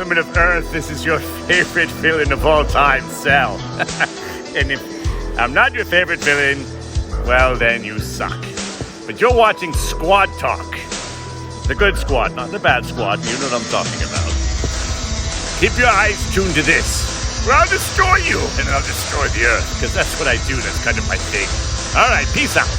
government of Earth, this is your favorite villain of all time, Cell. And if I'm not your favorite villain, well, then you suck. But you're watching Sqaud Talk. The good Sqaud, not the bad Sqaud. You know what I'm talking about. Keep your eyes tuned to this, or I'll destroy you, and I'll destroy the Earth, because that's what I do. That's kind of my thing. All right, peace out.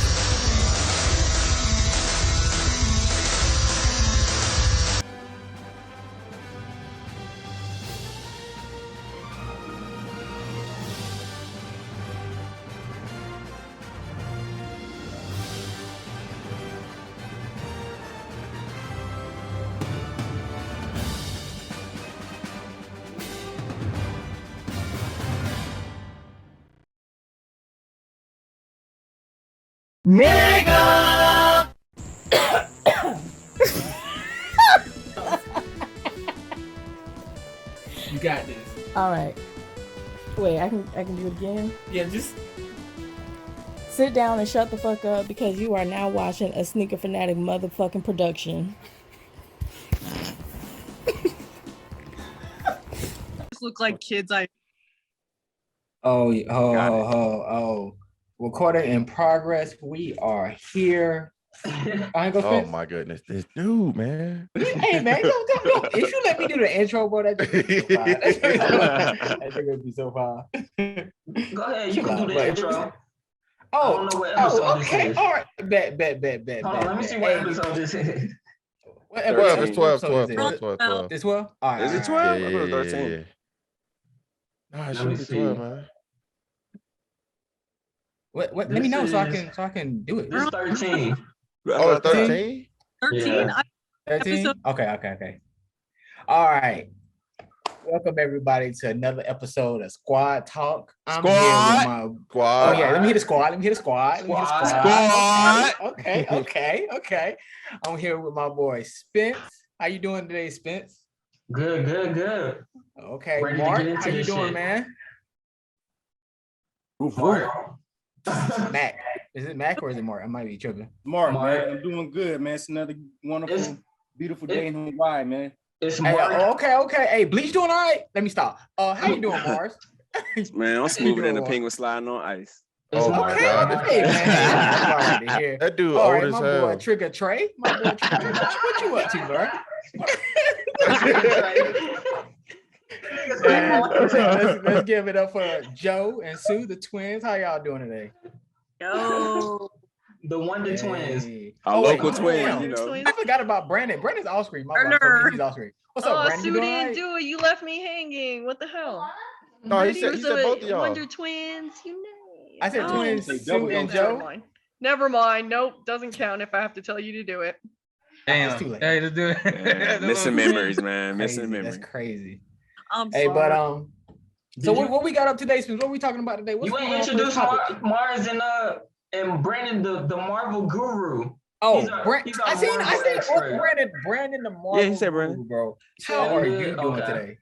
Nigga! You got this. All right. Wait, I can do it again. Yeah, just Sit down and shut the fuck up because you are now watching a Sneaker Fanatic motherfucking production. Look like kids. Recording in progress. We are here. I ain't gonna Oh my goodness, this dude, man. Hey man, don't. If you let me do the intro, bro, that would be so fine. Go ahead, you can do the intro. Oh, I don't know what episode okay. this is. All right. Bet. Hold on, let me see what episode this is. What 12, episode? it's 12, What episode is 12, it? 12, 12. It's 12? All right. Is it 12? I Yeah, thought it was 13. yeah. Nah, it Let should me be see. 12, man. What? Let me This know so is- I can do it. This is 13. Oh, it's 13? 13. Yeah. 13? Episode- Okay. All right. Welcome everybody to another episode of Sqaud Talk. I'm here with my Squad. Oh yeah, let me hear the squad. Okay. I'm here with my boy Spence. How you doing today, Spence? Good. Okay, Ready to Mark, get into how you this doing, shit. man? Mark. Mac. Is it Mac or is it Mark? I might be tripping. Mark, Mark. man, I'm doing good, man. It's another wonderful, It's- beautiful day in Hawaii, man. It's Hey, Mark. okay. Hey, Bleach doing all right? Let me stop. How you doing, Mars? Man, I'm smoother than the doing? penguin sliding on ice. It's Oh my Mark. God. Hey, man. That's all right to hear. That dude All old right, as my hell. boy Trigger Trey. What you up to, bro? Let's give it up for Joe and Sue, the twins. How y'all doing today? Yo. The Wonder Twins. Hey. Our Oh, local wait, twin, damn. you know. I forgot about Brandon. Brandon's off screen. My Turner. bad. He's off screen. What's up, Brandon? Sue You doing all didn't right? do it. You left me hanging. What the hell? No, he said both of y'all. Wonder Twins. You know. I said Oh, twins, Say Sue double and double. Never Joe. mind. Never mind. Nope. Doesn't count if I have to tell you to do it. It's too late. Hey, let's do it. Man, missing memories, man. Missing Crazy. memories. That's crazy. I'm Hey, sorry. but so Did you- what we got up today, Spence? What we talking about today? What's You going ain't on for this introduced topic? Marz and Brandon, the Marvel guru. Oh, He's our- Brandon. he's our I seen Marvel oh, expert. Brandon the Marvel. Yeah, he said Brandon. guru, bro. How Yeah, are yeah, you doing okay. today?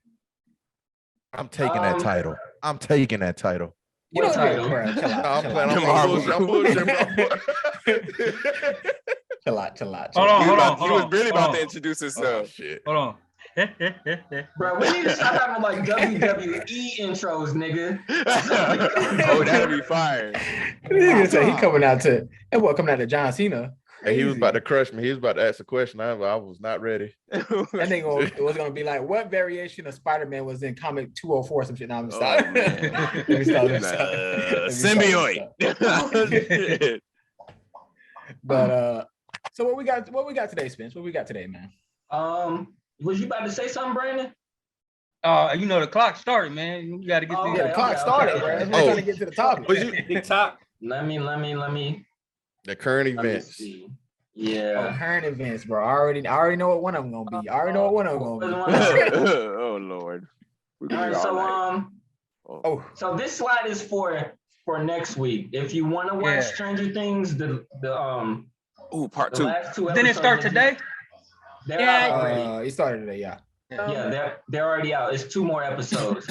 I'm taking that title. I'm taking that title. You What know, title? bro, chill out, No, I'm chill playing. out. I'm bullshit, bro. Chill out, chill out. Hold on, He hold was on, about- he was hold really on, about hold to on. introduce Oh himself. shit. Hold on. Bro, we need to start having like WWE intros, nigga. Oh, that'd be fire. Nigga say he coming out to that boy coming out to John Cena. Hey, he was Crazy. about to crush me. He was about to ask a question. I was not ready. That nigga was gonna be like, what variation of Spider-Man was in comic 204 some shit? Now I'm Oh, sorry. man. Let me stop. Symbiote. But so what we got today, Spence? What we got today, man? Was you about to say something, Brandon? You know the clock started, man. You gotta get Oh, these. Yeah, the clock okay, started, okay. bro. That's why Oh. we're trying to get to the topic. Was you TikTok. Let me the current let me events? see. Oh, Yeah. current events, bro. I already know what one of them gonna be. I already know what one of them gonna be. Oh Lord. We're All gonna right, be all so night. Oh, so this slide is for next week. If you want to watch Yeah. Stranger Things, the Ooh, part the 2. last two Didn't it start episodes- today? They're Yeah. out already. it started today, yeah. Yeah, they're already out. It's 2 more episodes.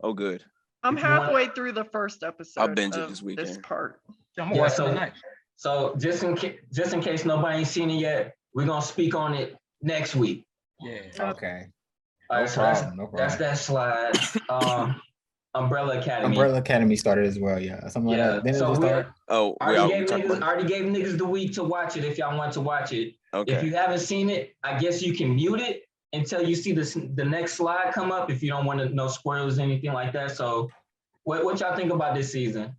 Oh, good. I'm if you want- halfway through the first episode. I'll binge it of this weekend. part. I'm gonna Yeah, watch it so- tonight. So just in case nobody ain't seen it yet, we're gonna speak on it next week. Yeah. Okay. All right, No so that's problem, no that's problem. that slide. Umbrella Academy. Umbrella Academy started as well, yeah. Something like Yeah. that. Then it So just we started. Oh, we already talking about. already gave niggas the week to watch it if y'all want to watch it. Okay. If you haven't seen it, I guess you can mute it until you see the next slide come up if you don't want to know spoilers, anything like that. So what y'all think about this season?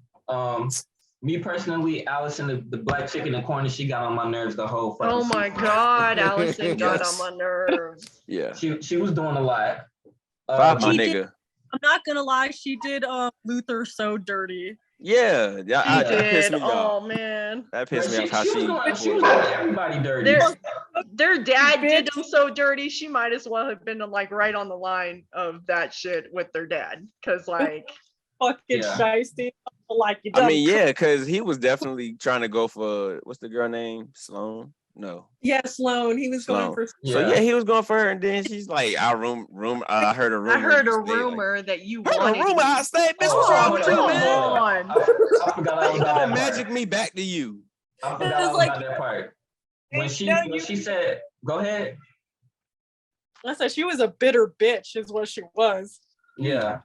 Me personally, Allison, the black chick in the corner, she got on my nerves the whole fucking Oh my season. God, Allison got Yes. on my nerves. Yeah. She was doing a lot. Five, my She nigga. did- I'm not gonna lie, she did Luther so dirty. Yeah. She That pissed did. me off. Oh man. That pissed me off how she was doing everybody dirty. Their dad did them so dirty. She might as well have been like right on the line of that shit with their dad, because like fucking shiesty. Like you. I mean, yeah, because he was definitely trying to go for what's the girl name? Sloan? No. Yeah, Sloan. He was going for. So yeah, he was going for her, and then she's like, I heard a rumor. I heard a you stayed, rumor that you Heard a wanted. rumor I stayed. Bitch, what's wrong with you, man? I forgot all You about gonna that magic part. me back to you. I forgot all about that part. When she said, "Go ahead." I said she was a bitter bitch, is what she was. Yeah.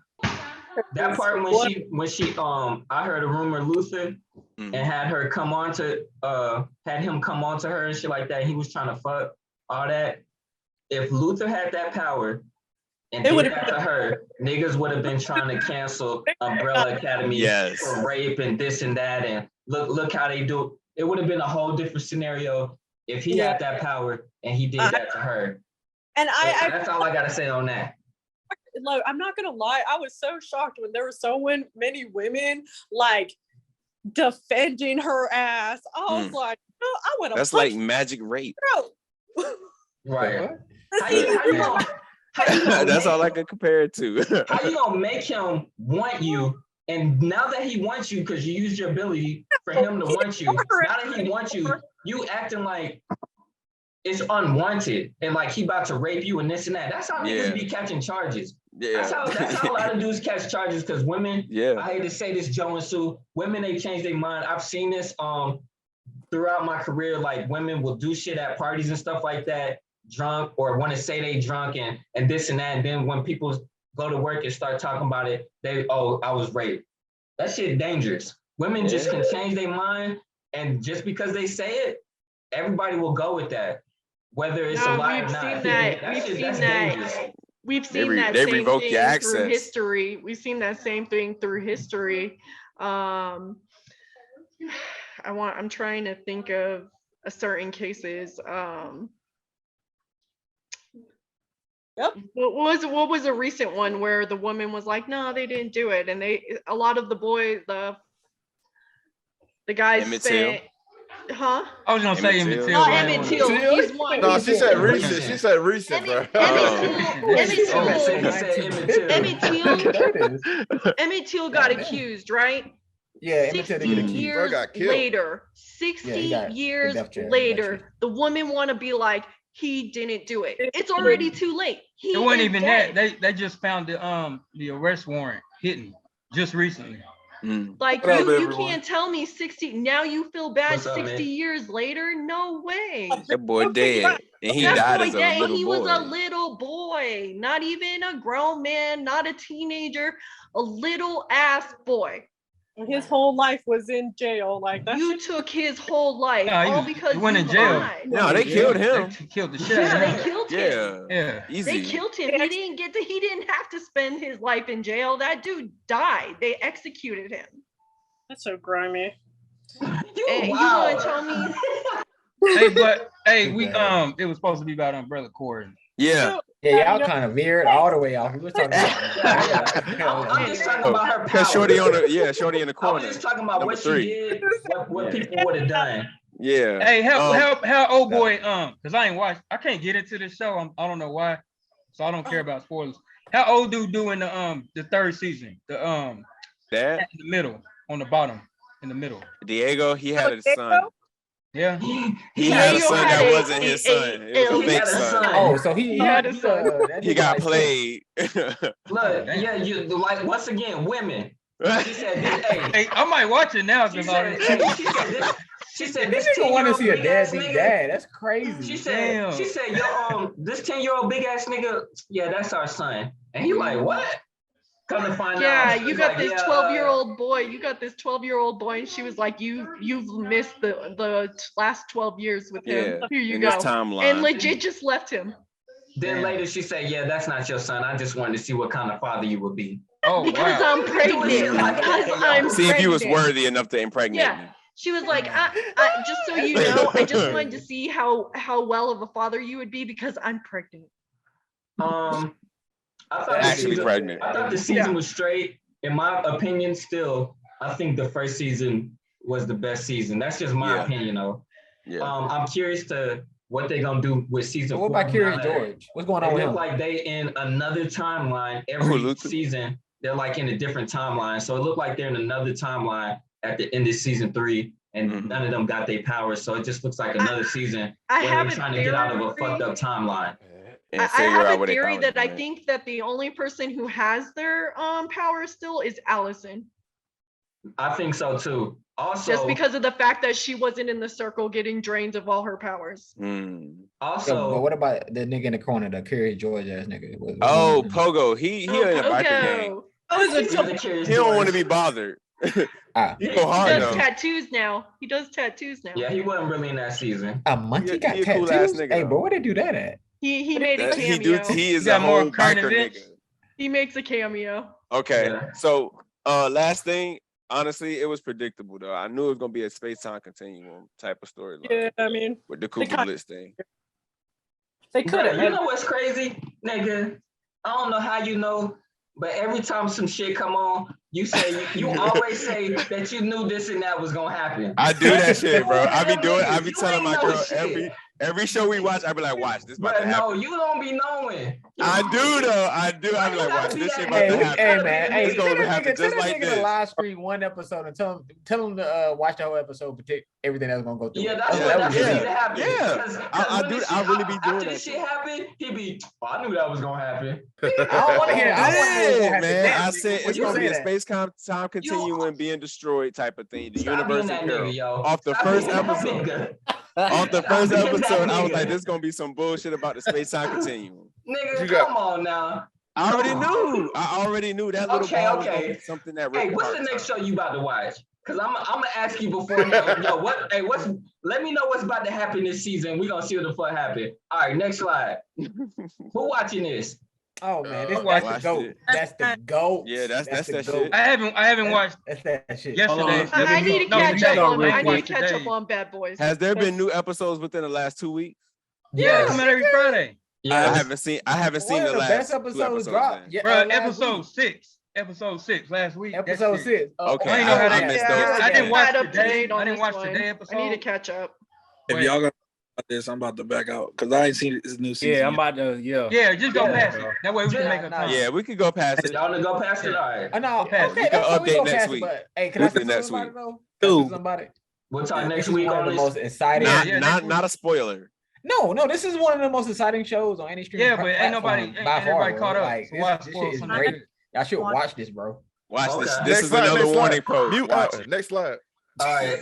That part when she I heard a rumor Luther and had him come on to her and shit like that. He was trying to fuck all that. If Luther had that power and did that to her, niggas would have been trying to cancel Umbrella Academy for rape and this and that. And look how they do. It would have been a whole different scenario if he had that power and he did that to her. And that's all I gotta say on that. Look, I'm not gonna lie, I was so shocked when there were so many women like defending her ass. I was like, no, I want to. That's like magic rape. Right. That's all I could compare it to. How you gonna make him want you? And now that he wants you, because you used your ability for him to want you, now that he wants you, you acting like it's unwanted and like he about to rape you and this and that. That's how niggas be catching charges. Yeah. That's how a lot of dudes catch charges, because women, I hate to say this, Joe and Sue, women, they change their mind. I've seen this throughout my career. Like, women will do shit at parties and stuff like that, drunk, or want to say they drunk and this and that. And then when people go to work and start talking about it, I was raped. That shit dangerous. Women just can change their mind, and just because they say it, everybody will go with that, whether it's a lie or not. We've seen that same thing through history. We've seen that same thing through history. I'm trying to think of a certain cases. What was a recent one where the woman was like, no, they didn't do it, and a lot of the boys, the guys spent. Huh? I was gonna say Emmett Till. Oh, Emmett Till. He's one. No, she said recent. She said recent, bro. Emmett Till got accused, right? Yeah, Emmett Till did get 60 accused. years got killed. later, 60 years later, the women want to be like, he didn't do it. It's already too late. It wasn't even that. They just found the arrest warrant hidden just recently. Like, you can't tell me 60. Now you feel bad 60 years later? No way. That boy dead, and he died as a little boy. He was a little boy, not even a grown man, not a teenager, a little ass boy. His whole life was in jail. Like, you took his whole life all because he went in jail. No, they killed him. They killed the shit out of him. They killed him. Yeah, easy. They killed him. He didn't have to spend his life in jail. That dude died. They executed him. That's so grimy. Hey, you gonna tell me? We it was supposed to be about Umbrella Academy. Yeah. Yeah, y'all kind of veered all the way off. We was talking about. I'm just talking about her power. Shorty in the corner. I was just talking about what she did, what people would have done. Yeah. Hey, how old boy? Because I ain't watched. I can't get into this show. I don't know why, so I don't care about spoilers. How old dude do in the third season? The that in the middle, on the bottom, in the middle. Diego, he had a son. Yeah, he had a son that wasn't his son. It was a fake son. Oh, so he had a son. He got played. Look, yeah, you like once again, women. She said, hey, I might watch it now because She said This this nigga want to 10-year-old see a big ass deadbeat nigga. dad. That's crazy. She said, yo, this 10-year-old big ass nigga, yeah, that's our son. And he like, what? Come to find out. Yeah, She you was got like, this yeah, 12-year-old boy. You got this 12-year-old boy, and she was like, you've missed the last 12 years with him. Yeah, Here you in go. this timeline. And legit just left him. Then later she said, yeah, that's not your son. I just wanted to see what kind of father you would be. Oh, Because wow. I'm pregnant. Because I'm See if you was pregnant. worthy enough to impregnate me. Yeah. She was like, I just so you know, I just wanted to see how well of a father you would be because I'm pregnant. I thought Actually pregnant. I thought the season was straight. In my opinion, still, I think the first season was the best season. That's just my opinion, though. Yeah. I'm curious to what they're gonna do with season 4. What about Curious George? What's going on with It him? look like they in another timeline every season. They're like in a different timeline. So it looked like they're in another timeline at the end of season 3, and none of them got their powers. So it just looks like another season where they're trying to get out of a fucked up timeline. And I figure have out a what they theory powers that I are. think that the only person who has their power still is Allison. I think so too. Also, Just because of the fact that she wasn't in the circle getting drained of all her powers. Also, but what about the nigga in the corner, the Curious George ass nigga? Oh, Pogo. He in a biker gang. He don't want to be bothered. He go He hard does though. tattoos now. He does tattoos now. Yeah, he wasn't really in that season. A monkey got he a tattoos? cool-ass nigga, Hey, though. bro, where they do that at? He made a He cameo. he is You got a more whole current biker events? nigga. He makes a cameo. Okay, so last thing, honestly, it was predictable though. I knew it was gonna be a space-time continuum type of storyline. Yeah, I mean, with the Cooper Blitz thing. they could have. You know what's crazy, nigga? I don't know how you know, but every time some shit come on, you say you always say that you knew this and that was gonna happen. I do that shit, bro. I be You telling ain't my know girl shit. every show we watch, I be like, watch this about But to happen. no, you don't be knowing. I do though. I do. I be like, watch this shit about to happen. Hey man, hey, It's tell gonna that happen nigga, tell just that like nigga to this. live stream one episode and tell him to watch the whole episode, predict everything that's gonna go through. Yeah, it. that's That what was needs good. to happen. Yeah. 'Cause I when do. this I shit- really be doing after that this shit shit. happened, he be, I knew that was gonna happen. I don't want to hear. I don't want to know what's gonna happen Man, next. I said When it's you gonna say be a that. space-time continuum being destroyed type of thing. The Stop universe being in that peril. nigga, yo. Off the Stop first being that episode. nigga. Off the Stop first being that episode, I was nigga. like, "This gonna be some bullshit about the space-time continuum." Nigga, You got- come on now. I already knew. that little Okay, ball was gonna okay. be something that. Hey, ripped what's apart the next time. show you about to watch? Cause I'm gonna ask you beforehand. Yo, what? Hey, let me know what's about to happen this season. We gonna see what the fuck happen. All right, next slide. Who watching this? Oh man, that's the Watched goat. it. That's the goat. Yeah, that's the that goat. shit. I haven't watched That's that shit. yesterday. I need to No, catch today. up on. I I ain't need watched to catch today. up on Bad Boys. Has there been new episodes within the last 2 weeks? Yeah, come out every Friday. I haven't seen. I haven't seen One of the last best two episodes episodes. dropped. then. Yeah, Bro, last episode week. 6. Episode 6 last week. That Episode shit. 6. Okay, I didn't know how I that- missed Yeah, those. I didn't I'm watch not up to today. date on I didn't this watch one. today I need episode. to catch up. If Wait. y'all gonna about this, I'm about to back out because I ain't seen this new season. Yeah, I'm yet. about to. Yeah. Yeah, just go Yeah, past bro. it. That way we can Yeah, make a nah. time. Yeah, we could go past it. Y'all wanna go past it? All right. No, Okay, okay, we can that's how we update go next past it, week. but hey, can We I say do next something week. about it though? Can I say Dude. something about it? We'll talk This next is week one of on the this. most exciting. Yeah, yeah, next Not a spoiler. No, this is one of the most exciting shows on any streaming Yeah, but ain't nobody, platform ain't by far, everybody bro. caught up. Like, So why this spoil shit is something great. good? Y'all should watch this, bro. Watch this. Okay. This Next is slide, another next slide. warning post. Mute Watch out. it. Next slide. All right.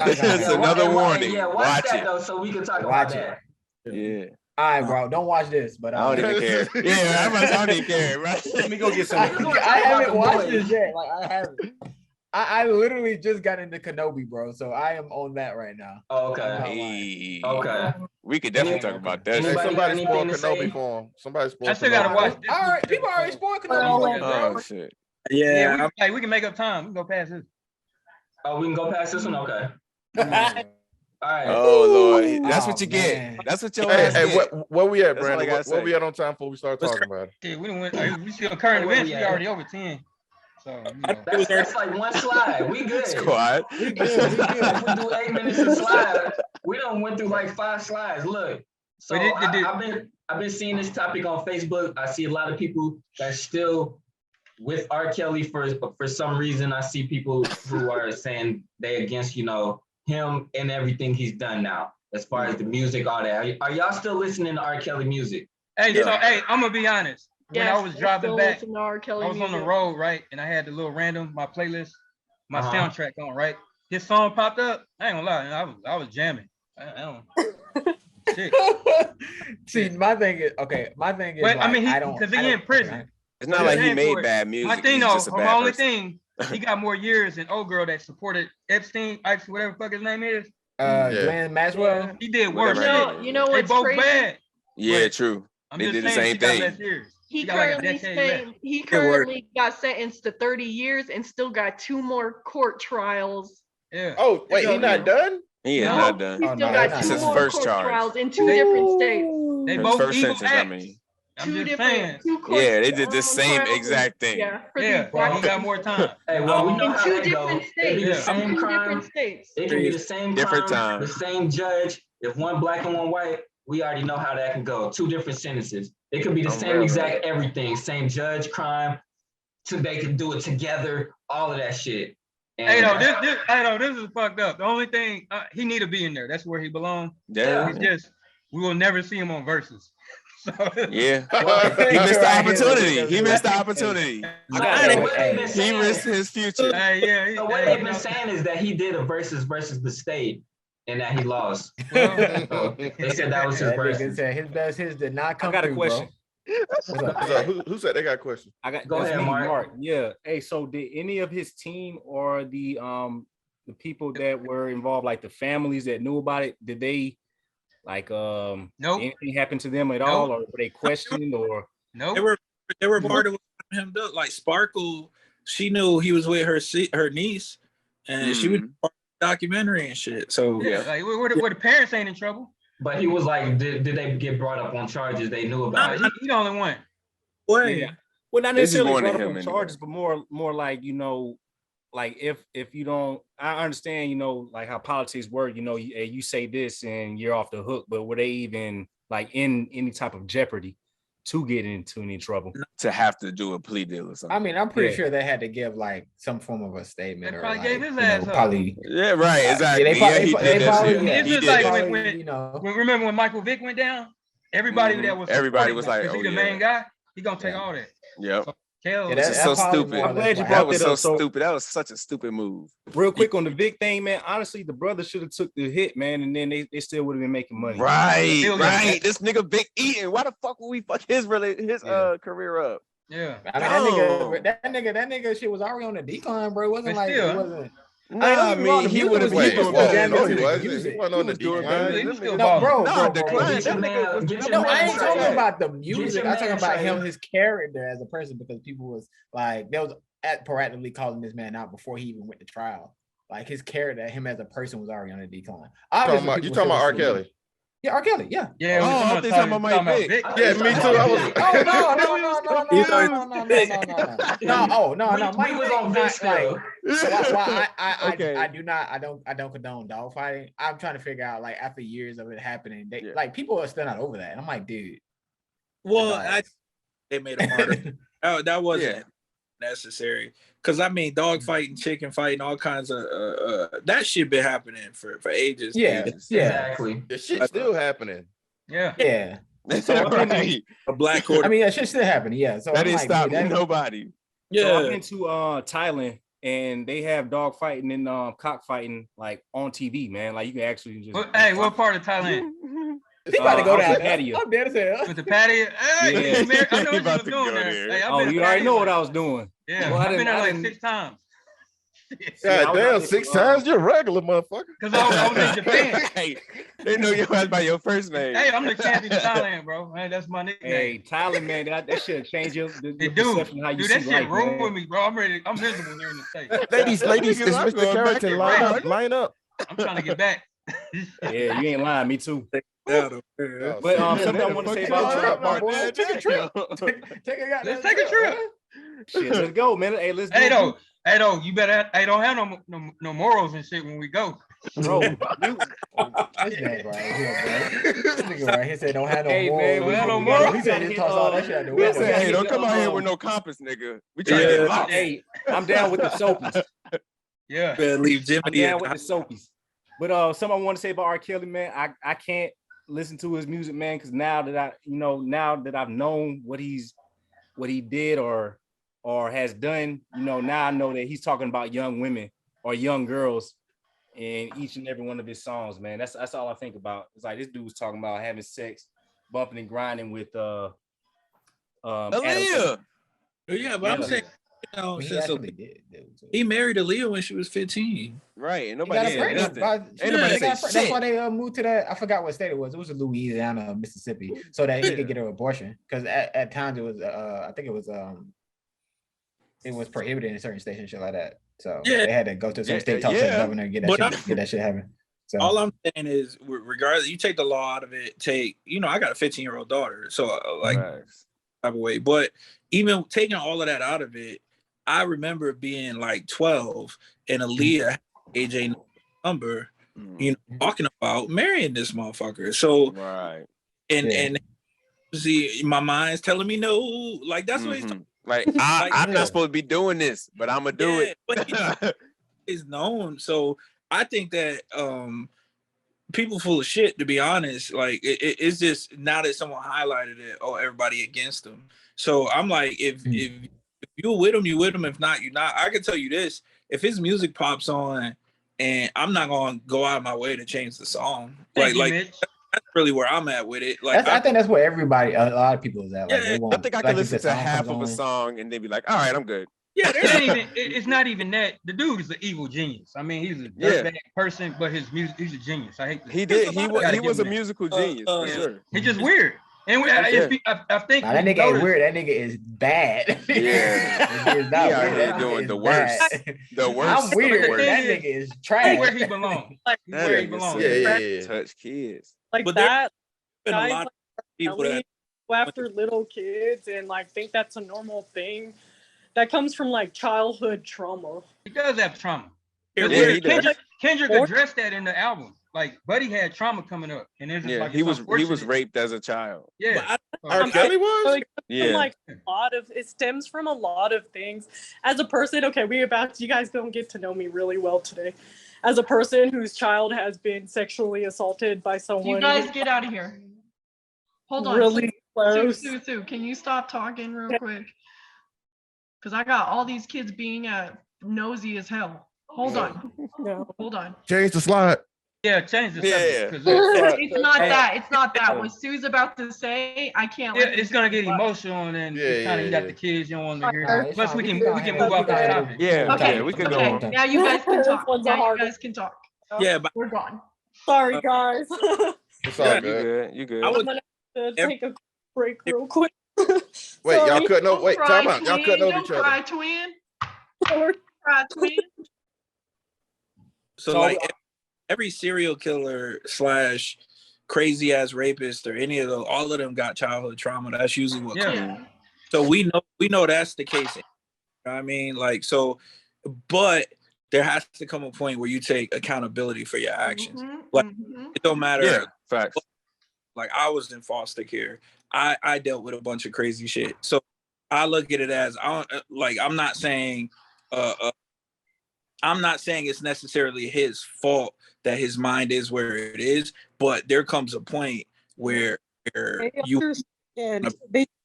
This is another warning. Yeah, watch Watch that it. though, so we can talk Watch about it. that. Yeah. All right, bro. Don't watch this, but I don't even care. Yeah, I don't even care, right? Let me go get some. I just wanna talk haven't about the watched boys. this yet. Like I haven't. I literally just got into Kenobi, bro. So I am on that right now. Oh, okay. Hey. Okay. We could definitely talk about that. Hey, Anybody shit. got somebody spoiled anything to say? Kenobi for him. Somebody spoiled I still gotta Kenobi. watch this. All right, people already spoiled Kenobi. Oh shit. Yeah, we can make up time. We can go past this. Oh, we can go past this one? Okay. All right. Oh Lord, that's what you man. get. That's what your Hey, ass hey, get. where we at, That's all I Brandon? gotta Where say. we at on time before we start talking about it? Yeah, we done went. We still current Where events. we We at? already over 10. So you know. That's like one slide. We good. Squad. We good. We good. If we do 8 minutes a slide, we done went through like 5 slides. Look. So But I've been seeing this topic on Facebook. I see a lot of people that's still with R. Kelly for some reason. I see people who are saying they against, him and everything he's done now, as far as the music, all that. Are y'all still listening to R. Kelly music? Hey, so I'm gonna be honest. When I was driving back, R. Kelly I was on the music. road, right, and I had the little random my playlist, my soundtrack on, right. his song popped up, I ain't gonna lie, I was jamming. I don't. Shit. See, my thing is like, I mean, I don't because he in prison. It's not like he made bad music. My thing He's though, just a my bad only person. thing, he got more years than old girl that supported Epstein, Ike, whatever the fuck his name is. Glenn Maxwell. He did worse. You know they what's both crazy? bad. Yeah, true. I'm They just did the saying same she got thing. less years. He She got like a currently decade left. he currently got sentenced to 30 years and still got 2 more court trials. Yeah. Oh, wait, he's not done? He is No, not done. He still got It's 2 his more first court charge. trials in 2 different states. They His both first evil sentence, I acts. mean. I'm Two just different, saying. 2 court. Yeah, they did the same trials exact thing. Yeah, for the Yeah, exact he got more time. Hey, well, we know in how 2 that different goes. states. It be the same 2 crime. different states. It can be the same Different crime, time. the same judge. If one black and one white, we already know how that can go. 2 different sentences. It could be the same exact everything. Same judge, crime. They can do it together. All of that shit. And Hey, this is fucked up. The only thing he need to be in there. That's where he belongs. Yeah. It's just we will never see him on Versus. So, Yeah. He missed the opportunity. He missed the opportunity. He risked his future. So what they've been saying is that he did a versus the state and that he lost. So they said that was his versus. His best hits did not come I got a through, question. Who said they got a question? Go ahead, Mark. Yeah. Hey, so did any of his team or the people that were involved, like the families that knew about it, did they nope. anything happen to them at all, or were they questioned or no? They were part of him. Like Sparkle, she knew he was with her niece, and she was part of the documentary and shit. So yeah, like where the parents ain't in trouble. But he was like, did they get brought up on charges? They knew about it. He the only one. Yeah. Well, not necessarily wanted brought up him on charges, but more like, like if you don't, I understand, like how politics work, you say this and you're off the hook, but were they even like in any type of jeopardy to get into any trouble? To have to do a plea deal or something. I mean, I'm pretty sure they had to give like some form of a statement. They or probably like, gave his ass up. probably. Yeah, right. Exactly. It's just like when remember when Michael Vick went down, everybody that was like, oh, the main guy, he gonna take all that. Yep. So, that's so stupid. I'm glad you That brought was that so up. stupid. That was such a stupid move. Real quick on the Vic thing, man. Honestly, the brother should have took the hit, man, and then they still would have been making money. Right. This nigga Big Eaton. Why the fuck would we fuck his career up? Yeah. I mean, that nigga shit was already on the decline, bro. It wasn't like it wasn't. I mean, he would have been He wasn't on the decline. decline. Bro. No, I ain't talking about the music. I'm talking about him, his character as a person, because people was like, they was proactively calling this man out before he even went to trial. Like his character, him as a person, was already on the decline. You talking about R. Kelly? Yeah, R. Kelly. Yeah. Yeah. I think talking about Mike Vick. Yeah, me too. I was. No. Mike was on Vick's like. I don't condone dogfighting. I'm trying to figure out, like, after years of it happening, like people are still not over that, and I'm like, dude. Well, they made a martyr. That wasn't necessary. Because I mean, dog fighting, chicken fighting, all kinds of that shit been happening for ages. Exactly. The shit's still happening. Yeah. So Right. A black quarter. I mean, that shit's still happening. Yeah. So That didn't stop nobody. So I've been to Thailand, and they have dog fighting and cockfighting like on TV, man. Like you can actually just. Hey, what part of Thailand? He about to go down the patio. I'm dead as hell. With the patio? Hey, Yeah. I know what you About was to doing go there. there. Hey, Oh, you already know what I was doing. Yeah, Well, I've been there like didn't- 6 times. God damn, 6 times? You're a regular motherfucker. Because I was in Japan. Hey, they know your ass by your first name. Hey, I'm the champion of Thailand, bro. Hey, that's my nickname. Hey, Thailand, man, that should change your Dude, perception of how you that see shit life, ruined man. me, bro. I'm ready. I'm miserable here in the States. Ladies, it's I'm Mr. going back Carrington. and Line up. I'm trying to get back. Yeah, you ain't lying. Me too. Oh, But something I want to say about Take a trip. Let's take a trip. shit. Let's go, man. Hey, let's. Hey, though, you better. Hey, don't have no morals and shit when we go. bro. This nigga right here, bro. This nigga right here said don't have no Hey, morals. man, we have no morals. He said just toss all that shit out the Listen, window. Hey, don't come out here with no compass, nigga. We trying to get lost. Hey, I'm down with the soapies. Yeah. Leave Jimmy. I'm down with the soapies. But something I want to say about R. Kelly, man, I can't listen to his music, man, because now that I've known what he did or has done, now I know that he's talking about young women or young girls in each and every one of his songs, man. That's all I think about. It's like this dude was talking about having sex, bumping and grinding with Aaliyah. Yeah, but I'm saying, you know, since he married Aaliyah when she was 15. Right, and He got nobody her said pregnant. nothing. Ain't nobody say That's shit. why they moved to that. I forgot what state it was. It was in Louisiana, Mississippi, so that he could get an abortion. Because at times it was, I think it was prohibited in certain states and shit like that. So they had to go to a certain state, talk to the governor, and get that shit happen. So all I'm saying is, regardless, you take the law out of it. I got a 15-year-old daughter, so type of way. But even taking all of that out of it, I remember being like 12 and Aaliyah, AJ number, talking about marrying this motherfucker. So and see, my mind's telling me no. Like that's what he's talking. Like I'm not supposed to be doing this, but I'm gonna do it. But it's known. So I think that people full of shit, to be honest. Like it's just now that someone highlighted it, everybody against them. So I'm like, if you're with him, you with him. If not, you're not. I can tell you this: if his music pops on, and I'm not gonna go out of my way to change the song. That's really where I'm at with it. Like I think that's where a lot of people is at. Like, they won't, I think I can listen to half of a song and then be like, all right, I'm good. Yeah, it's not even that. The dude is an evil genius. I mean, he's a dirtbag person, but his music, he's a genius. I hate that. He was a musical genius for sure. He's just weird. And I think that nigga ain't weird. That nigga is bad. Yeah, he's not weird. That doing the worst. The worst. I'm weird. That nigga is trash. Where he belongs. Where he belongs. Yeah. Touch kids. Like but that. Been Guys a lot of people go that after little kids and like think that's a normal thing. That comes from like childhood trauma. He does have trauma. Kendrick addressed that in the album. Like, Buddy had trauma coming up, and it's just like he was raped as a child. Yeah, R. Kelly was. Like it stems from a lot of things. As a person, you guys don't get to know me really well today. As a person whose child has been sexually assaulted by someone. You guys get out of here. Hold on. Really close. Sue, can you stop talking real quick? Because I got all these kids being nosy as hell. Hold on. No. Hold on. Change the slide. Yeah, change the subject. It's not that. It's not that. What Sue's about to say, I can't. It's gonna get emotional, and then you got the kids you don't want to hear. Plus, we can move off this topic. Yeah, we can go on. Now you guys can talk. You guys can talk. Yeah, but we're gone. Sorry, guys. It's all good. You good. I'm gonna have to take a break real quick. Wait, y'all cutting over. Wait, time out. Y'all cutting over each other. Cry, twin. Cry, twin. So like every serial killer / crazy ass rapist or any of those, all of them got childhood trauma. That's usually what comes. So we know that's the case. You know what I mean? Like, so, but there has to come a point where you take accountability for your actions. It don't matter. Yeah, facts. Like I was in foster care. I dealt with a bunch of crazy shit. So I look at it as I'm not saying it's necessarily his fault that his mind is where it is, but there comes a point where they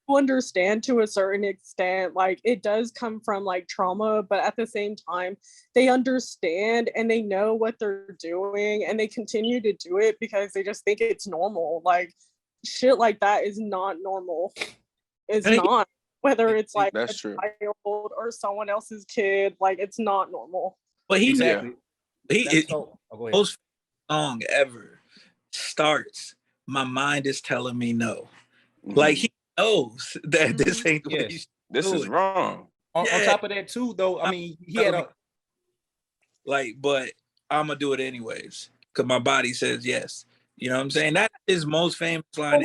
understand to a certain extent, like it does come from like trauma, but at the same time they understand and they know what they're doing and they continue to do it because they just think it's normal. Like shit like that is not normal. It's not, whether it's like a child or someone else's kid, like it's not normal. But most song ever starts, my mind is telling me no. Like he knows that this ain't the way this is wrong. On top of that too, though, I mean, he had but I'm gonna do it anyways because my body says yes. You know what I'm saying? That is most famous line.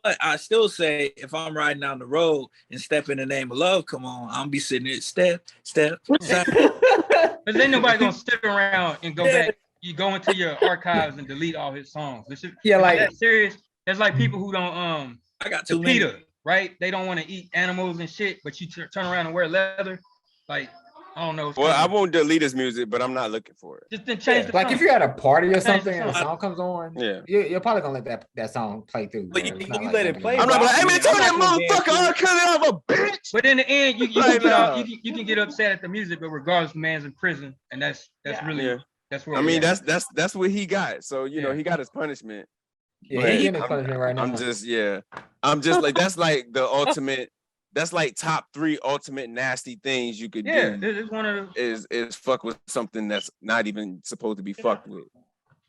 But I still say if I'm riding down the road and step in the name of love, come on, I'm be sitting there, step. But then nobody's gonna sit around and go back. You go into your archives and delete all his songs. Like that's serious. There's like people who don't I got too PETA, right? They don't want to eat animals and shit, but you turn around and wear leather. Like I don't know. Well, I won't delete his music, but I'm not looking for it. Just then change the Like song. if you're at a party or Change the something and a song. song comes on, Yeah. you're probably gonna let that song play through. But bro. you It's not let it play. I'm not like, hey man, tell that I'm not gonna dance motherfucker, to I'll it. cut it off a bitch. But in the end, you Like, can get nah. you can get upset at the music, but regardless, man's in prison, and that's really Yeah. that's where I mean, we're at. that's what he got. So you know, he got his punishment. Yeah, But he's getting his punishment right now. I'm just like that's like the ultimate. That's like top 3 ultimate nasty things you could do. It's one of the. Is fuck with something that's not even supposed to be fucked with.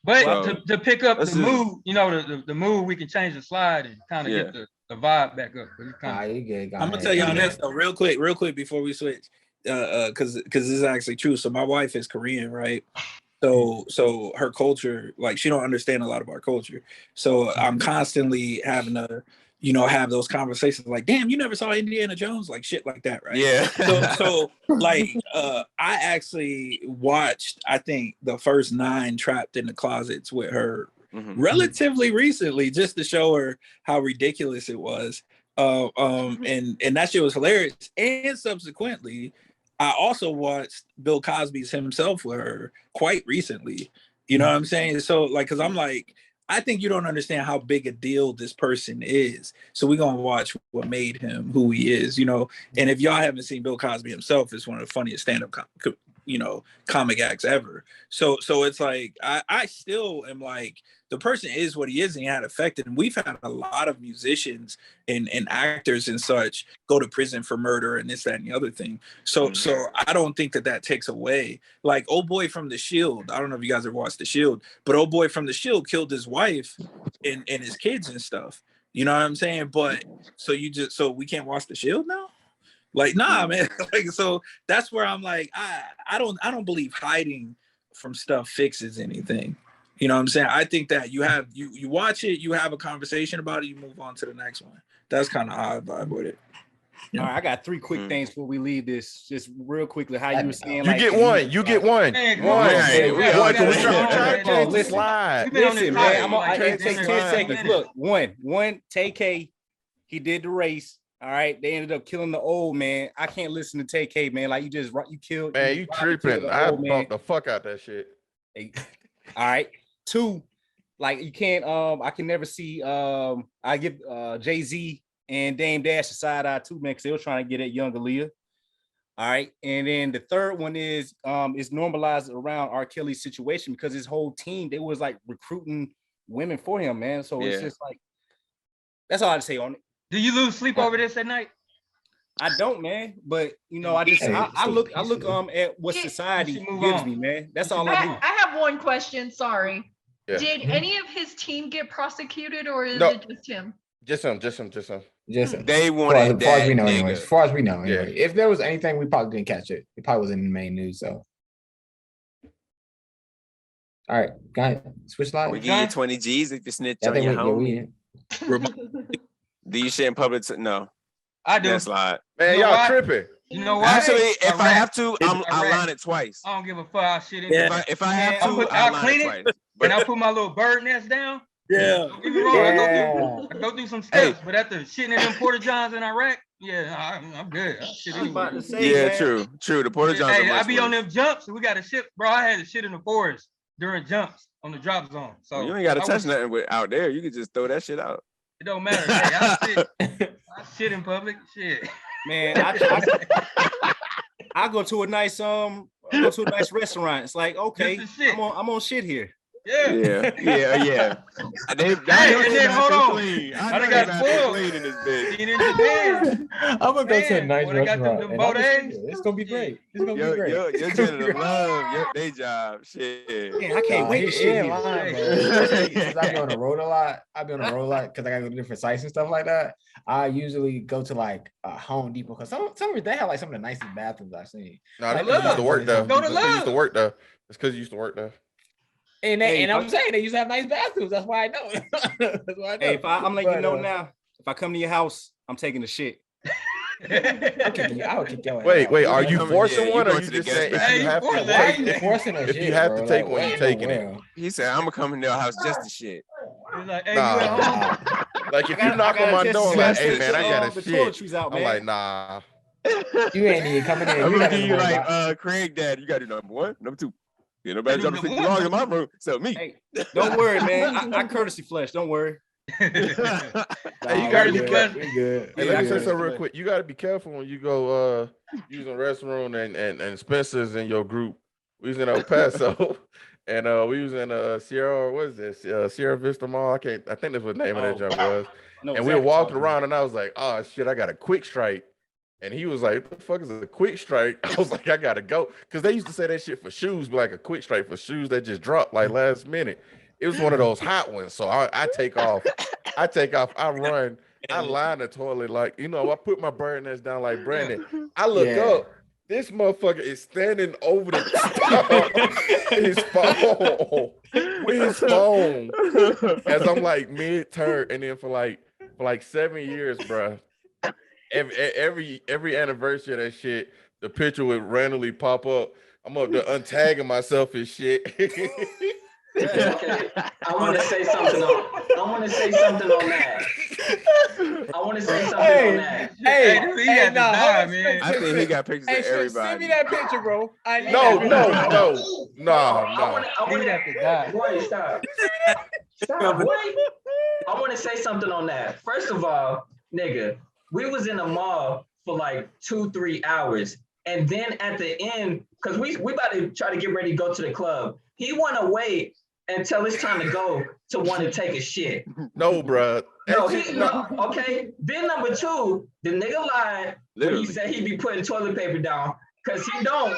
But So, to pick up the this is- mood, you know, the mood, we can change the slide and kind of get the vibe back up. I'm gonna tell y'all this though, real quick before we switch, because this is actually true. So my wife is Korean, right? So her culture, like she don't understand a lot of our culture. So I'm constantly having to, have those conversations like, damn, you never saw Indiana Jones, like shit like that, right? Yeah. So like I actually watched, I think, the first 9 Trapped in the Closets with her relatively recently, just to show her how ridiculous it was. And that shit was hilarious. And subsequently, I also watched Bill Cosby's himself with her quite recently. You know what I'm saying? So like, cause I'm like, I think you don't understand how big a deal this person is. So we're gonna watch what made him who he is, And if y'all haven't seen Bill Cosby himself, it's one of the funniest stand-up comic acts ever. So it's like I still am like, the person is what he is and he had affected. And we've had a lot of musicians and actors and such go to prison for murder and this, that, and the other thing. So I don't think that takes away. Like old boy from The Shield. I don't know if you guys ever watched The Shield, but old boy from The Shield killed his wife and his kids and stuff. You know what I'm saying? But so we can't watch The Shield now? Like, nah, man. Like, so that's where I'm like, I don't believe hiding from stuff fixes anything. You know what I'm saying? I think that you watch it, you have a conversation about it, you move on to the next one. That's kind of how I vibe with it. All right, I got 3 quick things before we leave this. Just real quickly, how you were saying, You get one. You get one. Listen, man. I'm take 10 seconds. Look, one. Tay-K, he did the race. All right, they ended up killing the old man. I can't listen to Tay-K, man. Like you killed. Man, you tripping? I bumped the fuck out that shit. All right. 2, like you can't. I can never see. I give Jay-Z and Dame Dash a side eye too, man, because they were trying to get at young Aaliyah. All right, and then the third one is normalized around R. Kelly's situation because his whole team, they was like recruiting women for him, man. So it's just like, that's all I'd say on it. Do you lose sleep over this at night? I don't, man. But I look at what society gives me, man. That's all I do. I have one question. Sorry. Yeah. Did any of his team get prosecuted, or is No. it just him? Just him. They wanted as far as we know, nigga. anyways. As far as we know, anyway. If there was anything, we probably didn't catch it. It probably was in the main news. So, all right, go ahead. Switch slide. We give you 20 G's if you snitch I on think your we homie. Do you shit in public? No. I do. That's slide. Man, y'all tripping. You know what? Actually, if I have to, I'll line it twice. I don't give a fuck. I'll shit in Yeah. If I have to, I'll line clean it it. twice. And I'll put my little bird nest down. Yeah. Don't get me wrong. I go through some steps, but after shitting in them Porta Johns in Iraq, I'm good. I'm shit anyway. True. The Porta Johns. Hey, I be on them jumps. We got to shit, bro. I had to shit in the forest during jumps on the drop zone. So you ain't got to touch nothing with out there. You can just throw that shit out. It don't matter. Hey, I shit in public. Shit. Man, I go to a nice restaurant. It's like, okay, I'm on shit here. Yeah. And then hold on. I done got spoiled in this bitch. I'm gonna go to a nice restaurant. It's gonna be great. It's gonna be great. You're gonna love your day job. Shit. Man, I can't wait to shit here. I be on the road a lot. because I gotta go to different sites and stuff like that. I usually go to like Home Depot because some they have like some of the nicest bathrooms I've seen. No, they used to work though. Go to They used to work though. It's because you used to work though. And I'm saying they used to have nice bathrooms. That's why I know. That's why I know. Hey, I'm letting you know now. If I come to your house, I'm taking the shit. I would kick your ass. Wait, are you forcing one, or going you to the just saying guest if you have to Like, take forcing a if shit, you have bro, to take like, one, you're taking it? He said, I'm gonna come in your house just to shit. He's like, hey, Nah. you at home? Like if you knock on my door, like, hey man, I got a the shit. toiletries out, I'm man. like, nah. You ain't even coming in. I'm You gonna ain't give you worry like about- Craig Dad. You got to do number 1, number 2. Yeah, nobody jumping 50 logs in my room except me. Hey, don't worry, man. I courtesy flush. Don't worry. Hey, you gotta be careful. Hey, let me say something real quick. You gotta be careful when you go using restroom and Spencer's in your group. We was in El Paso and we was in Sierra, what is this? Sierra Vista Mall. I think that's what the name of that jump was. No, and we were walking around and I was like, oh shit, I got a quick strike. And he was like, what the fuck is a quick strike? I was like, I gotta go. Because they used to say that shit for shoes, but like a quick strike for shoes that just dropped like last minute. It was one of those hot ones. So I take off, I run, I line the toilet like, I put my bird nest down like Brandon. I look up, this motherfucker is standing over the his phone as I'm like mid-turn. And then for like 7 years, bro. Every anniversary of that shit, the picture would randomly pop up. I'm up there untagging myself and shit. Okay, I want to say something on that. Hey, man. I think he got pictures of everybody. Send me that picture, bro. No. Boy, stop. Stop, boy. I want to say something on that. First of all, nigga, we was in a mall for like 2-3 hours. And then at the end, because we about to try to get ready to go to the club, he want to wait until it's time to go to want to take a shit. No, bro. No, okay. Then number 2, the nigga lied when he said he be putting toilet paper down because he don't.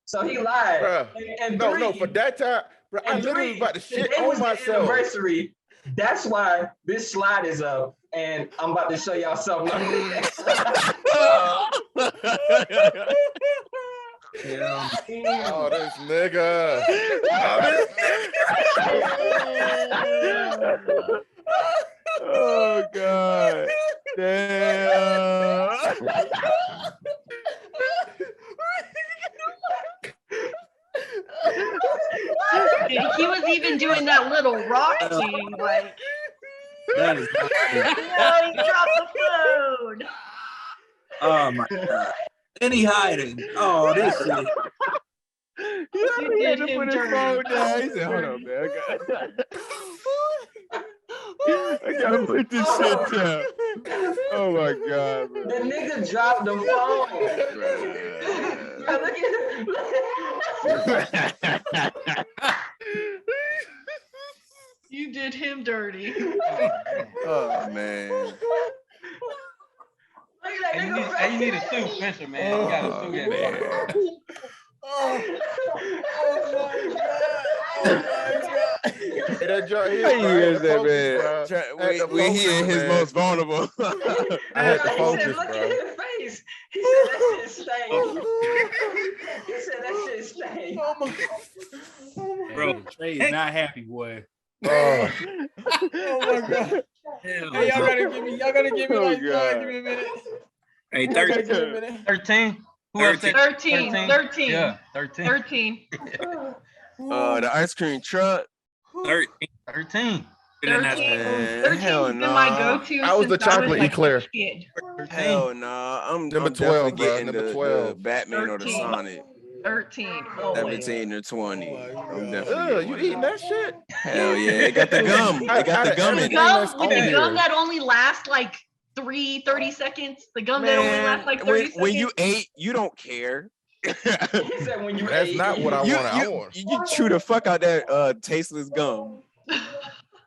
So he lied. Bruh. And No, for that time, bro, I literally was about to shit on myself. Anniversary. That's why this slide is up, and I'm about to show y'all something. Oh, this nigga. Oh, God. Damn. He was even doing that little rock thing, like. That is No, he dropped the phone. Oh my God. And he hiding. Oh, this shit. He had to put his phone down. He said, hold on, man. I gotta put this shit down. Oh my God, bro. The nigga dropped the phone. You did him dirty. Oh man. Hey, you need a suit, Spencer, man. You got a suit. Oh my God. Hey, that joint here, Hey, bro, here's that man. We hear his most vulnerable. I had to focus, Look bro. at his face. He said that shit stank. He said that shit stank. Bro, Trey is not happy, boy. Oh my God. Hey, y'all gotta give me like, give me a minute. Hey, 13. Who else said 13. 13. Yeah, 13. 13. The ice cream truck. 13. 13. 13 has been my go-to. I was the chocolate eclair. Hell no. I'm number 12, bro. Number 12. The Batman or the Sonic. 13. 17 or 20. I'm definitely. You eating that shit? Hell yeah. It got the gum. It got the gum in it. With the gum that only lasts like 30 seconds. The gum that only lasts like 30 seconds. When you ate, you don't care. He said when you That's ate, not what I want. You chew the fuck out that tasteless gum.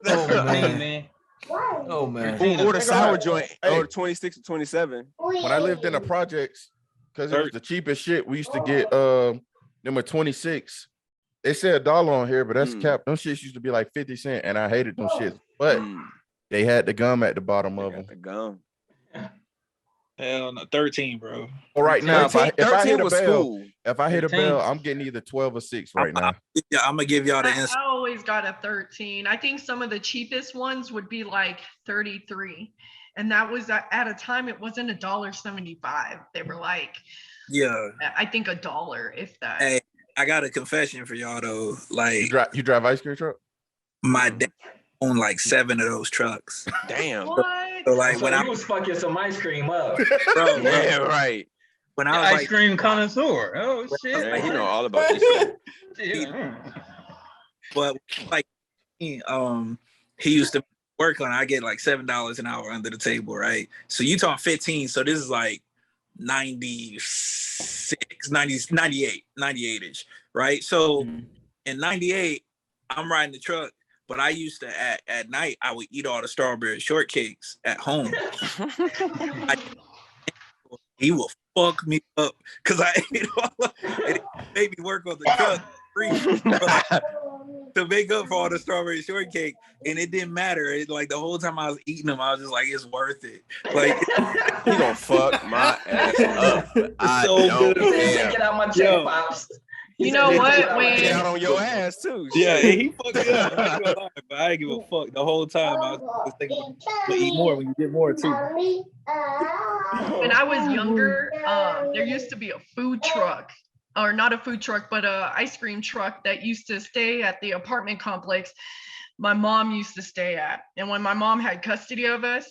Oh man. Oh man. Or the sour joint. Or 26 or 27. When I lived in the projects, because it was the cheapest shit, we used to get number 26. They said $1 on here, but that's cap. Them shits used to be like 50 cents, and I hated them shits. But they had the gum at the bottom of them. The gum. Hell no, 13, bro. Well, right now, if I hit a bell, cool. if I hit a bell, I'm getting either 12 or 6 right now. Yeah, I'm gonna give y'all the answer. I always got a 13. I think some of the cheapest ones would be like 33. And that was at a time it wasn't $1.75. They were like, yeah, I think $1, if that. Hey, I got a confession for y'all though. Like, you drive ice cream truck? My dad owned like 7 of those trucks. Damn. What? So like So when I you was fucking some ice cream up. bro, Yeah, right. when I was Ice like cream connoisseur. Oh shit. Yeah, he know all about this shit. but like he used to work on I get like $7 an hour under the table, right? So you talk 15, so this is like 96, 90, 98, 98-ish, right? So in 98, I'm riding the truck, but I used to at night I would eat all the strawberry shortcakes at home. He will fuck me up because I ate all of it. Made me work on the truck free to make up for all the strawberry shortcake, and it didn't matter. It, like the whole time I was eating them, I was just like, it's worth it. Like he gonna fuck my ass up. I so don't good. care. Get out my check, pops. You know what, Wayne? Get out on your ass too. Yeah, Shit. he fucked me up. I ain't gonna lie, but I ain't give a fuck the whole time. I was thinking, I'm gonna eat more when you get more too. When I was younger, there used to be a food truck, or not a food truck, but a ice cream truck that used to stay at the apartment complex my mom used to stay at. And when my mom had custody of us,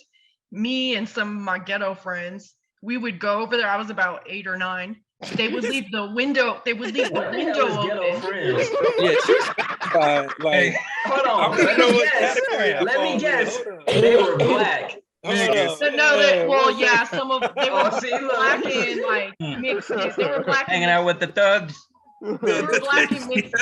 me and some of my ghetto friends, we would go over there. I was about 8 or 9. They would leave the window. They would leave the window open. Like, hold on. Let me guess. They were black. Well, yeah, some of they were black and like mixed. They were black. Hanging out with the thugs. They were black and mixed.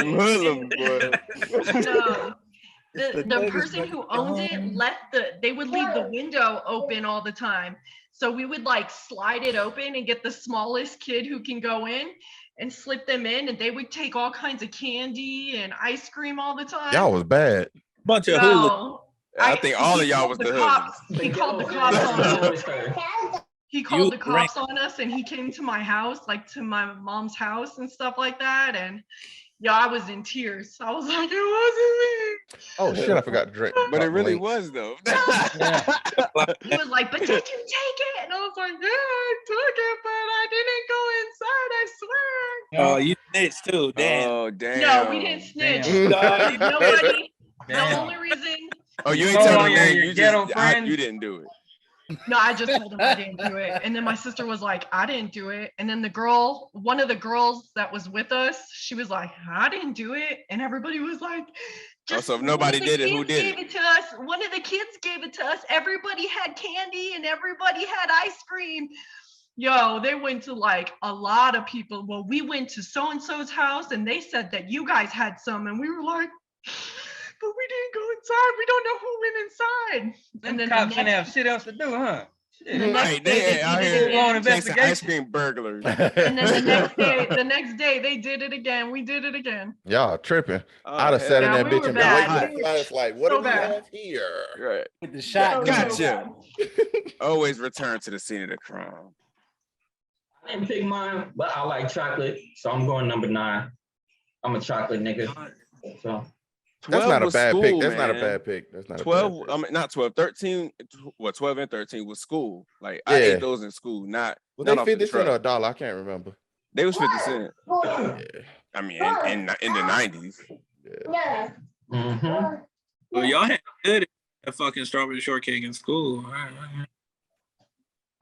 The person who owned it they would leave the window open all the time. So we would like slide it open and get the smallest kid who can go in and slip them in, and they would take all kinds of candy and ice cream all the time. Y'all was bad. Bunch of hooligans. I think all of y'all was the hooligans. He called the cops on us. He called the cops on us, and he came to my house, like to my mom's house and stuff like that. And yeah, I was in tears. I was like, it wasn't me. Oh shit, I forgot to drink. But it really was though. He was like, but did you take it? And I was like, yeah, I took it, but I didn't go inside, I swear. Oh, you snitched too, damn. Oh, damn. No, we didn't snitch. Nobody. The only reason. Oh, you ain't telling me your ghetto friend. You didn't do it. No, I just told him I didn't do it. And then my sister was like, I didn't do it. And then one of the girls that was with us, she was like, I didn't do it. And everybody was like, so if nobody did it, who did it? Gave it to us. One of the kids gave it to us. Everybody had candy and everybody had ice cream. Yo, they went to like a lot of people. Well, we went to so-and-so's house and they said that you guys had some. And we were like, but we didn't go inside. We don't know who went inside. And then cops didn't have shit else to do, huh? Right, they out here chasing ice cream burglars. And then the next day, they did it again. We did it again. Y'all tripping. I'd have sat in that bitch and been waiting for the flashlight. What do we have here? Right. With the shot. Gotcha. Always return to the scene of the crime. I didn't pick mine, but I like chocolate, so I'm going number 9. I'm a chocolate nigga. So. That's not a bad school, pick. That's man. not a bad pick. That's not 12, a bad pick. I mean, not 12, 13, 12 and 13 was school. Like, Yeah. I ate those in school, not Was not they off the 50 cent truck. or $1? I can't remember. They was 50 cent. Yeah. I mean, in the 90s. Yeah. Mm-hmm. Well, y'all had good at fucking strawberry shortcake in school.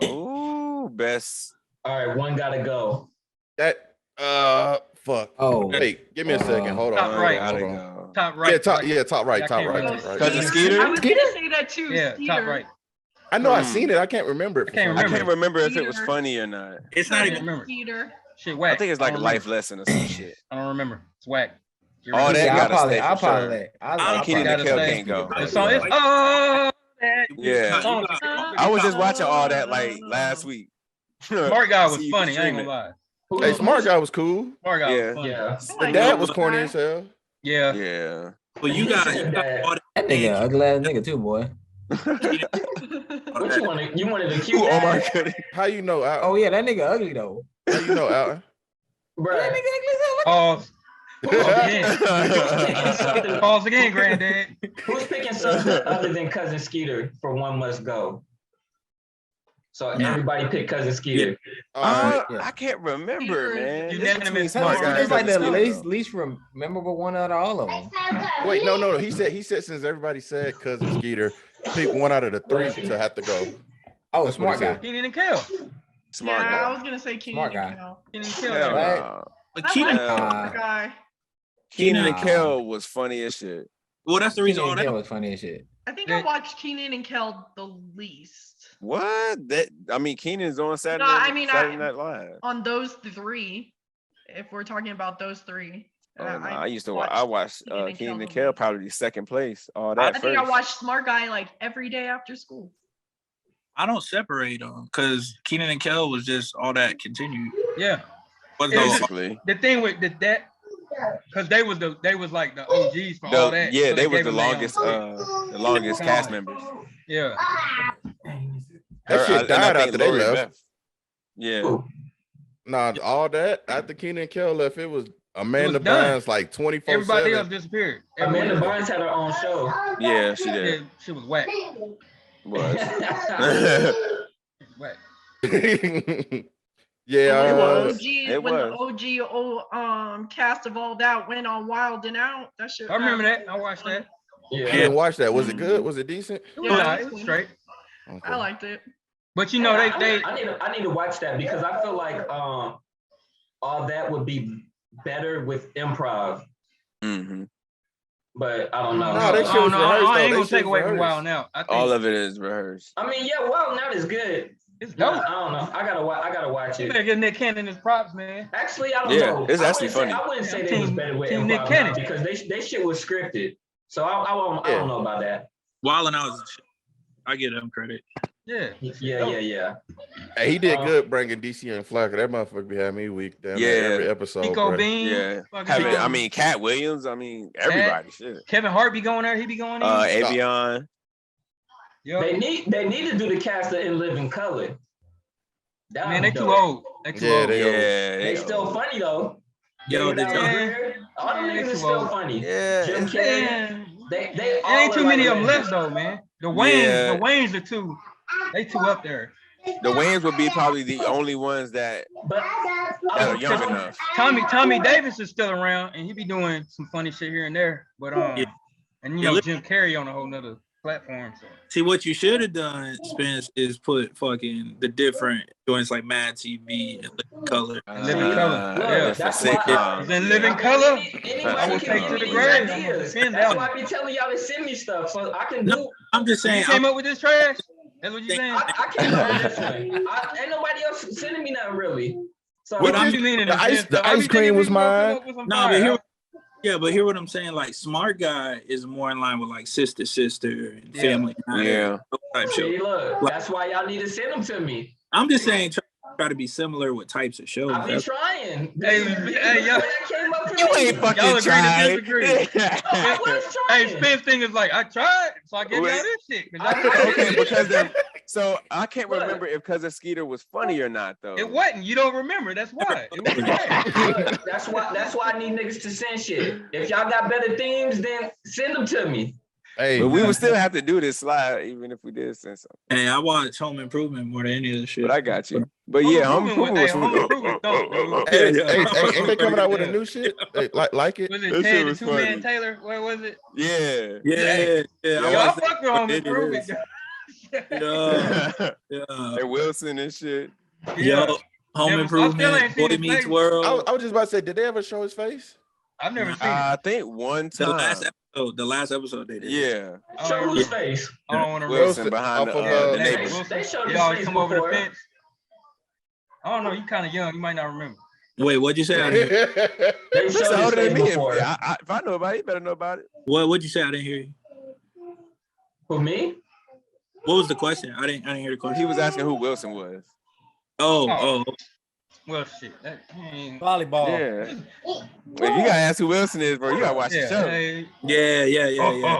Oh, best. All right, one gotta go. That fuck. Oh, wait, give me a second. Hold on. Top right. Hold Gotta on. go. Top right. Top right. I Top can't right. remember. Top right. Cousin Skeeter? I was gonna say that too. Yeah, Skeeter. top right. I know I seen it. I can't remember it. I can't I can't remember if it was Skeeter. funny or not. It's not even. remember. Skeeter. Shit, whack. I think it's like a don't life remember. lesson or some shit. I don't remember. It's whack. You're All right. that I'll gotta stay for sure. probably. And Kenny gotta Nickel say- can't go. The song is oh. Yeah. I was just watching all that like last week. Smart guy was See you funny. I ain't streaming. gonna lie. Hey, Smart Guy was cool. Smart guy Yeah. was funny. Yeah. The dad was corny as hell. Yeah. Yeah. Well, you got all that. That nigga, ugly ass nigga too, boy. What you wanted? You wanted a cute Who Omar dad? Goody? How you know Alton? Oh yeah, that nigga ugly though. How you know Alton? Bruh. That nigga ugly as hell. Pause. Something- Pause again, granddad. Who's picking something other than Cousin Skeeter for One Must Go? So everybody picked Cousin Skeeter. I can't remember, man. Unanimous. It's like the least memorable one out of all of them. Wait, no. He said since everybody said Cousin Skeeter, pick one out of the three to have to go. Oh, smart guy. Keenan and Kel. Smart guy. I was gonna say Keenan and Kel. Keenan and Kel. Right? But Keenan, guy. Keenan and Kel was funny as shit. Well, that's the reason. Keenan and Kel was funny as shit. I think I watched Keenan and Kel the least. What? Keenan's on Saturday. Saturday Night Live. On those three, if we're talking about those three. I used to watch. I watched Keenan and Kel probably second place. I think I watched Smart Guy like every day after school. I don't separate them because Keenan and Kel was just all that continued. Yeah. Basically. The thing with that, because they was like the OGs for all that. Yeah, so they was the longest cast members. Yeah. That shit died after they left. Yeah. Nah, all that after Keenan and Kel left, it was Amanda Bynes like 24/7. Everybody else disappeared. Amanda Bynes had her own show. Yeah, she did. Yeah, she was whack. Was. Whack. Yeah, when the OG cast of all that went on Wild and Out. That shit. I remember that. I watched that. Yeah. I didn't watch that. Was it good? Was it decent? Yeah, it was straight. Okay. I liked it. But you know, I need to watch that because I feel like all that would be better with improv. Mm-hmm. But I don't know. No, that shit was rehearsed. I ain't gonna take away from Wild Now. All of it is rehearsed. I mean, yeah, Wild Now is good. It's dope. I don't know. I gotta watch it. You better give Nick Cannon his props, man. Actually, I don't know. It's actually funny. I wouldn't say they was better with Team improv Nick Cannon because they shit was scripted. So I don't know about that. Wild and Out, I give them credit. Yeah. Hey, he did good bringing DC and Flacco. That motherfucker be having me weak. Damn, every episode. Pico Bean. Yeah. Cat Williams. Everybody. Shit. Kevin Hart be going there. He be going in. Avion. They need to do the cast of In Living Color. Man, they too old. They too old. They still funny though. Yo, all the niggas are still funny. Yeah. Jim Carrey. They there ain't too many of them left though, man. The Wayans are too. They too up there. The Wayans would be probably the only ones that are young enough. Tommy Davis is still around, and he be doing some funny shit here and there. But and you know Jim Carrey on a whole nother platform. So. See, what you should have done, Spence, is put fucking the different joints like Mad TV and Living Color. Living Color. Yeah, that's why. Is in Living Color? I will take to the grave. That's why I be telling y'all to send me stuff so I can do. I'm just saying. You came up with this trash? That's what you saying? I came up with this one. Ain't nobody else sending me nothing really. So what you mean? The ice cream was mine. No, but hear what I'm saying. Like Smart Guy is more in line with like Sister and Family. Type show. See, look, that's why y'all need to send them to me. I'm just saying, try to be similar with types of shows. I'll be trying. Hey, yo. You ain't fucking trying. Hey, Spence thing is like, I tried, so I gave y'all this shit. Okay, because so I can't remember if Cousin Skeeter was funny or not, though. It wasn't. You don't remember. That's why. Look, that's why I need niggas to send shit. If y'all got better themes, then send them to me. Hey, but we would still have to do this slide, even if we did send something. Hey, I watch Home Improvement more than any of the shit. But I got you. But yeah, Home Improvement was ain't they coming out with a new shit? Like it? Was it Ted the Two-Man Taylor? What was it? Yeah. I fuck with Home Improvement. And Wilson and shit. Yo, Home Improvement, Boy Meets World. I was just about to say, did they ever show his face? I've never seen it. I think one time. The last episode they did. Yeah. Show whose face? I don't want to Wilson behind the neighbors. They showed his y'all face come over the before. fence. I don't know. You kind of young. You might not remember. Wait, what'd you say? They showed his face before. If I know about it, you better know about it. What'd you say? I didn't hear you. For me? What was the question? I didn't hear the question. He was asking who Wilson was. Oh. Well, shit. Volleyball. Yeah. Well, you gotta ask who Wilson is, bro. You gotta watch the show. Yeah.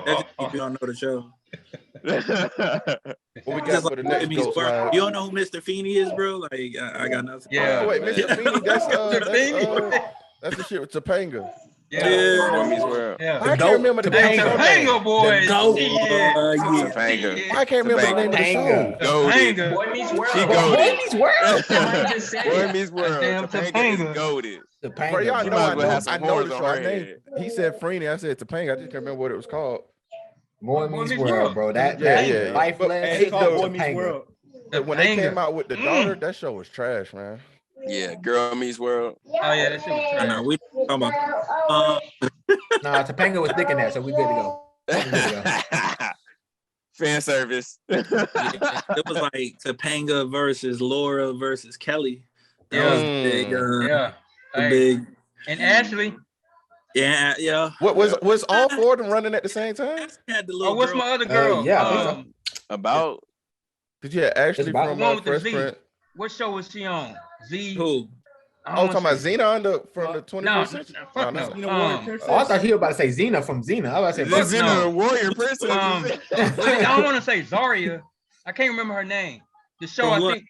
That's if you don't know the show. What we got for the next Ghost Live? You don't know who Mr. Feeney is, bro? Like, I got nothing. Oh, wait, Mr. Feeney, that's the shit with Topanga. Boy Meets World. Yeah. I can't remember the name of the Topanga boys. Topanga. I can't remember the name of the show. Goated. Boy Meets World. She Boy goated. Meets World. I just said Boy it. Meets World. Damn Topanga is Topanga. goated. Bro, y'all She know might I as well know have some I know horns the on show. her I named, head. he said Freeney. I said Topanga. I just can't remember what it was called. Boy Meets World, bro. That Yeah. life But lesson. it's called Boy Meets World. When they came out with the daughter, that show was trash, man. Yeah, Girl Meets World. Oh yeah, that shit was trash. No, we talking about. Nah, Topanga was thinking that, so we good to go. Fan service. It was like Topanga versus Laura versus Kelly. That was the big. Yeah. The Hey. big. And Ashley. Yeah. What was all four of them running at the same time? Had the Oh, little what's girl. my other girl? yeah, I think About. Did you have Ashley about from the one with the Fresh Z. Prince? What show was she on? Z. Who? I Oh, don't talking about wanna say- Xena from the 21st No, century? fuck No, no. no. Oh, I thought he was about to say Xena from Xena. I was about to say, fuck Xena, no. the warrior princess. I don't want to say Zaria. I can't remember her name. The show, From I what? think,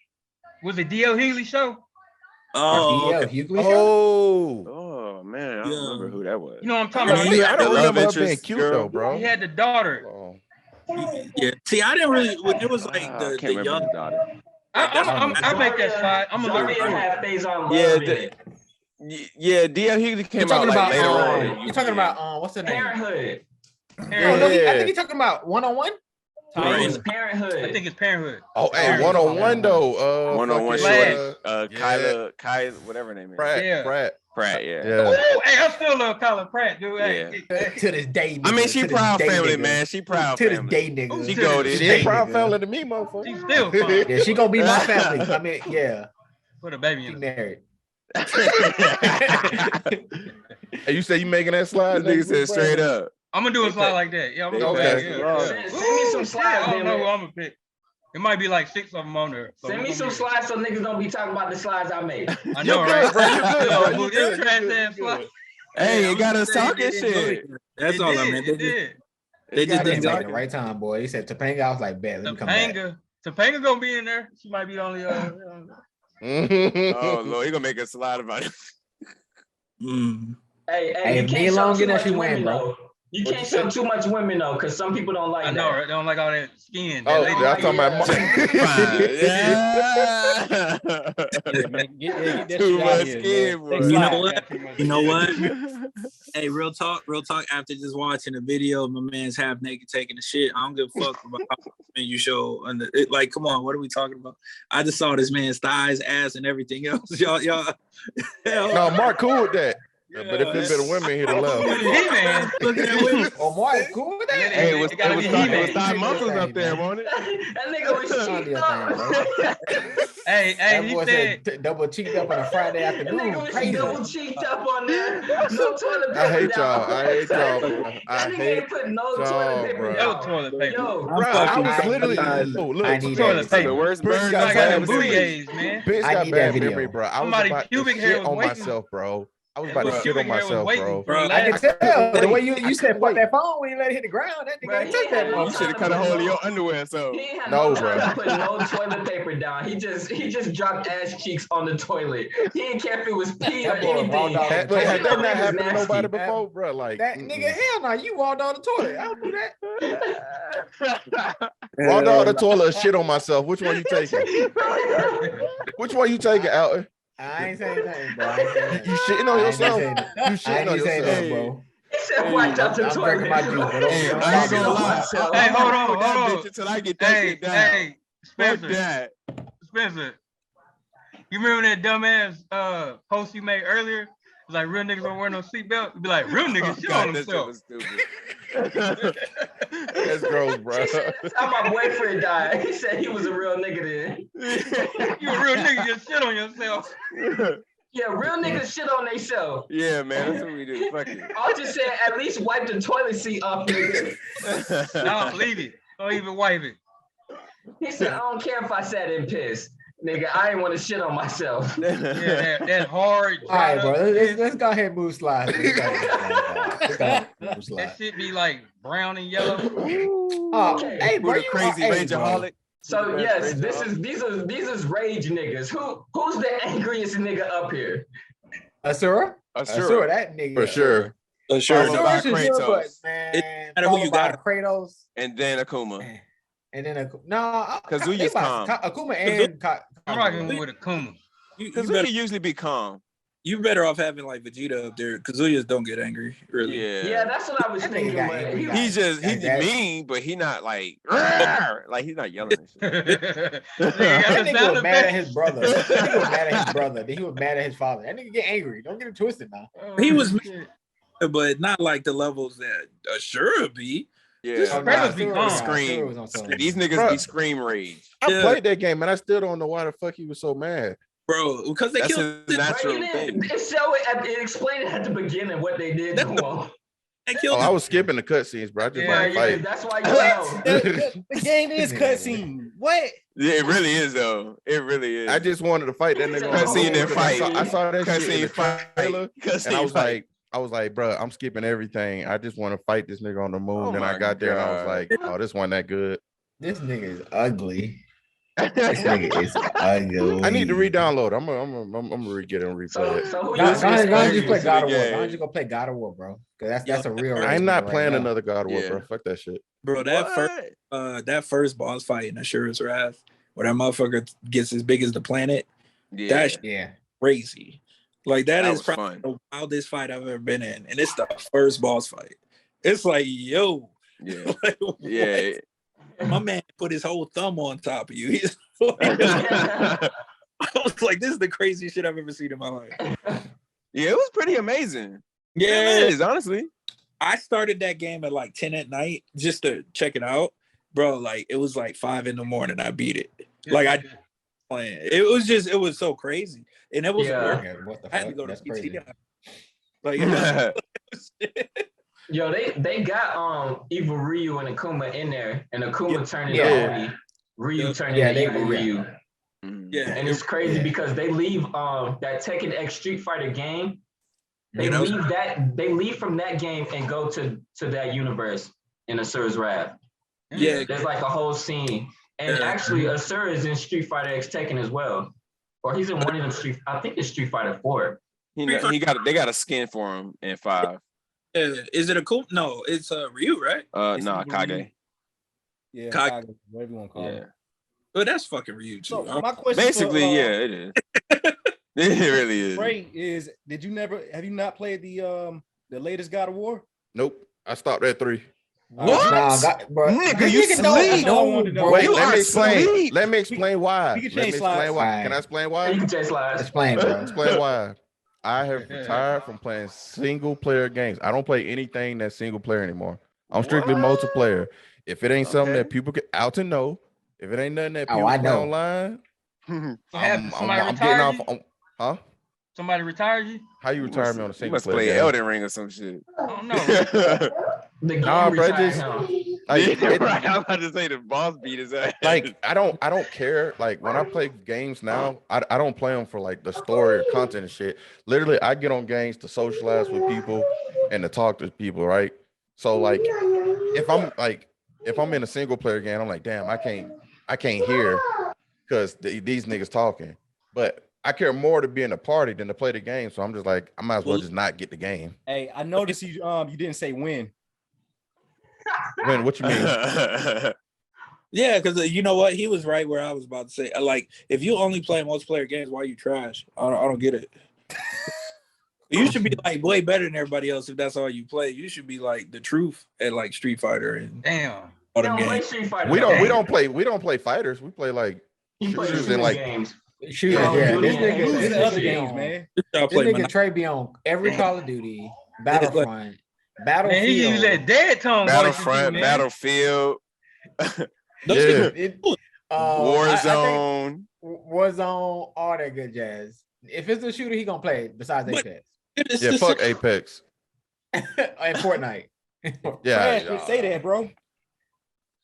was it D.L. Hughley show? Oh, D.L. okay. Hughley show? Oh, Oh man, I don't remember who that was. You know what I'm talking I mean, about? you I got don't the remember her love being interest cute girl. though, bro. He had the daughter. Oh. Yeah. See, I didn't really. When it was like I the can't remember young. his daughter. I make that slide. I'm gonna look Zaria for it. had phase on Yeah, love in it. Yeah, D.L. Hughley came You're talking out like about later on. you're talking about what's the name? Parenthood. Oh, no, I think you're talking about one-on-one. It's Parenthood. I think it's Parenthood. Oh, hey, one-on-one though. One-on-one fucking, shit. Kyla, whatever her name is. Pratt, yeah. Ooh, hey, I still love Kyla Pratt, dude. Hey, To this day, I mean, nigga, she to this proud day, family, nigga. man. She proud To family. this day, nigga. She To go this this She day, ain't proud nigga. family to me, motherfucker. she's still fine. Yeah, she gonna be my family. I mean, yeah. Put a baby She in. married. Hey, you say you making that slide? This nigga said straight up. I'm gonna do a slide like that. Yeah, I'm gonna do Okay. that. Yeah. Send me some slides, I don't know man. who I'm gonna pick. It might be like 6 of them on there. So Send me we're some gonna slides so niggas don't be talking about the slides I made. I know, right? bro. You good, bro. You Look, good. trash You good. ass slide. Hey, it got us They talking did enjoy shit. it. That's all I meant. It did. They just I came didn't back talk. at the right time, boy. He said Topanga. I was like, bet, let me come back. Topanga gonna be in there. She might be the only. Oh Lord, he gonna make a slide about it. Hey, Hey, you if can't me show long too enough, much she win, women, bro. though. You can't show too much women though, because some people don't like I that. know, right? They don't like all that skin. Oh, That yeah, I'm talking about. Yeah. Too much skin, boy. You know what? You know what? Hey, real talk. After just watching the video of my man's half naked taking a shit, I don't give a fuck about how you show. Like, come on, what are we talking about? I just saw this man's thighs, ass, and everything else. Y'all. No, Mark cool with that. Yeah, but if it's been women, he'd have left. He-Man. Oh, Mark is cool with that. Hey, it was thigh muscles up there, wasn't it? That nigga was cheeked up. Hey, That he boy said. said double cheeked up on a Friday That afternoon. nigga was Crazy. double cheeked up on there. No toilet paper I hate down. y'all. I hate y'all. Bro. That I nigga hate ain't put no y'all, toilet paper bro. No down. toilet paper. Yo, Bro, I was literally. Look, I need toilet that. paper. The worst Bitch bird got I got them bad booty memory. aids, man. Bitch I got need bad that video. memory, bro. I was Somebody about to pubic hair shit was on waiting. myself, bro. I was about to shit on Pubic hair was myself, waiting. bro. I can tell the way you said fuck that phone when you let it hit the ground. That Bro, nigga ain't touch that You should have cut a hole in your underwear, so. He ain't had No, no time bro. to put no toilet paper down. He just dropped ass cheeks on the toilet. He didn't care if it was pee or That boy anything. raw dog. Had You that know not niggas happened to nasty. nobody before, bro? Like That nigga, hell no, you walked on the toilet. I don't do that. raw dog the toilet or shit on myself. Which one you taking? Which one you taking, Alton? I ain't saying nothing, bro. I ain't saying nothing. You shitting on yourself. You I shitting ain't on even saying yourself. that, bro. He said, "Watch out the I'm toilet." drinking my juice, but don't Hey, don't I ain't stop gonna me. lie. Hey, hold I'm on, that hold on. bitch until I get that shit down. Hey, Fuck Spencer. that. Spencer. You remember that dumbass post you made earlier? It was like real niggas don't wear no seatbelt. You be like, real niggas shit on God, that shit themselves. was stupid. That's gross, bro. He said, that's how my boyfriend died. He said he was a real nigga then. You a real nigga, you shit on yourself. Yeah, real niggas shit on themselves. Yeah, man, that's what we do. Fuck it. I just said at least wipe the toilet seat off, nigga. No, leave it. Don't even wipe it. He said, I don't care if I sat in piss. Nigga, I ain't want to shit on myself. Yeah, that hard. All right, bro. Let's go ahead and move slides. That shit be like brown and yellow. Oh, hey, bro, Who the crazy rageaholic? So yes, these is rage niggas. Who's the angriest nigga up here? Asura? Asura. Asura, that nigga. For sure. Sure. Followed by Asura's is good, but Kratos. man, matter who followed you by got. Kratos, And then Akuma. and then Kazuya's calm. Akuma and I'm rocking with Akuma. Kazuya usually be calm. You better off having like Vegeta up there. Kazuyas don't get angry, really. Yeah, that's what I was thinking. He's mean, but he not like he's not yelling and shit. That nigga was mad at his brother. That nigga was mad at his brother. Then he was mad at his father. That nigga get angry. Don't get it twisted now. He was mad, but not like the levels that Ashura be. Yeah, Just scream. These niggas be scream rage. I played that game and I still don't know why the fuck he was so mad. Bro, because they killed his natural thing. It explained it at the beginning what they did to him. I was skipping the cutscenes, bro. I just want to fight. That's why you know. The game is cutscene. What? Yeah, it really is though. It really is. I just wanted to fight that nigga. Cutscene and fight. I saw that shit in the trailer, and Cutscene I was like, bro, I'm skipping everything. I just want to fight this nigga on the moon. And I got there and I was like, oh, this one that good. This nigga is ugly. This nigga is ugly. I need to re-download. I'm gonna re-get it and replay it. Go ahead, just play God of War. Why don't you go play God of War, bro? Because that's a real. I'm not playing another God of War, bro. Fuck that shit. Bro, that first boss fight in Ashura's Wrath, where that motherfucker gets as big as the planet. That's crazy. Like that is probably the wildest fight I've ever been in, and it's the first boss fight. It's like, yo, like, my man put his whole thumb on top of you. He's like, I was like, this is the craziest shit I've ever seen in my life. Yeah, it was pretty amazing. Yeah, it is, honestly. I started that game at like 10 at night just to check it out. Bro, like it was like 5 a.m. I beat it. Like I playing. It was so crazy. And it was working. I had to go to PTI. Like Yo, they got evil Ryu and Akuma in there, and Akuma turned into Oni. Ryu turned into evil Ryu. Yeah, and it's crazy because they leave that Tekken X Street Fighter game. They leave from that game and go to that universe in Asura's Wrath. Yeah, there's like a whole scene, and actually Asura is in Street Fighter X Tekken as well, or he's in one of them I think it's Street Fighter 4. They got a skin for him in 5. Is it a cool? No, it's Ryu, right? Kage. Yeah, Kage, whatever you want to call it. But that's fucking Ryu too. So my question, basically, it is. It really is. Trey, have you not played the latest God of War? Nope, I stopped at 3. What? Nigga, you sleep. Wait, let me explain why. Can I explain why? You can change slides. Explain, bro. Explain why. I have retired from playing single player games. I don't play anything that's single player anymore. I'm strictly multiplayer. If it ain't something that people get out to know, if it ain't nothing that people play online, I'm getting off. Huh? Somebody retired you? How you retire me on a single player? Play Elden Ring or some shit. Oh no. Nah, bro, just right. I'm about to say the boss beat his ass. Like I don't care. Like when I play games now, I don't play them for like the story or content and shit. Literally, I get on games to socialize with people and to talk to people, right? So like if I'm in a single player game, I'm like, damn, I can't hear because these niggas talking. But I care more to be in a party than to play the game. So I'm just like, I might as well just not get the game. Hey, I noticed you didn't say when. When? What you mean? Yeah, because you know what? He was right where I was about to say. Like, if you only play multiplayer games, why you trash? I don't get it. You should be like way better than everybody else if that's all you play. You should be like the truth at like Street Fighter and all them games. We don't play fighters. We play like shooters and like games. Shooter, this nigga other games, man. This nigga Trey be on every Call of Duty, Battlefront, Battlefield. Man, he use that dead tone. Battlefront, Battlefield, Warzone, Warzone, all that good jazz. If it's a shooter, he gonna play it besides Apex. Yeah, fuck Apex. And Fortnite. Yeah, say that, bro.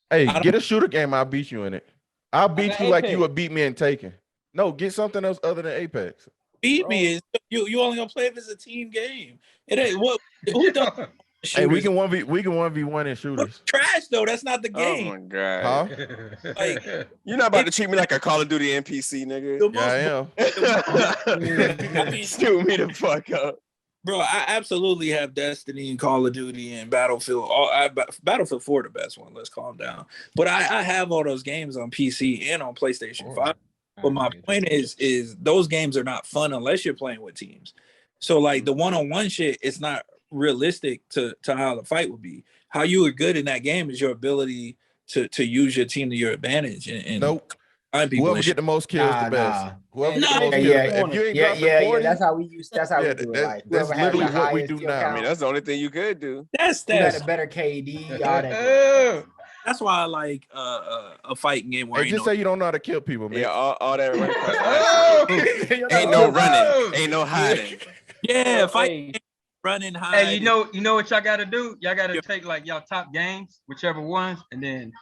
Hey, get a shooter game. I'll beat you in it. I'll beat you like you would beat me in Taken. No, get something else other than Apex. Beat me is you only gonna play if it's a team game. It ain't what who done. Hey, we can 1v1 in shooters. Trash though, that's not the game. Oh my god. Huh? Like, you're not about to treat me like a Call of Duty NPC, nigga. Yeah, I am. Scoot me the fuck up. Bro, I absolutely have Destiny and Call of Duty and Battlefield. Battlefield 4 the best one. Let's calm down. But I have all those games on PC and on PlayStation 5. But my point is those games are not fun unless you're playing with teams. So like the one-on-one shit, it's not realistic to how the fight would be. How you are good in that game is your ability to use your team to your advantage. And nope. Whoever get the most kills, the best. Whoever get the most kills. If you ain't dropping 40, that's how we use. That's how we do it. Like, that's literally what we do now. I mean, that's the only thing you could do. That's you got a better KD. All that. That's why I like a fighting game where just say you don't know how to kill people, man. Yeah, all that running. Ain't no running. Ain't no hiding. Yeah, fighting, running, hiding. Hey, you know what y'all got to do? Y'all got to take like y'all top games, whichever ones, and then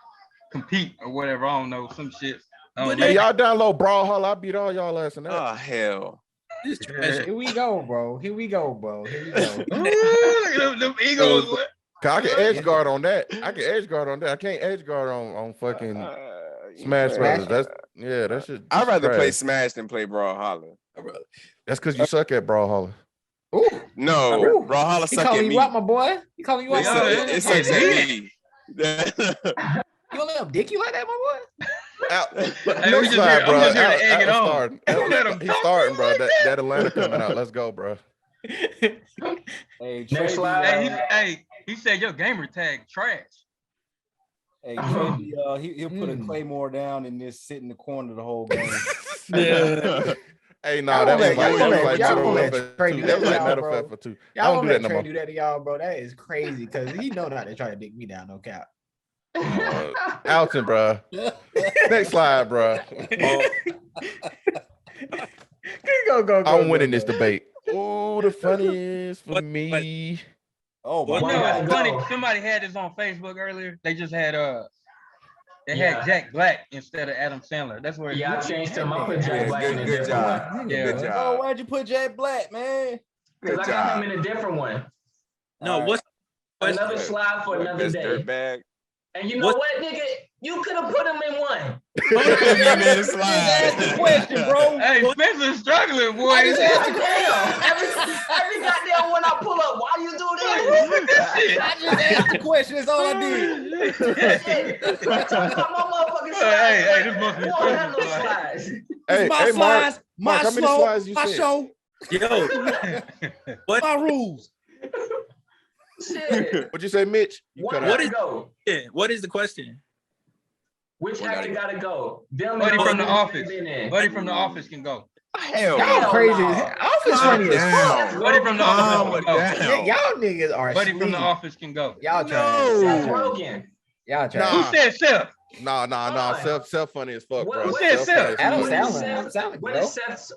compete or whatever. I don't know, some shit. Hey, y'all download Brawlhalla. I beat all y'all last night. Oh hell! Here we go, bro. Here we go. Them Eagles. I can edge guard on that. I can't edge guard on fucking Smash Brothers. That shit. I'd rather play Smash than play Brawlhalla. That's because you suck at Brawlhalla. Ooh. No, Brawlhalla suck at me. You out, my boy? You calling you out? It sucks at me. You gonna let him dick you like that, my boy? Next slide, bro. He's starting, bro. That Atlanta coming out. Let's go, bro. Hey, Next slide. He said your gamer tag trash. Hey, Trey, he'll put a Claymore down and just sit in the corner the whole game. Hey, no, that was like Metal Fest for 2. I don't do that no more. Do that to y'all, bro. That is crazy because he know not to try to dick me down, no cap. Alton, bro. Next slide, bro. Go. I'm winning this debate. Oh, the funniest for me. Oh my God! It's funny. Somebody had this on Facebook earlier. They just had had Jack Black instead of Adam Sandler. That's where I changed him. I put Jack Black in a different one. Good job. Oh, why'd you put Jack Black, man? Because I got him in a different one. No, what's another slide for another day? Bag. And you know what, nigga? You could have put him in one. Just ask the question, bro. Hey, Spencer's struggling, boy. I just asked the question. Every goddamn one I pull up, why you do this? I just asked the question. That's all I did. Hey, this must be Hey, slides, Mark, how many slides you said? Show. Yo, what my rules? Shit. What'd you say, Mitch? What is the question? Which actor gotta go? Buddy from the office. Buddy from the office can go. Hell, y'all crazy. Office funny as fuck. Buddy from the office can go. Y'all niggas are. Buddy from the office can go. Y'all trying. Seth Rogen. Y'all trying. Who said Seth? No. Seth funny as fuck, bro. Who said Seth? Adam Sandler. What is Seth's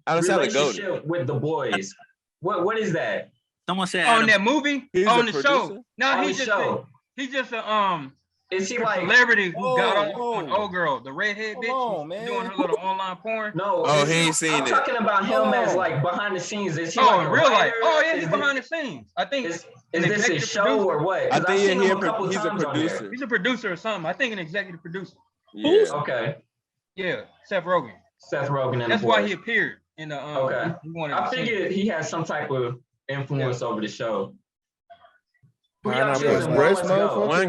relationship with the boys? What is that? Someone said on that movie, on the show. No, he's just a Is he like celebrity who got on old girl, the redhead bitch, man, doing her little online porn? No, he ain't seen it. I'm talking about him as like behind the scenes. Is he in real life? Oh yeah, he's behind the scenes. I think is this a show or what? I think he's a producer. He's a producer or something. I think an executive producer. Yeah. Okay. Yeah, Seth Rogen. That's why he appeared in the. Okay. I figured he had some type of influence over the show. One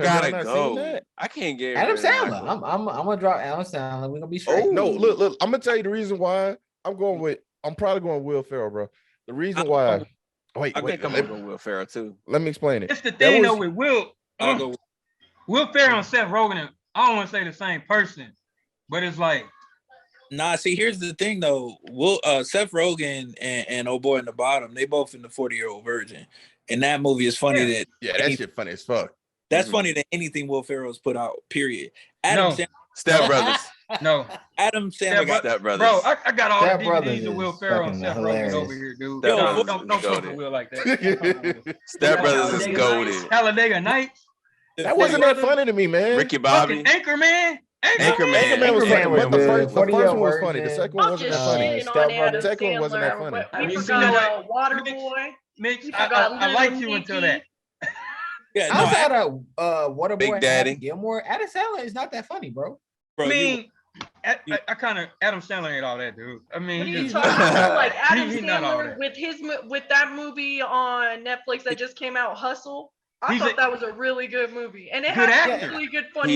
gotta go. I can't get Adam Sandler. I'm gonna drop Adam Sandler. We're gonna be straight. No, look. I'm gonna tell you the reason why I'm probably going Will Ferrell, bro. The reason why. Wait. I'm gonna go Will Ferrell too. Let me explain it. It's the thing though with Will. Will Ferrell and Seth Rogen. I don't want to say the same person, but it's like. Nah, see, here's the thing though. Seth Rogen and old boy in the bottom, they both in the 40-Year-Old Virgin. And that movie is funny that that shit funny as fuck. That's funny than anything Will Ferrell's put out, period. Step Brothers. No. Adam Sandler got Step Brothers. Bro, I got all the DVDs of Will Ferrell and Seth Rogen over here, dude. Don't fuck with Will like that. Step Brothers is golden. Talladega Nights. That wasn't that funny to me, man. Ricky Bobby. Anchorman. Anchorman was funny. But the first one was funny. The second one wasn't that funny. The second one wasn't that funny. We forgot Waterboy. Mitch, I liked you until that. Outside of Waterboy, Big Daddy, Gilmore, Adam Sandler is not that funny, bro. I mean, I kind of Adam Sandler ain't all that, dude. I mean, What are you he's talking about? Like Adam he's not all Sandler that. with that movie on Netflix that just came out, Hustle. I thought that was a really good movie, and it Good had actor. some really good funny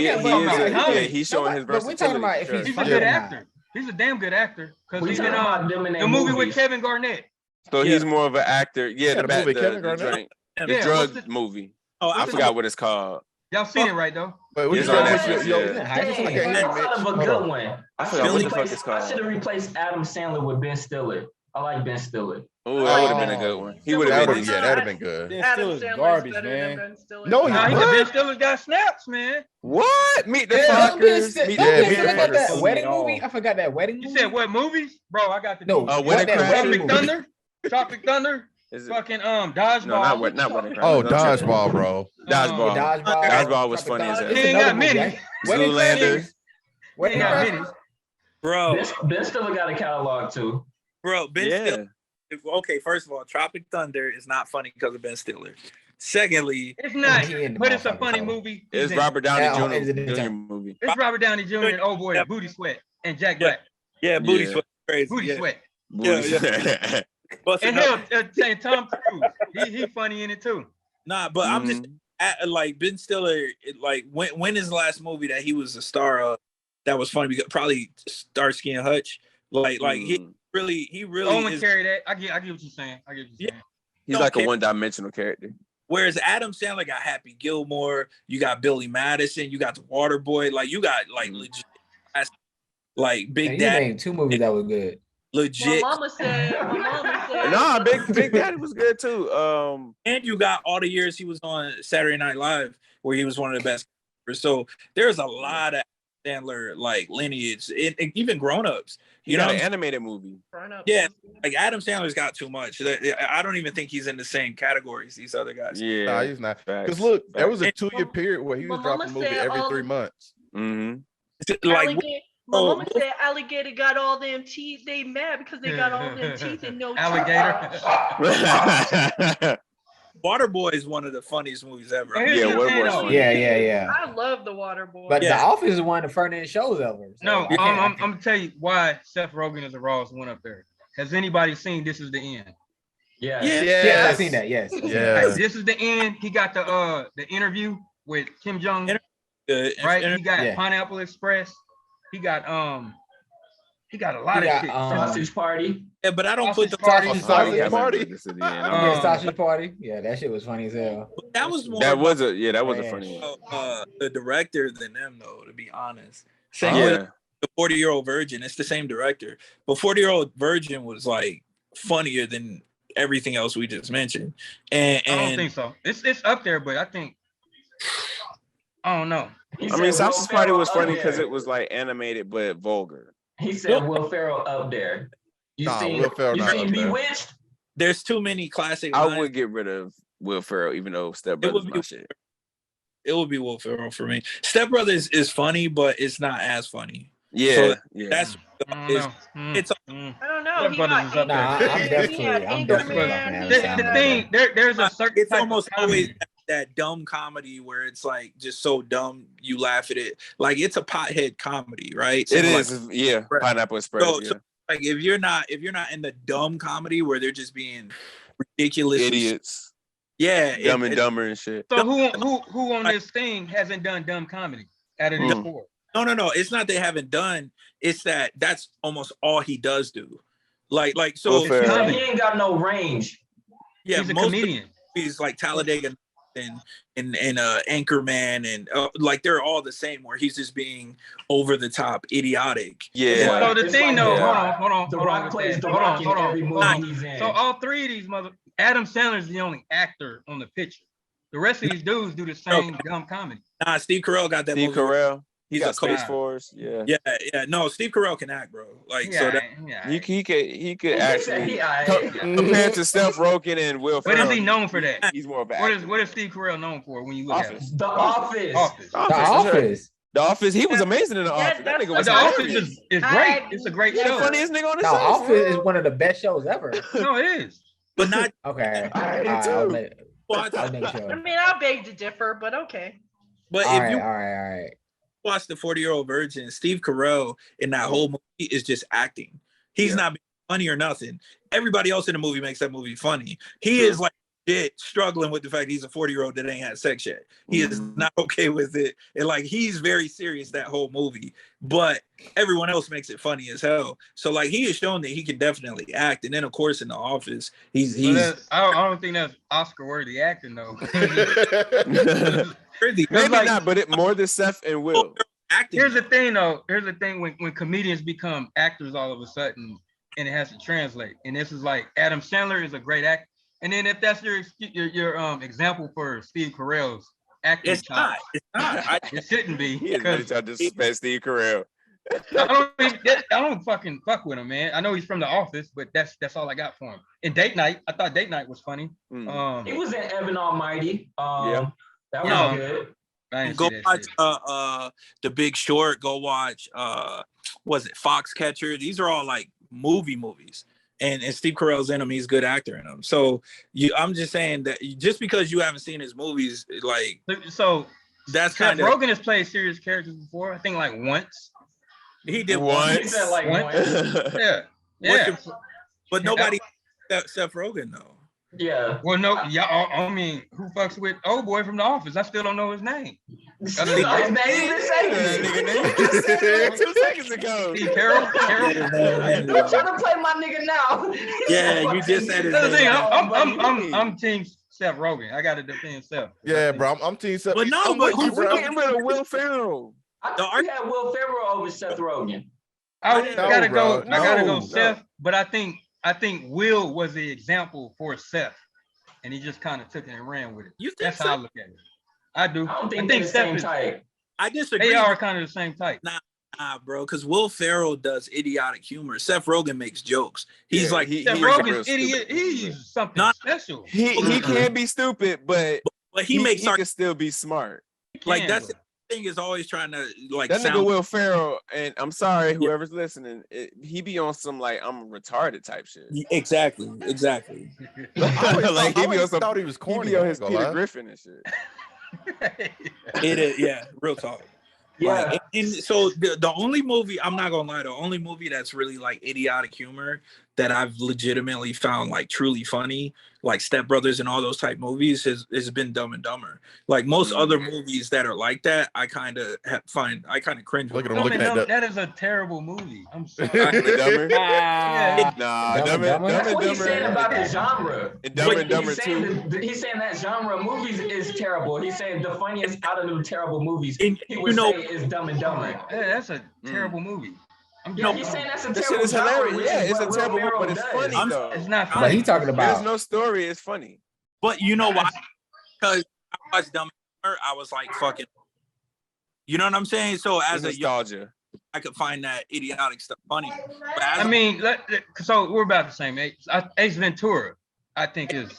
He's showing his But we're talking versatility. about if for he's sure. He's a good actor. He's a damn good actor because he's in the movie with Kevin Garnett. So he's more of an actor. Yeah, the movie Kevin Garnett. The drug movie. Oh, I forgot what it's called. Y'all seen it, right, though? But It's on Netflix. That's of a good one. I forgot what the fuck it's I should called. have replaced Adam Sandler with Ben Stiller. I like Ben Stiller. Oh, that would have been a good one. He would have been. Yeah, that'd have been good. Ben Stiller's garbage, man. No, Ben Stiller's got snaps, man. What? Meet the Fuckers. Fuckers. Meet the that Fuckers. wedding movie. I forgot that wedding movie. You said what movies? Bro, I got the Wedding Tropic Thunder. Tropic Thunder. Fucking dodgeball. No, not Wedding Oh, dodgeball, bro. Dodgeball. Dodgeball was funny as hell. He ain't got many. Zoolander. Wedding Crashers. Bro, Ben Stiller got a catalog too. Bro, Ben Stiller. Okay, first of all, Tropic Thunder is not funny because of Ben Stiller. Secondly, it's not, but it's a funny movie. It's Robert Downey Jr. movie. It's Robert Downey Jr. and old boy Booty Sweat and Jack Black. Yeah, Booty Sweat. Crazy. Booty Sweat. Yeah. And hell, Tom Cruise. He funny in it too. Nah, but I'm just like Ben Stiller. Like when is the last movie that he was a star of that was funny? Because probably Starsky and Hutch. Like he really Owen is. carry that. I get what you're saying. He's like a one-dimensional character. Whereas Adam Sandler got Happy Gilmore, you got Billy Madison, you got The Water Boy. Like you got like legit, like Big Daddy. You named 2 movies that were good. Legit. My mama said. Nah, Big Daddy was good too. And you got all the years he was on Saturday Night Live, where he was one of the best. So there's a lot of Sandler like lineage, and even grown-ups. You know, an animated movie. Yeah, like Adam Sandler's got too much. I don't even think he's in the same category as these other guys. Yeah, nah, he's not. Because look, there was a 2-year period where he was dropping a movie every 3 months. Like. My mama said alligator got all them teeth. They mad because they got all them teeth and no alligator. Waterboy is one of the funniest movies ever. Yeah, Waterboy's funny. Yeah. I love the Waterboy. But The Office is one of the funniest shows ever. So No, I'm gonna tell you why Seth Rogen is the rawest one up there. Has anybody seen This Is the End? Yeah. Yes, I've seen that. Yes. Yeah. This Is the End. He got the interview with Kim Jong. Right. He got Pineapple Express. He got a lot of shit. Sausage Party. Yeah, but I don't put the Sausage Party. Sausage Party. Yeah, that shit was funny as hell. That was more. That was a funny one. The director than them though, to be honest. Same with the 40-Year-Old Virgin. It's the same director, but 40-Year-Old Virgin was like funnier than everything else we just mentioned. And I don't think so. It's up there, but I think I don't know. I mean, Sausage Party was funny because it was like animated but vulgar. He said Will Ferrell up there. You seen Bewitched? There's too many classic. I would get rid of Will Ferrell, even though Step Brothers my shit. It would be Will Ferrell for me. Step Brothers is funny, but it's not as funny. Yeah, so yeah. That's it's. I don't know. I'm definitely. The thing there's a certain. It's almost always that dumb comedy where it's like just so dumb you laugh at it. Like it's a pothead comedy, right? So it like, is, yeah. Pineapple Express. So like if you're not in the dumb comedy where they're just being ridiculous idiots, Dumb and Dumber and shit. So who on this thing hasn't done dumb comedy out of this four? No. It's not they haven't done. It's that's almost all he does do. Like so. He ain't got no range. Yeah, he's a comedian. He's like Talladega and Anchorman and like they're all the same. Where he's just being over the top, idiotic. Yeah. So the thing though, hold on. The Rock plays the Rock in every movie he's in. So all 3 of these Adam Sandler is the only actor on the picture. The rest of these dudes do the same dumb comedy. Nah, Steve Carell got that. Steve Carell. He's got Space Force. Yeah. No, Steve Carell can act, bro. Like so that he could actually compared to Seth Rogen and Will Ferrell. What is he known for that? He's more of an what is Steve Carell known for when you look at him? The Office. The Office. He was amazing in The Office. That nigga was The Office is great. It's a great show. The funniest nigga on the show. The Office is one of the best shows ever. No, it is. But not okay. I mean, I beg to differ, but okay. But all right. watch the 40-Year-Old Virgin, Steve Carell in that whole movie is just acting. He's not being funny or nothing. Everybody else in the movie makes that movie funny. He is like struggling with the fact he's a 40-year-old that ain't had sex yet. He is not okay with it. And like he's very serious that whole movie, but everyone else makes it funny as hell. So like he has shown that he can definitely act. And then of course in The Office, he's I don't think that's Oscar worthy acting though. Maybe like, not, but it more than Seth and Will. Acting. Here's the thing though. Here's the thing when comedians become actors all of a sudden, and it has to translate. And this is like Adam Sandler is a great actor. And then if that's your example for Steve Carell's acting, it's not. It shouldn't be. He admitted y'all disrespect Steve Carell. I don't fucking fuck with him, man. I know he's from The Office, but that's all I got for him. In Date Night, I thought Date Night was funny. He was in Evan Almighty. That was good. Go watch The Big Short. Go watch was it Fox Catcher? These are all like movies. And Steve Carell's in them. He's a good actor in them. So I'm just saying that just because you haven't seen his movies, like that's kind of. Rogan has played serious characters before. I think like once. He did once. He said like once. Yeah. But nobody Seth Rogen though. Yeah. Well, no. Yeah. I mean, who fucks with old boy from The Office? I still don't know his name. His name is nigga 2 seconds ago. Carol. Don't try to play my nigga now. Yeah, you just said his name. I'm team Seth Rogen. I got to defend Seth. Yeah, bro. I'm team Seth. But no, but who's getting rid of Will Ferrell? I think had Will Ferrell over Seth Rogen. I gotta go Seth, but I think Will was the example for Seth, and he just kind of took it and ran with it. That's how I look at it. I do. I don't think they're the same type. I disagree. They are kind of the same type. Nah, bro, because Will Ferrell does idiotic humor. Seth Rogen makes jokes. He's like Seth Rogen's idiot. He's something special. He can be stupid, but he makes he can still be smart. Like that's the thing is always trying to like that nigga Will Ferrell, and I'm sorry whoever's listening, he be on some like I'm retarded type shit. Exactly. Like he be on some, thought he was corny. He be on his Peter Griffin and shit. It is, real talk. Yeah. Like, and so the only movie, I'm not gonna lie, the only movie that's really like idiotic humor that I've legitimately found like truly funny, like Step Brothers and all those type movies, has been Dumb and Dumber. Like most other movies that are like that, I kind of cringe. Look at him looking at that. That is a terrible movie. I'm sorry. Dumber? Nah, Dumb and Dumber. That's what he's saying about the genre. And Dumb and Dumber too. He's saying that genre of movies is terrible. He's saying the funniest out of the terrible movies and, he would say is Dumb and Dumber. Yeah, that's a terrible movie. He's saying that's a This terrible shit is hilarious. genre, Yeah, it's a what terrible Will movie, Ferrell but it's does. funny though. It's not funny. But he talking about. There's no story. It's funny. But you know why? Because I watched Dumb and Dumber, I was like fucking. You know what I'm saying? So as a nostalgia, I could find that idiotic stuff funny. But I mean, so we're about the same age. Ace Ventura, I think is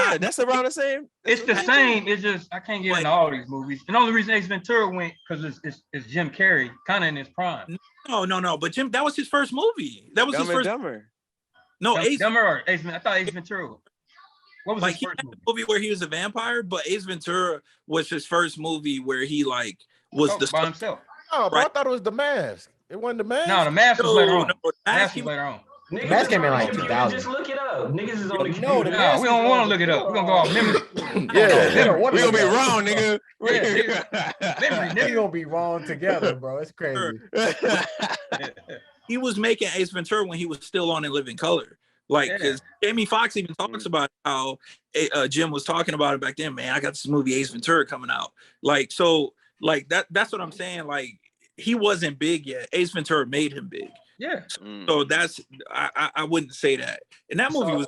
that's around the same. It's the same. It's just I can't get into all these movies. And the only reason Ace Ventura went because it's Jim Carrey, kind of in his prime. No. But Jim, that was his first movie. That was his first. Dumber. No, Ace Dumber or Ace. I thought Ace Ventura. What was like his first movie where he was a vampire? But Ace Ventura was his first movie where he like was by himself. Oh, but I thought it was The Mask. It wasn't The Mask. No, The Mask was later on. The Mask was later on. The Mask came in like 2000. Just look it up. Niggas is on the No, computer. the We don't want to look it up. We're gonna go off memory. Yeah, we gonna be wrong, nigga. We gonna be wrong together, bro. It's crazy. He was making Ace Ventura when he was still on In Living Color. Like, because Jamie Foxx even talks about how Jim was talking about it back then. Man, I got this movie Ace Ventura coming out. Like, so, like that's what I'm saying. Like, he wasn't big yet. Ace Ventura made him big. Yeah. So that's I wouldn't say that. And that movie was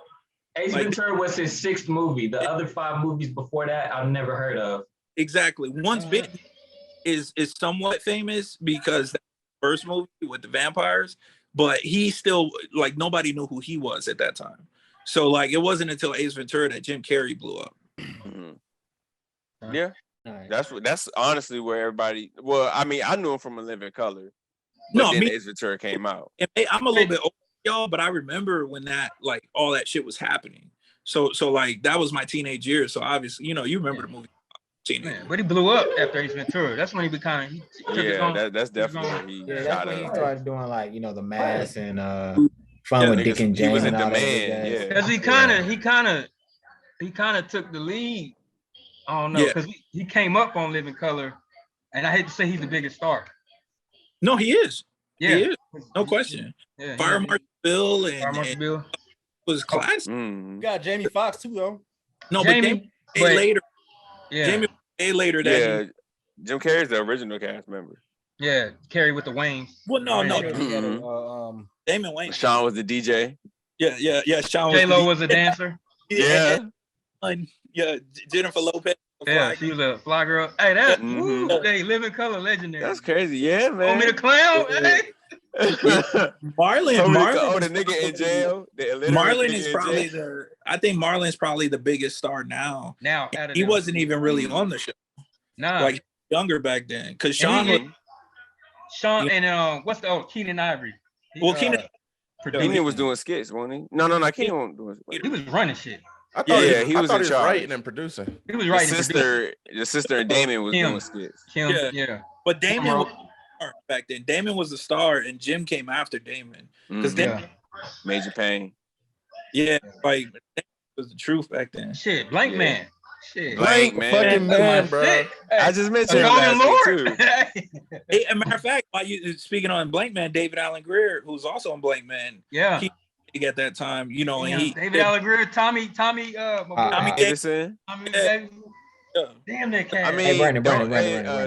Ace Ventura was his 6th movie. The other 5 movies before that I've never heard of. Exactly. Once Bitten is somewhat famous because that first movie with the vampires, but he still like nobody knew who he was at that time. So like it wasn't until Ace Ventura that Jim Carrey blew up. Yeah. That's honestly where everybody. Well, I mean, I knew him from A Living Color. But then Ace Ventura came out. I'm a little bit older, y'all, but I remember when that like all that shit was happening. So like that was my teenage years. So obviously, you know, you remember the movie. Man, but he blew up after Ace Ventura. That's when he became. He took his own. That's definitely when he Yeah, shot that's when he up. started doing like the Mask and Fun with Dick and Jane. He was in and all that demand, good yeah. ass- Because he kind of took the lead. I don't know, because he came up on Living Color, and I hate to say he's the biggest star. No, he is. Yeah, He is. No question. Yeah, Fire Marshal Bill and Marshal Bill was classic. Mm-hmm. You got Jamie Foxx too, though. No, Jamie, but Jamie later. Yeah, Jamie later. That Yeah, Jim Carrey's the original cast member. yeah, Carrie with the Wayans. Well, no. Mhm. Damon Wayans. Sean was the DJ. Yeah. Sean J Lo was a dancer. Yeah. Yeah, Jennifer Lopez. Yeah, she was a fly girl. Hey, that Mhm. hey, Living Color legendary. That's crazy. Yeah, man. Want me to clown? Hey. Marlon. The nigga in jail. Marlon is probably I think Marlon's probably the biggest star now. Now He wasn't even really on the show. Nah, like younger back then. Because Sean was Sean and what's the Keenan Ivory? Keenan was doing skits, wasn't he? No, Keenan wasn't doing skits. He was running shit. I thought he was in charge. writing and producing. He was writing. The sister and Damon was doing skits. Yeah. But Damon was the star back then. Damon was the star, and Jim came after Damon. Because Major Pain. Yeah, like that was the truth back then. Shit, Blank Man. Shit. Blank Man. Fucking man, bro. Hey, I just mentioned him Golden last Lord. week, too. Hey, as a matter of fact, while you speaking on Blank Man, David Allen Greer, who's also on Blank Man, Yeah. he at that time, and he David Allen Greer, Tommy Davidson. Damn that cat. I mean, Hey, Brandon,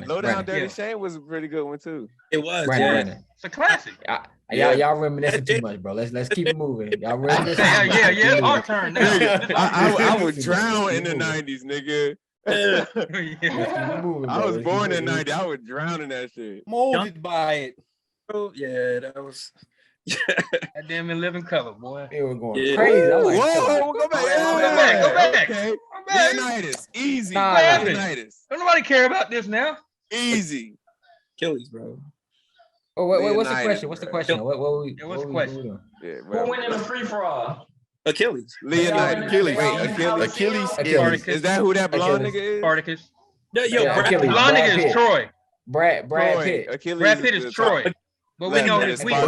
Low Down Dirty Shame was a pretty good one too. It was. Brandon. It's a classic. Y'all reminiscing too much, bro. Let's keep it moving. Y'all reminiscing. Yeah. It's our turn now. I would drown in the 90s, nigga. I was born in the 90s. I would drown in that shit. Molded by it. Oh, yeah, that was. That damn in Living Color, boy. It was going crazy. I'm like, Whoa, go back. Go back. Okay. Leonidas, easy. Leonidas. Don't nobody care about this now. Easy. Achilles, bro. Oh, what's the question? What's the question? What's the question? Who went in the free for all? Achilles. Leonidas. Achilles. Is that who that blonde nigga is? Spartacus. Blonde nigga is Troy. Brad Pitt. Brad Pitt is Troy. But we know he's Troy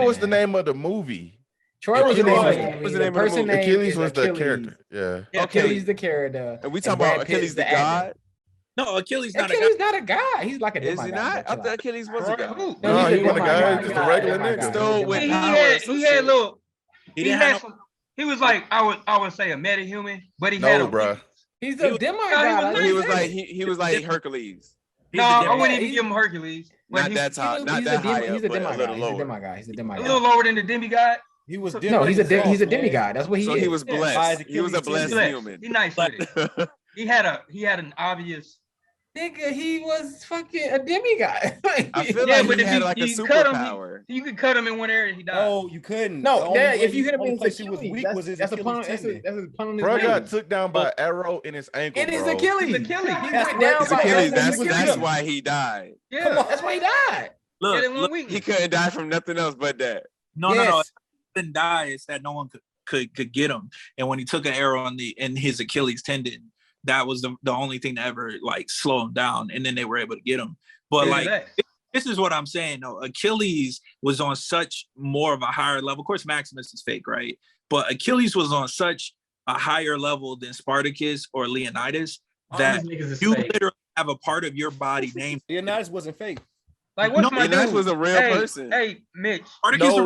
was the name of the movie. Troy was the name of the movie. The person name Achilles was the character. Yeah. Achilles the character. And we talking about Achilles the god? No, Achilles not a god. He's like a Is he not? I thought Achilles was a god. No, he wasn't a guy. Just a regular nigga. Still with he had little. He was like I would say a metahuman, but he had bro. He's a demigod. He was like Hercules. No, I wouldn't even give him Hercules. Not that high. Not that high. He's a demigod. He's a demigod. A little lower than the demigod. He was he's a demigod. That's what he is. So he was blessed. He was a blessed human. He nice with it. He had an obvious. Nigga, he was fucking a demigod. I feel like he had like a superpower. You could cut him in one area, he died. No, you couldn't. No, if you hit him in his Achilles, was weak was his that's a pun. Achilles That's a pun on his Bro name. got took down by an arrow in his ankle. In his Achilles. That's why he died. Yeah, that's why he died. Look, he couldn't die from nothing else but that. No. He didn't die. It's that no one could get him. And when he took an arrow in his Achilles tendon, that was the only thing to ever like slow him down. And then they were able to get him. But this is what I'm saying though. Achilles was on such more of a higher level. Of course, Maximus is fake, right? But Achilles was on such a higher level than Spartacus or Leonidas that you literally have a part of your body named. Leonidas wasn't fake. Like what's my Leonidas dude? was a real person. Hey, Mitch. No.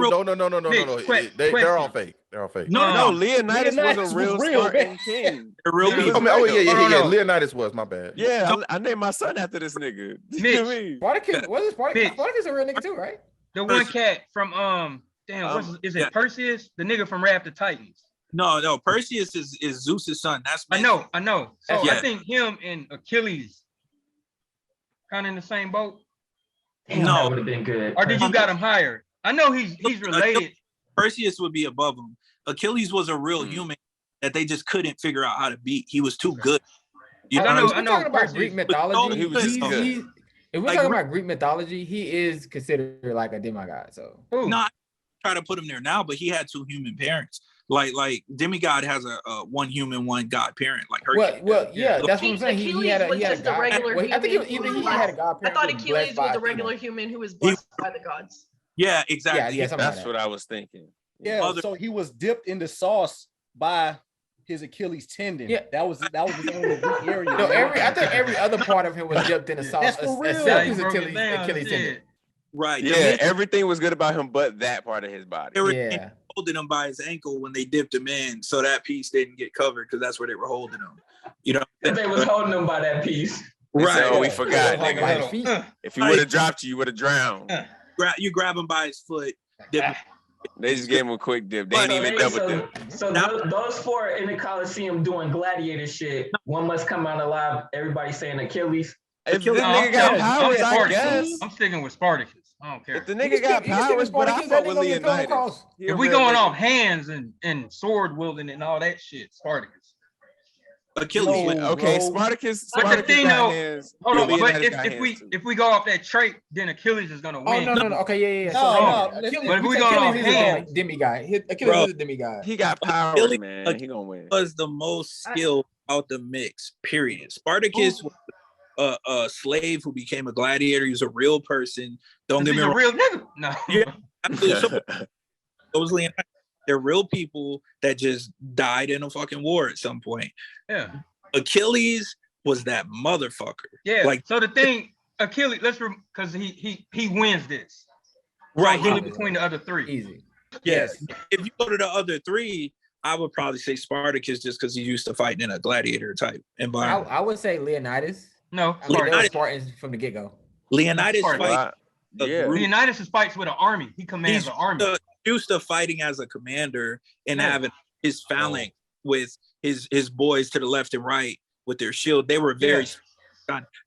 Mitch, They're all fake. They're all fake. No, Leonidas was a real Spartan king. They're real people. Yeah. Leonidas was, my bad. Yeah, I named my son after this nigga. Mitch. Spartacus, what is Spartacus? Spartacus a real nigga too, right? The one cat from is it Perseus? The nigga from Wrath of Titans. No, Perseus is Zeus's son. That's I know. So I think him and Achilles kind of in the same boat. Damn, that would have been good. Or did you got him higher? I know he's related. Perseus would be above him. Achilles was a real human that they just couldn't figure out how to beat. He was too good. I know. Talking about Greek mythology, if we're talking about Greek mythology, he is considered like a demigod. So not try to put him there now, but he had two human parents. Like demigod has a one human, one god parent, like Hercules. Well, yeah, that's what I'm saying. Achilles He had a was god. just a regular I think human. he had a god I parent. thought who was Achilles blessed was by a Athena. regular human who was blessed by the gods. Yeah, exactly. Yeah, something like That's that. what I was thinking. Yeah, so he was dipped into sauce by his Achilles tendon. Yeah. That was his only weak area. No, I think every other part of him was dipped in the sauce, That's for real. except his He broke it Achilles down, tendon. Right. Yeah, everything was good about him, but that part of his body. They were Yeah. holding him by his ankle when they dipped him in, so that piece didn't get covered because that's where they were holding him. You know, They was holding him by that piece. right? Oh, we forgot, Like nigga. his feet. If he would have dropped you would have drowned. You grab him by his foot. Dip him. They just gave him a quick dip. They didn't even double dip. So those four in the Coliseum doing gladiator shit, one must come out alive. Everybody saying Achilles. If the nigga got powers, I guess. I'm sticking with Spartacus. I don't care. If the nigga got powers, but I fuck with Leonidas. If we going off hands and sword wielding and all that shit, Spartacus. Achilles. Okay, Spartacus. But the thing though, hold on. But Leonidas if we go off that trait, then Achilles is gonna win. Oh no. Okay, yeah. But if we go off hands, demigod. Achilles is a demigod. He got powers, man. He gonna win. Was the most skilled out the mix. Period. Spartacus was a slave who became a gladiator. He was a real person. Don't get me wrong. A real nigga. No. Yeah, absolutely. So was Leonidas. They're real people that just died in a fucking war at some point. Yeah. Achilles was that motherfucker. Yeah. Like, so the thing, Achilles, because he wins this. right. Really between the other three. Easy. Yes. If you go to the other three, I would probably say Spartacus just because he used to fight in a gladiator type environment. I would say Leonidas. No, I mean, they were Spartans from the get go. Leonidas fight. Yeah. Leonidas fights with an army. He commands an army. Used to fighting as a commander and having his phalanx with his boys to the left and right with their shield. They were very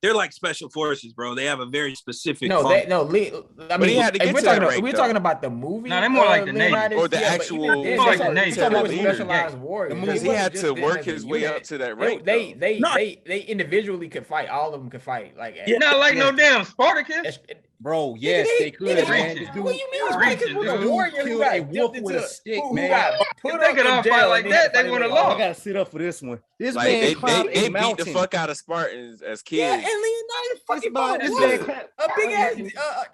they're like special forces, bro. They have a very specific I mean, he had to get to that rank, we're though. talking about the movie. No, they're more like the Navy. Or the actual like the Navy. specialized warriors. Because he had to work his way up to that rank. They individually could fight. All of them could fight. Like not like no damn Spartacus. Bro, yes, they could, man. What do you mean? Spartacus was a warrior who got a wolf dipped with into a stick, who man. got put If they could all fight like that, they would have I lost. gotta sit up for this one. This Like man they climbed beat a mountain. the fuck out of Spartans as kids. Yeah, and Leonidas fucking fought this wolf. man- A big ass. It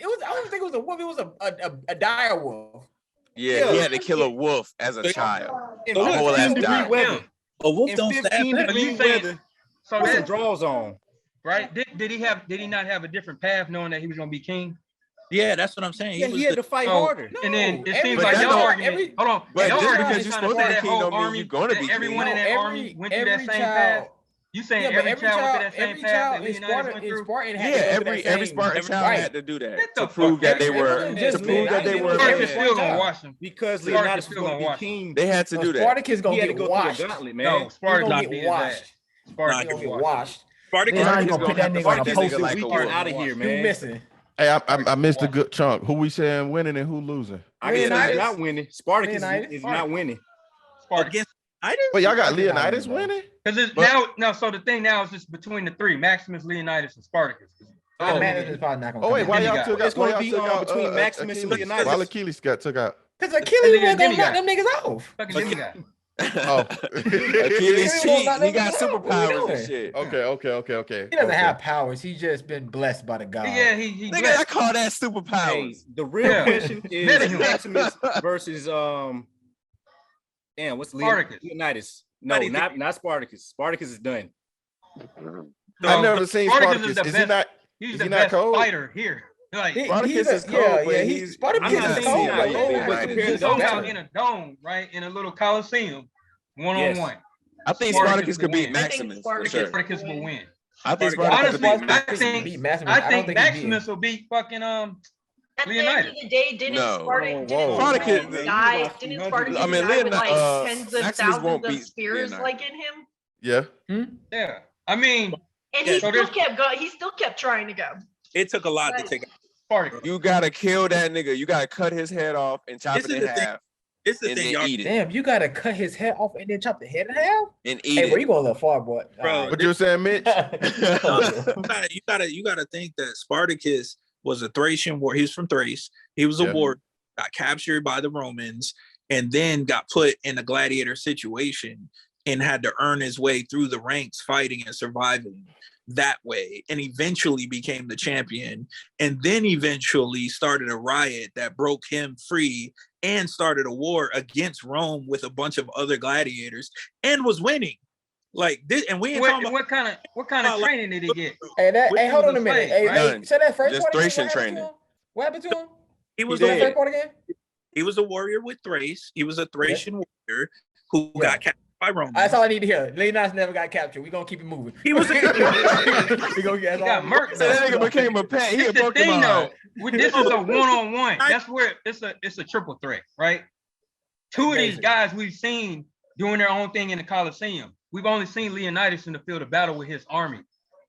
was. I don't think it was a wolf. It was a dire wolf. Yeah, he had to kill a wolf as a child. In A whole ass 15-degree dive. weather. A wolf In don't stab 15-degree weather. So With some that, draws on. right? Did he not have a different path knowing that he was gonna be king? Yeah, that's what I'm saying. Yeah, he had to fight harder. And then it seems but like that y'all don't- argument. Hold on. But y'all just argument because is you're trying to supposed say to be that king whole don't mean army, you're gonna that be everyone king. in that army went through that same path. You saying every child went through that same path that Leonidas went through? Spartan had Yeah, to go through every that same- Spartan child right. had to do that Get the to prove fuck that out they of here. were Just to prove that they were. Spartacus man. still gonna watch him. Because Spartacus Leonidas was still going to gonna be king. They had to do that. Spartacus He gonna had to get go through washed. the gauntlet, man. No, Spartacus gonna beat get his washed. ass. Spartacus Gonna get washed. washed. Spartacus. Then I Spartacus gonna put gonna that have nigga on a to fight that poster nigga like week a Get wolf. out of here, You man. missing? Hey, I missed a good chunk. Who we saying winning and who losing? I guess Leonidas? he's not winning. Spartacus Leonidas? is not winning. Against Well, y'all got Leonidas winning? Because now, so the thing now is just between the three: Maximus, Leonidas, and Spartacus. Maximus is probably not gonna. Oh wait, why y'all Demigod. took It's out? Why gonna y'all be, took out between Maximus and Achilles? Leonidas. Why Achilles got took out? Because Achilles And then was gonna knock demigod. them niggas off. Fucking demigod. Oh, Achilles cheat. Not He them got niggas out. What we superpowers doing? and shit. okay. He doesn't okay. have powers. He's just been blessed by the God. Yeah, he Nigga, I blessed. call that Hey, superpowers. the real Yeah. question is Metahuman. Maximus versus damn, what's Spartacus. Leonidas? No, not Spartacus. Spartacus is done. I've never seen Spartacus. the Is best, he not? He's Is the he not best cold? fighter here. Like Spartacus is cold, but he's. Spartacus I'm not is saying cold. he's not Like, cold, oh, but compared to he's those out two- in a dome, right? In a little coliseum, one Yes. on one. I think Spartacus Spartacus could will beat win. Maximus for sure. Spartacus will win. I think Honestly, Spartacus could beat I Maximus. think Maximus. I I don't think think he Maximus will beat fucking At the end Leonidas. of the day, didn't No. Spartacus Whoa. Spartacus- die? Didn't Spartacus I mean, die with like Leonidas- tens of Maximus won't thousands of beat spears Leonidas. like in him? Yeah. Yeah, I mean, And Yeah, he so still there's- kept going. He still kept trying to go. It took a lot to take out. Spartacus. You gotta kill that nigga. You gotta cut his head off and chop This it is in the thing. half This is the and thing, then y'all. eat it. Damn, you gotta cut his head off and then chop the head in half. And eat Hey, bro, it. you going a little far, boy. Bro, What you were saying, Mitch? You gotta think that Spartacus was a Thracian war. He was from Thrace. He was a Yeah. war, got captured by the Romans, and then got put in a gladiator situation and had to earn his way through the ranks, fighting and surviving that way, and eventually became the champion, and then eventually started a riot that broke him free and started a war against Rome with a bunch of other gladiators and was winning. Like this, and we ain't talking about what kind of training did he get? Hey, hold on a minute. Hey, say that first Just part again. Thracian training. What happened to him? He was that first part again? He was a warrior with Thrace. He was a Thracian warrior who got captured by Romans. That's all I need to hear. Leonidas never got captured. We're gonna keep it moving. He was we gonna get got murked. So that nigga became a pet. He a This thing though. Pokemon. This is a one-on-one. That's where it's a triple threat, right? Two of these guys we've seen doing their own thing in the Coliseum. We've only seen Leonidas in the field of battle with his army.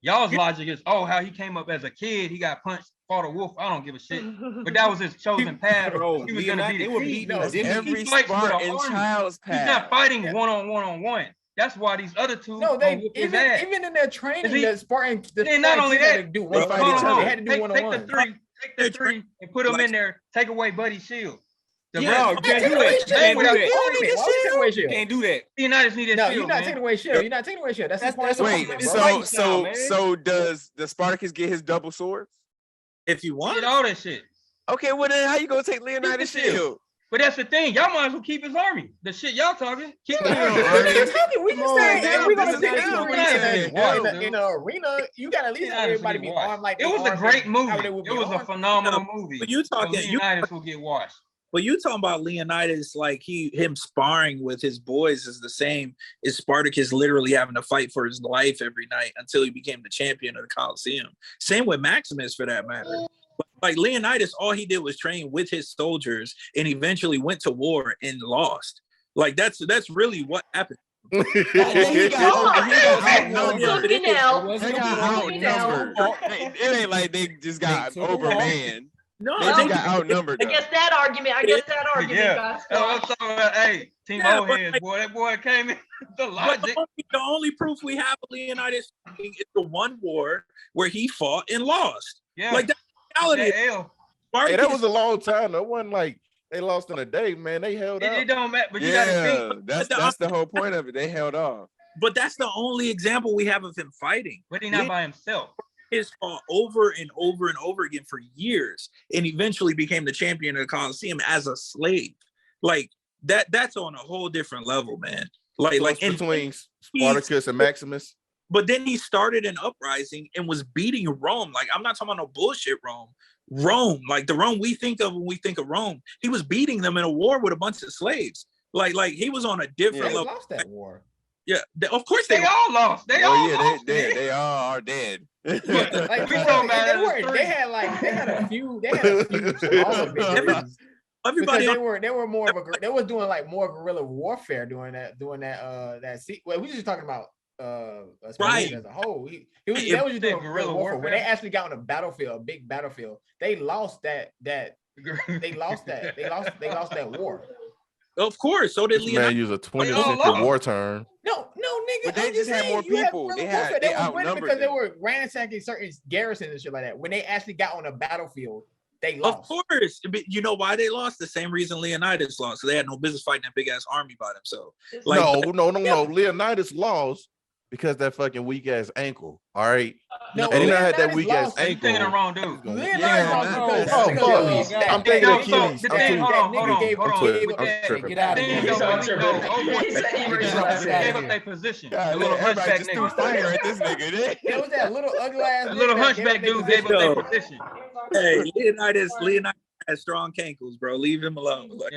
Y'all's logic is, how he came up as a kid, he got punched, fought a wolf. I don't give a shit. But that was his chosen path. Bro, He was gonna be the king. Every He fights with an Spartan army. child's He's path. not fighting one-on-one. That's why these other two No, gonna whoop his ass. even in their training, Is he- the Spartan. Then not only had that, to do They one fight on each one. other. They had to do one on Take one. the three and put them in there. Take away Buddy's shield. Bro, you can't do that. You can't do that. Leonidas need that No, shield, you're not man. taking away shield. You're not taking away shield. That's part of Wait, so does the Spartacus get his double swords? If you want Get all that shit. Okay, well then how you gonna take Leonidas' shield? But that's the thing. Y'all might as well keep his army. The shit y'all talking. Keep We can say we're gonna take in the arena. You gotta at least have everybody be armed like it was a great movie. It was a phenomenal movie. But you talking, Leonidas will get washed. But you talking about Leonidas, like him sparring with his boys is the same as Spartacus literally having to fight for his life every night until he became the champion of the Colosseum. Same with Maximus for that matter. Like Leonidas, all he did was train with his soldiers and eventually went to war and lost. Like that's really what happened. He got outnumbered. It ain't like they just got overmanned. No, they got outnumbered. I guess that argument. Yeah. Hey, Team O heads, boy. That boy came in. The logic. The only proof we have of Leonidas is the one war where he fought and lost. Yeah. Like that's reality. Hey, that was a long time. That wasn't like they lost in a day, man. They held up. It don't matter, but you gotta think. That's the whole point of it. They held off. But that's the only example we have of him fighting. But he's not by himself. His fought over and over and over again for years, and eventually became the champion of the Colosseum as a slave. Like that's on a whole different level, man. Like between Spartacus and Maximus. But then he started an uprising and was beating Rome. Like I'm not talking about no bullshit Rome, like the Rome we think of when we think of Rome. He was beating them in a war with a bunch of slaves. Like he was on a different level. They lost that war. Yeah, of course they all lost. They all lost. They all are dead. Like they had a few smaller victories. Everybody they were more of they was doing like more guerrilla warfare during that well, we just talking about right as a whole. They was just doing guerrilla warfare. When they actually got on a battlefield, a big battlefield, they lost that war. Of course, so did Leonidas. Man, use a 20th century war term. No, nigga. But they just had more people. They outnumbered because they were ransacking certain garrisons and shit like that. When they actually got on a battlefield, they lost. Of course, but you know why they lost? The same reason Leonidas lost. So they had no business fighting that big ass army by themselves. Like, no. Leonidas lost because that fucking weak ass ankle. All right. No, and he not had that weak ass ankle. You're thinking the wrong dude. I'm thinking Achilles. Hold on. Get out of here. They gave up their position. The little hunchback nigga. Fire at this nigga. It was that little ugly ass. The little hunchback dude gave up their position. Hey, Leonidas has strong cankles, bro. Leave him alone. Like,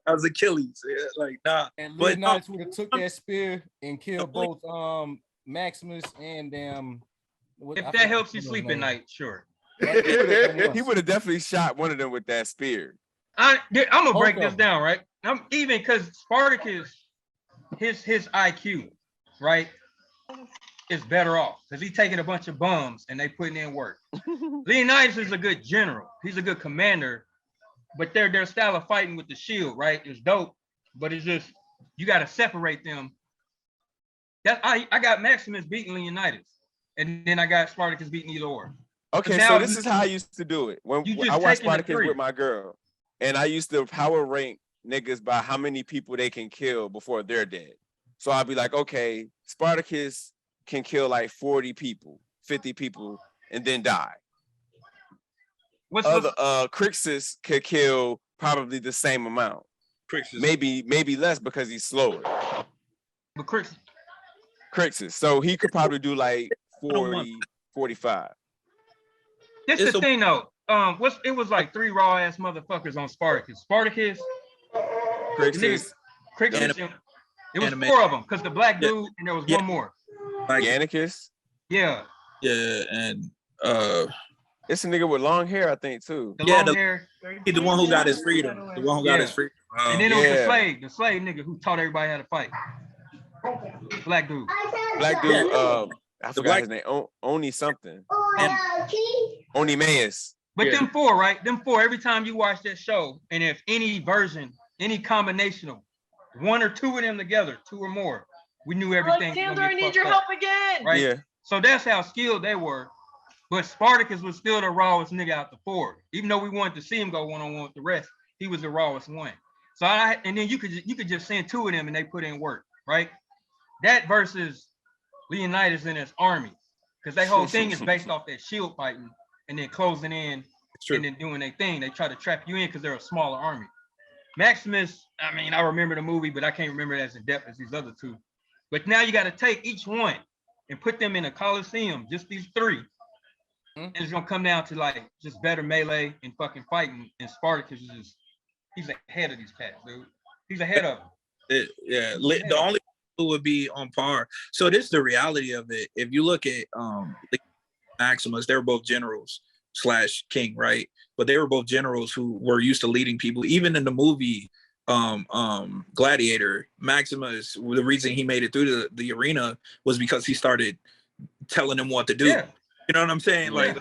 that was Achilles. Yeah, like, nah. And Leonidas would have took that spear and killed both Maximus and if that helps you sleep at night, sure. He would have definitely shot one of them with that spear. I'm gonna break this down, right? Even because Spartacus, his IQ, right, is better off because he's taking a bunch of bums and they putting in work. Leonidas is a good general. He's a good commander, but their style of fighting with the shield, right, is dope. But it's just you got to separate them. I got Maximus beating Leonidas, and then I got Spartacus beating either or. Okay, so this is how I used to do it. When I watched Spartacus with my girl, and I used to power rank niggas by how many people they can kill before they're dead. So I'll be like, okay, Spartacus can kill like 40 people, 50 people, and then die. Crixus could kill probably the same amount. Maybe less because he's slower. But Crixus. So he could probably do like 40, 45. This is the thing though. It was like 3 raw ass motherfuckers on Spartacus. Crixus, it was 4 of them because the black dude and there was one more. Like Yannicus? Yeah. Yeah, and it's a nigga with long hair, I think, too. The long hair. The one who got his freedom. The one who got his freedom. And then there was the slave nigga who taught everybody how to fight. Black dude. I forgot his name. Oni something. Oni Mayes. But them 4, right? Them 4, every time you watch that show, and if any version, any combination of 1 or 2 of them together, 2 or more, we knew everything. Alexander, I need your help again. Right? Yeah. So that's how skilled they were. But Spartacus was still the rawest nigga out the 4. Even though we wanted to see him go one-on-one with the rest, he was the rawest one. So and then you could just send 2 of them and they put in work, right? That versus Leonidas and his army. Because that whole thing is based off that shield fighting and then closing in and then doing their thing. They try to trap you in because they're a smaller army. Maximus, I mean, I remember the movie, but I can't remember it as in depth as these other 2. But now you got to take each one and put them in a coliseum, just these 3. And it's gonna come down to like just better melee and fucking fighting. And Spartacus is he's ahead of these cats, dude. He's ahead of them. The only who would be on par. So this is the reality of it. If you look at Maximus, they were both generals / king, right? But they were both generals who were used to leading people. Even in the movie Gladiator, Maximus, the reason he made it through the arena was because he started telling them what to do. Yeah. You know what I'm saying? Like,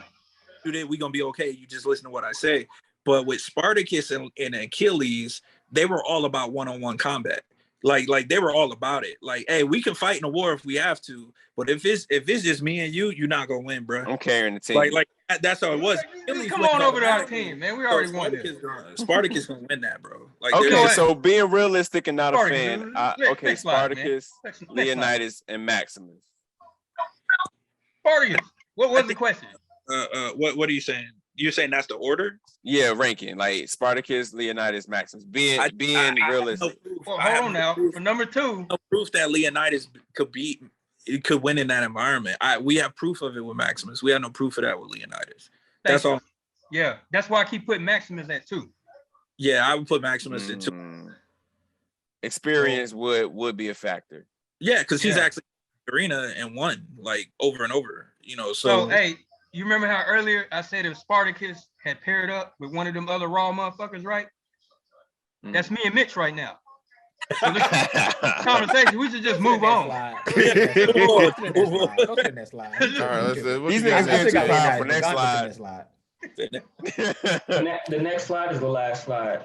do that, we gonna be okay. You just listen to what I say. But with Spartacus and Achilles, they were all about one-on-one combat. Like they were all about it. Like, hey, we can fight in a war if we have to, but if it's just me and you, you're not gonna win, bro. I'm carrying the team. Like that's how it was. Come on over to our team, man. We already won this. Spartacus gonna win that, bro. Like, okay, so being realistic and not a fan. Next Spartacus, slide, Leonidas, and Maximus. Spartacus. What was the question? What are you saying? You're saying that's the order? Yeah, ranking like Spartacus, Leonidas, Maximus. Being realistic. Well, hold on now. For number 2, no proof that Leonidas could win in that environment. We have proof of it with Maximus. We have no proof of that with Leonidas. That's all. Yeah, that's why I keep putting Maximus at 2. Yeah, I would put Maximus at 2. Experience would be a factor. Yeah, because he's actually in the arena and won like over and over. You know, so hey, you remember how earlier I said if Spartacus had paired up with one of them other raw motherfuckers, right? That's me and Mitch right now. So this conversation, we should just move on. Go to that slide. All right, These niggas getting too proud for next slide. The next slide is the last slide.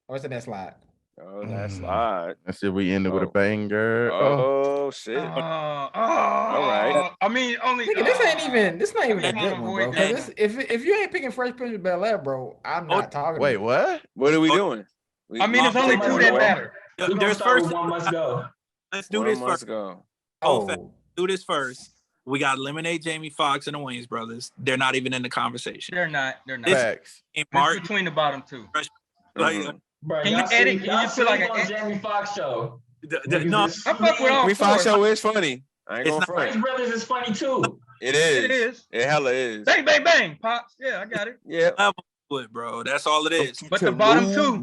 What's the next slide? Oh, that slide. That's it. We ended with a banger. Oh shit. All right. I mean, only Nigga, this not even a good one, bro. If you ain't picking Fresh Prince of Bel-Air, bro, I'm not talking. Wait, what? What are we doing? I mean, it's only 2 that matter. There's first. One must go. Let's do this first. Go. Do this first. We got to eliminate Jamie Foxx and the Wayans brothers. They're not even in the conversation. They're not. Facts. It's between the bottom 2. Bro, can you edit? Can you put like a Jamie Foxx show? No, I fuck with all Jamie Foxx show is funny. I ain't gonna front. Wayans Brothers is funny too. It is. It is. It hella is. Bang, bang, bang, pops. Yeah, I got it. Yeah. Bro, that's all it is. But the bottom 2,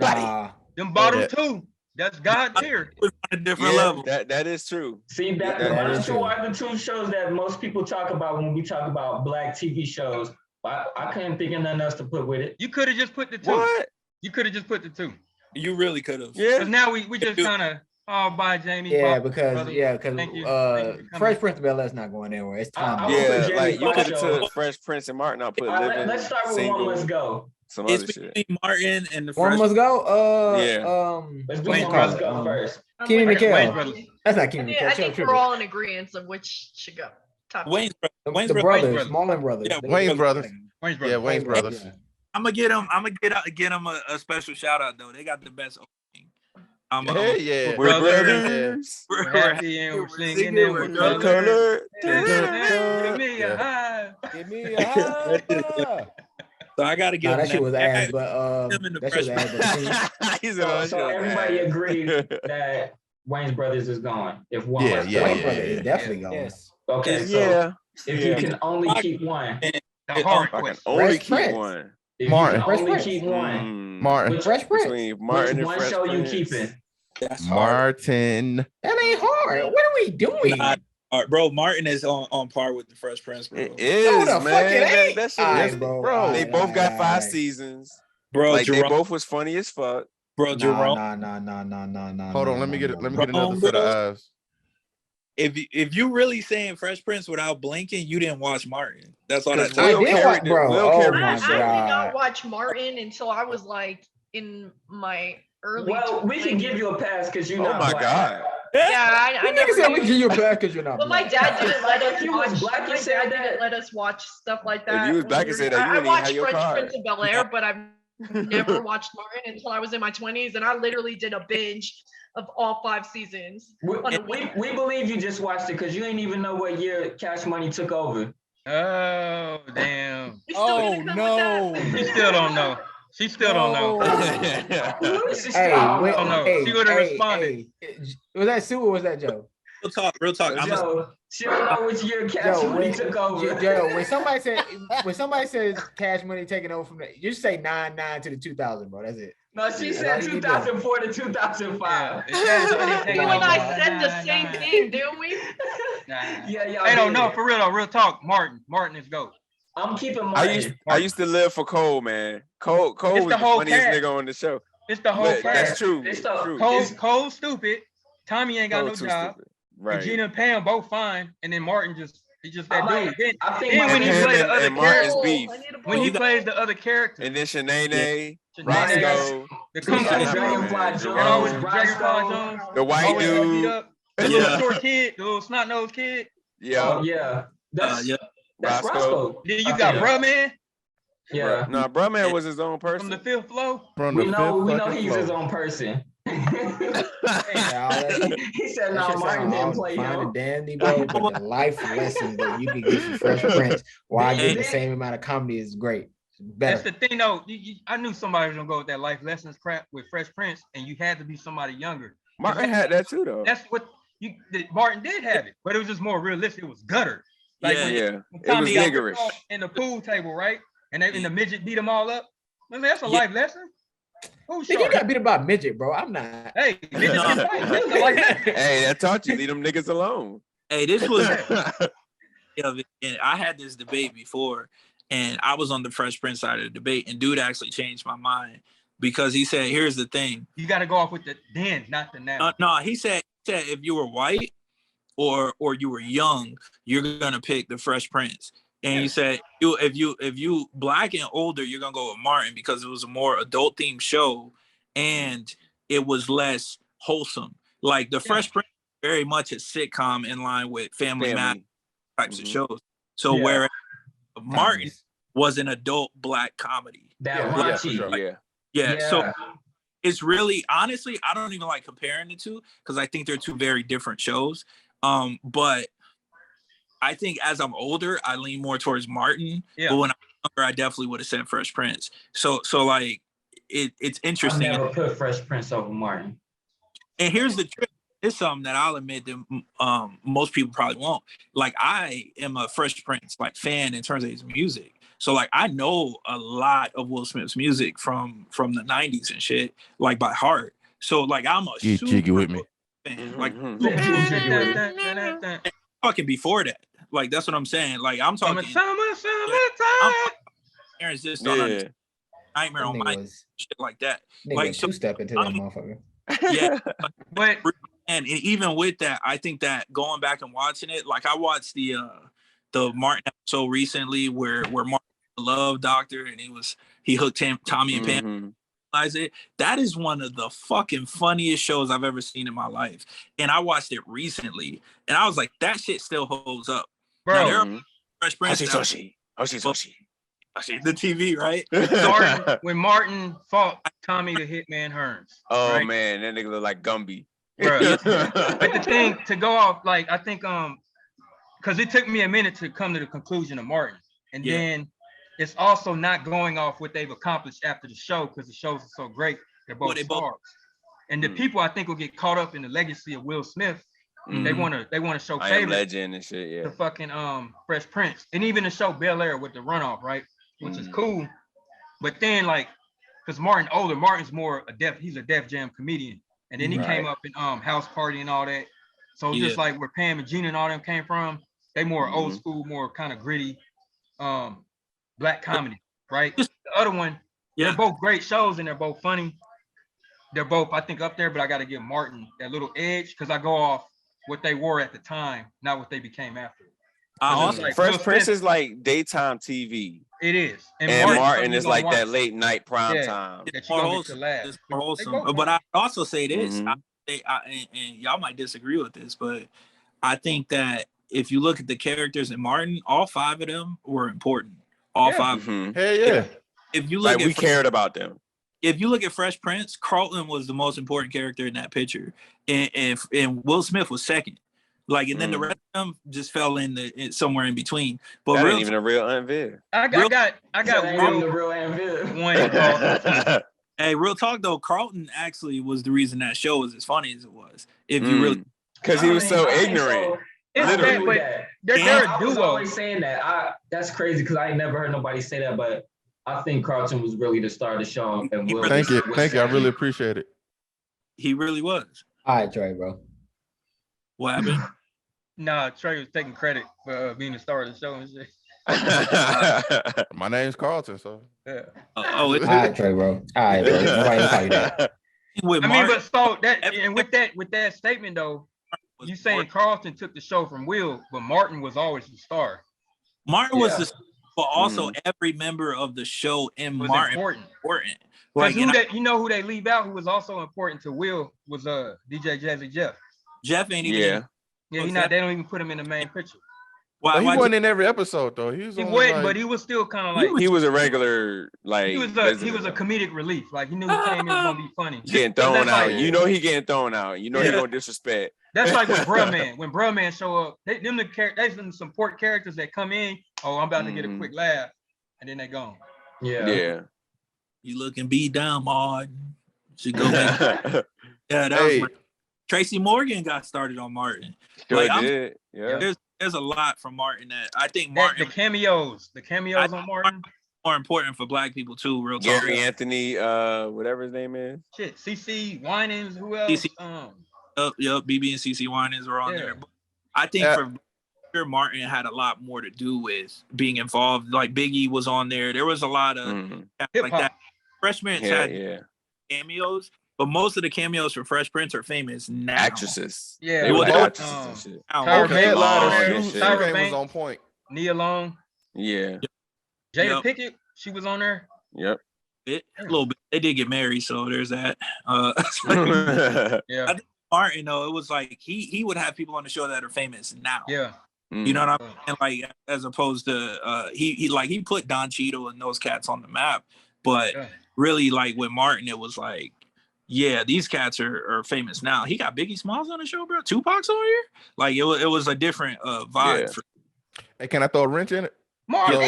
them bottom 2, that's God tier. A different level. That is true. See, that the 2 are the 2 shows that most people talk about when we talk about black TV shows. I couldn't think of nothing else to put with it. You could have just put the 2. What? You could have just put the 2. You really could have. Yeah. Because now we just kind of all by Jamie. Yeah, Foxx, because brother. Thank you Fresh Prince of Bel-Air's not going anywhere. It's time. Yeah, like you could have took Fresh Prince and Martin out, put Living. Let's start with Single, One Must Go. Some It's other shit. between Martin and the One Fresh. Must Go. Let's do what you One call Must it? Go first. Kenan and Wayans Kel. Brothers. That's not Kenan and Kel. I think we're all in agreement of which should go. Top 2. Wayans The brothers, Marlon brothers. Yeah, Wayans brothers. Wayans Brothers. Yeah, Wayans brothers. I'm gonna get them a special shout out though. They got the best opening. Yeah. We're brothers. We're happy and we're singing and we're color. Give me a high. Give me a high. So I gotta give that shit was ass, but that shit was ass. So everybody agreed that Wayans Brothers is gone. If one, Wayans Brothers is definitely gone. Yes. Okay, so if you can only keep one, I can only keep one. If Martin. you can only keep one. Martin. Fresh Prince. Which one show you keeping? That's Martin. That ain't hard. What are we doing? Bro, Martin is on par with the Fresh Prince, bro. It is, man. That shit is, bro. They both got 5 seasons. Bro, like they both was funny as fuck. Bro, Jerome. Nah. Hold on, let me get another set of eyes. If you really saying Fresh Prince without blinking, you didn't watch Martin. That's all that. I did watch, bro. Oh my I god. did not watch Martin until I was like in my early. Well, we can give you a pass because you're not. Oh my god. Yeah, I never said we give you a pass because you're not. But black. my dad didn't let us If you was watch. black, you My said dad that. didn't let us watch stuff like that. If you was black and said that, you I wouldn't even watched have your Fresh card. Prince of Bel-Air, but I've never watched Martin until I was in my 20s, and I literally did a binge of all 5 seasons. We believe you just watched it because you ain't even know what year Cash Money took over. Oh damn! Oh no! She still don't know. She still don't know. Hey, she would have responded. Was that Sue or was that Joe? Real talk. Joe, she don't know which year Cash Money took over. Joe, when somebody says Cash Money taking over from that, you just say 99 to the 2000, bro. That's it. No, she said 2004 to 2005. You and I said the same thing, didn't we? Yeah. Hey, no, for real though. Real talk. Martin is GOAT. I'm keeping Martin. I used to live for Cole, man. Cole was the funniest nigga on the show. It's the whole cast. That's true. It's true. Cole stupid. Tommy ain't got no job. Stupid. Right. Regina and Pam both fine, and then Martin he's just that dude. I think then when he plays the other Martin's beef. When he plays the other character, And then Shanae, Shanae, Roscoe, the Dragonfly Jones, the white dude, the little short kid, the little snot nosed kid. Yeah. That's Roscoe. Then you got Bruh Man. Yeah. No, Bruh Man was his own person. From the fifth floor. We know he's his own person. He said, "No, Martin didn't play him." Fine and dandy, bro, but the life lessons that you can get from Fresh Prince while getting the same amount of comedy is great. Better. That's the thing, though. I knew somebody was gonna go with that life lessons crap with Fresh Prince, and you had to be somebody younger. Martin had that too, though. That's what Martin did have it, but it was just more realistic. It was gutter. Like it was niggerish. In the pool table, right? And the midget beat them all up. I mean, that's a life lesson. You got beat about midget, bro. I'm not. Hey, hey, that taught you leave them niggas alone. Hey, this was and I had this debate before, and I was on the Fresh Prince side of the debate, and dude actually changed my mind because he said, "Here's the thing: you got to go off with the then, not the now." No, he said if you were white or you were young, you're gonna pick the Fresh Prince. And he said, if you black and older, you're gonna go with Martin because it was a more adult themed show, and it was less wholesome. Like the Fresh Prince, very much a sitcom in line with Family Matters types of shows. So whereas Martin was an adult black comedy. So it's really, honestly, I don't even like comparing the two because I think they're two very different shows. But I think as I'm older, I lean more towards Martin. Yeah. But when I was younger, I definitely would have said Fresh Prince. So like it's interesting. I never put Fresh Prince over Martin. And here's the trick. It's something that I'll admit that most people probably won't. Like I am a Fresh Prince like fan in terms of his music. So like I know a lot of Will Smith's music from the 90s and shit, like by heart. So like I'm a super jiggy with me. Fan. Like fucking before that. Like that's what I'm saying. Like I'm talking. Parents just don't understand. Nightmare on my shit like that. Like two-step into that motherfucker. Yeah, but and even with that, I think that going back and watching it, like I watched the Martin episode recently where Martin the Love Doctor and he hooked Tommy and Pam. That is one of the fucking funniest shows I've ever seen in my life, and I watched it recently, and I was like, that shit still holds up, bro. Fresh Prince, Hoshi. The TV, right? When Martin fought Tommy the Hitman Hearns. Oh right? man, that nigga look like Gumby. Bruh. But the thing to go off, like I think because it took me a minute to come to the conclusion of Martin. And then it's also not going off what they've accomplished after the show, because the shows are so great. They're both stars. And the people I think will get caught up in the legacy of Will Smith. They want to show I Am favor Legend and shit, yeah. to fucking Fresh Prince. And even the show Bel Air with the runoff, right? Which is cool. But then like, because Martin's more he's a Def Jam comedian. And then he came up in House Party and all that. So just like where Pam and Gina and all them came from, they more old school, more kind of gritty black comedy, right? The other one, they're both great shows and they're both funny. They're both, I think, up there, but I got to give Martin that little edge because I go off what they were at the time, not what they became after. Like Fresh Prince is like daytime TV. It is. And Martin is like that late night prime time. It's more wholesome. But I also say this, and y'all might disagree with this, but I think that if you look at the characters in Martin, all 5 of them were important. All 5. Hey, yeah. If you look like we cared about them. If you look at Fresh Prince, Carlton was the most important character in that picture, and Will Smith was second. Like, and then the rest of them just fell in somewhere in between. But that ain't even a real Aunt Viv. I got the real Aunt Viv. One. Hey, real talk though, Carlton actually was the reason that show was as funny as it was. If you really, because he was so ignorant. Literally, they're a duo. I was always saying that. That's crazy because I ain't never heard nobody say that, but I think Carlton was really the star of the show. And Thank you. I really appreciate it. He really was. All right, Trey, bro. What happened? Nah, Trey was taking credit for being the star of the show and shit. My name's Carlton, so yeah. All right, Trey, bro. All right, bro. Nobody tell you that. But so that and with that statement though, you saying Carlton took the show from Will, but Martin was always the star. Martin was the, but also every member of the show in Martin was important. Like, you know who they leave out, who was also important to Will, was DJ Jazzy Jeff. Jeff ain't even. Yeah, they don't even put him in the main picture. Well, he wasn't in every episode though. He wasn't, but he was still kind of like he was a regular like he was a comedic relief. Like he knew he came in gonna be funny. Getting thrown out. You know he getting thrown out. You know he gonna disrespect. That's like with Bruh Man. When Bruh Man show up, there's some support characters that come in. Oh, I'm about to get a quick laugh, and then they gone. Yeah. You looking beat down, Martin. Should go back. That was Tracy Morgan got started on Martin. Sure did. Yeah. There's a lot from Martin that I think Martin. The cameos on Martin more important for Black people too. Real talk. Gary Anthony, whatever his name is. Shit, CC Winans, who else? BB and CC Winans were on there. But I think for sure Martin had a lot more to do with being involved. Like Biggie was on there. There was a lot of like that. Fresh Prince had cameos. But most of the cameos for Fresh Prince are famous now. Actresses. Yeah. They were actresses and shit. Tyra Banks was on point. Nia Long. Yeah. Jada Pickett, she was on there. Yep. A little bit. They did get married, so there's that. Yeah. I think Martin, though, it was like he would have people on the show that are famous now. Yeah. You know what I mean? And like as opposed to he put Don Cheadle and those cats on the map, but really like with Martin, it was like. Yeah, these cats are famous now. He got Biggie Smalls on the show, bro. Tupac's on here. Like it was a different vibe. Hey, can I throw a wrench in it? Martin.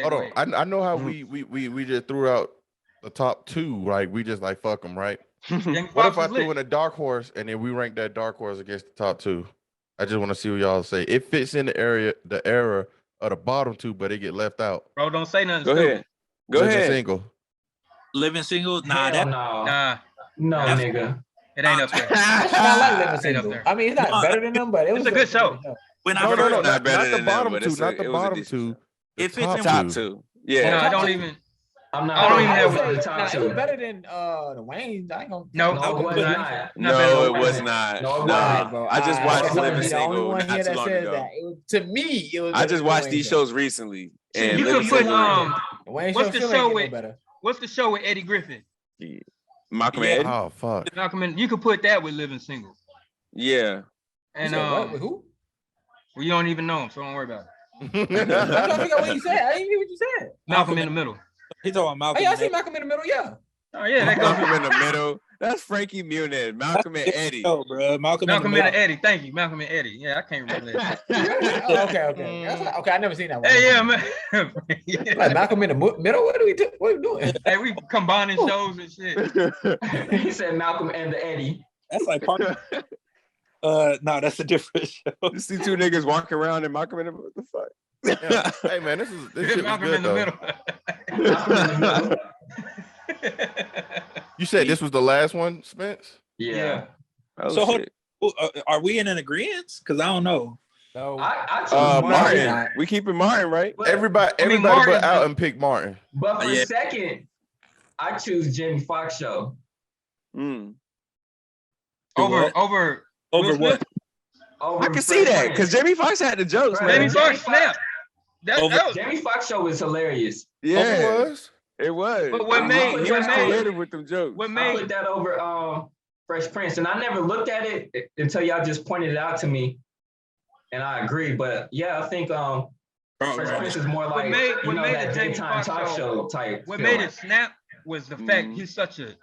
Hold on. I know how we just threw out the top 2. Like we just like fuck them, right? What if I threw in a dark horse and then we ranked that dark horse against the top 2? I just want to see what y'all say. It fits in the era of the bottom 2, but it get left out. Bro, don't say nothing. Go ahead. Single. Living Single? No, nigga. It ain't up there. I like Living Single. I mean, it's not better than them, but it was a good show. No, not the bottom 2, not the bottom 2. It fits in top 2. Yeah. No, I don't even have the top 2. It was better than the Wayans. I ain't gonna. No, it was not. No, it was not. No, I just watched Living Single not too long ago. To me, it was. I just watched these shows recently. And you could put what's the show with Eddie Griffin? Malcolm and Eddie. Oh fuck. Malcolm and you could put that with Living Single. Yeah. And with who? Well, you don't even know him, so don't worry about it. I'm trying to figure out what you said. I didn't hear what you said. Malcolm in the Middle. He talking about Malcolm. Oh, yeah, I see Malcolm in the Middle. Yeah. Oh yeah, that goes Malcolm in the Middle. That's Frankie Muniz. Malcolm and Eddie. Oh, bro. Malcolm and Eddie. Thank you, Malcolm and Eddie. Yeah, I can't remember that. Okay. Okay, I never seen that one. Hey, yeah, man. Like Malcolm in the Middle. What are we doing? Hey, we combining shows and shit. He said Malcolm and the Eddie. That's like part of. No, that's a different show. You see two niggas walking around and Malcolm in the what the fuck? Yeah. Hey man, this shit was good though. You said this was the last one, Spence? Yeah. Oh, so are we in an agreement? Because I don't know. No. Martin. We keeping Martin, right? Everybody but out and pick Martin. But for second, I choose Jamie Foxx show. Over what? I can see that because Jamie Foxx had the jokes. Man. Jamie Foxx snapped. Jamie Foxx show was hilarious. Yeah, it was. But what made he was creative with them jokes. I put that over Fresh Prince, and I never looked at it until y'all just pointed it out to me, and I agree. But yeah, I think Fresh Prince is more like that daytime talk show type. What made it snap was the fact he's such a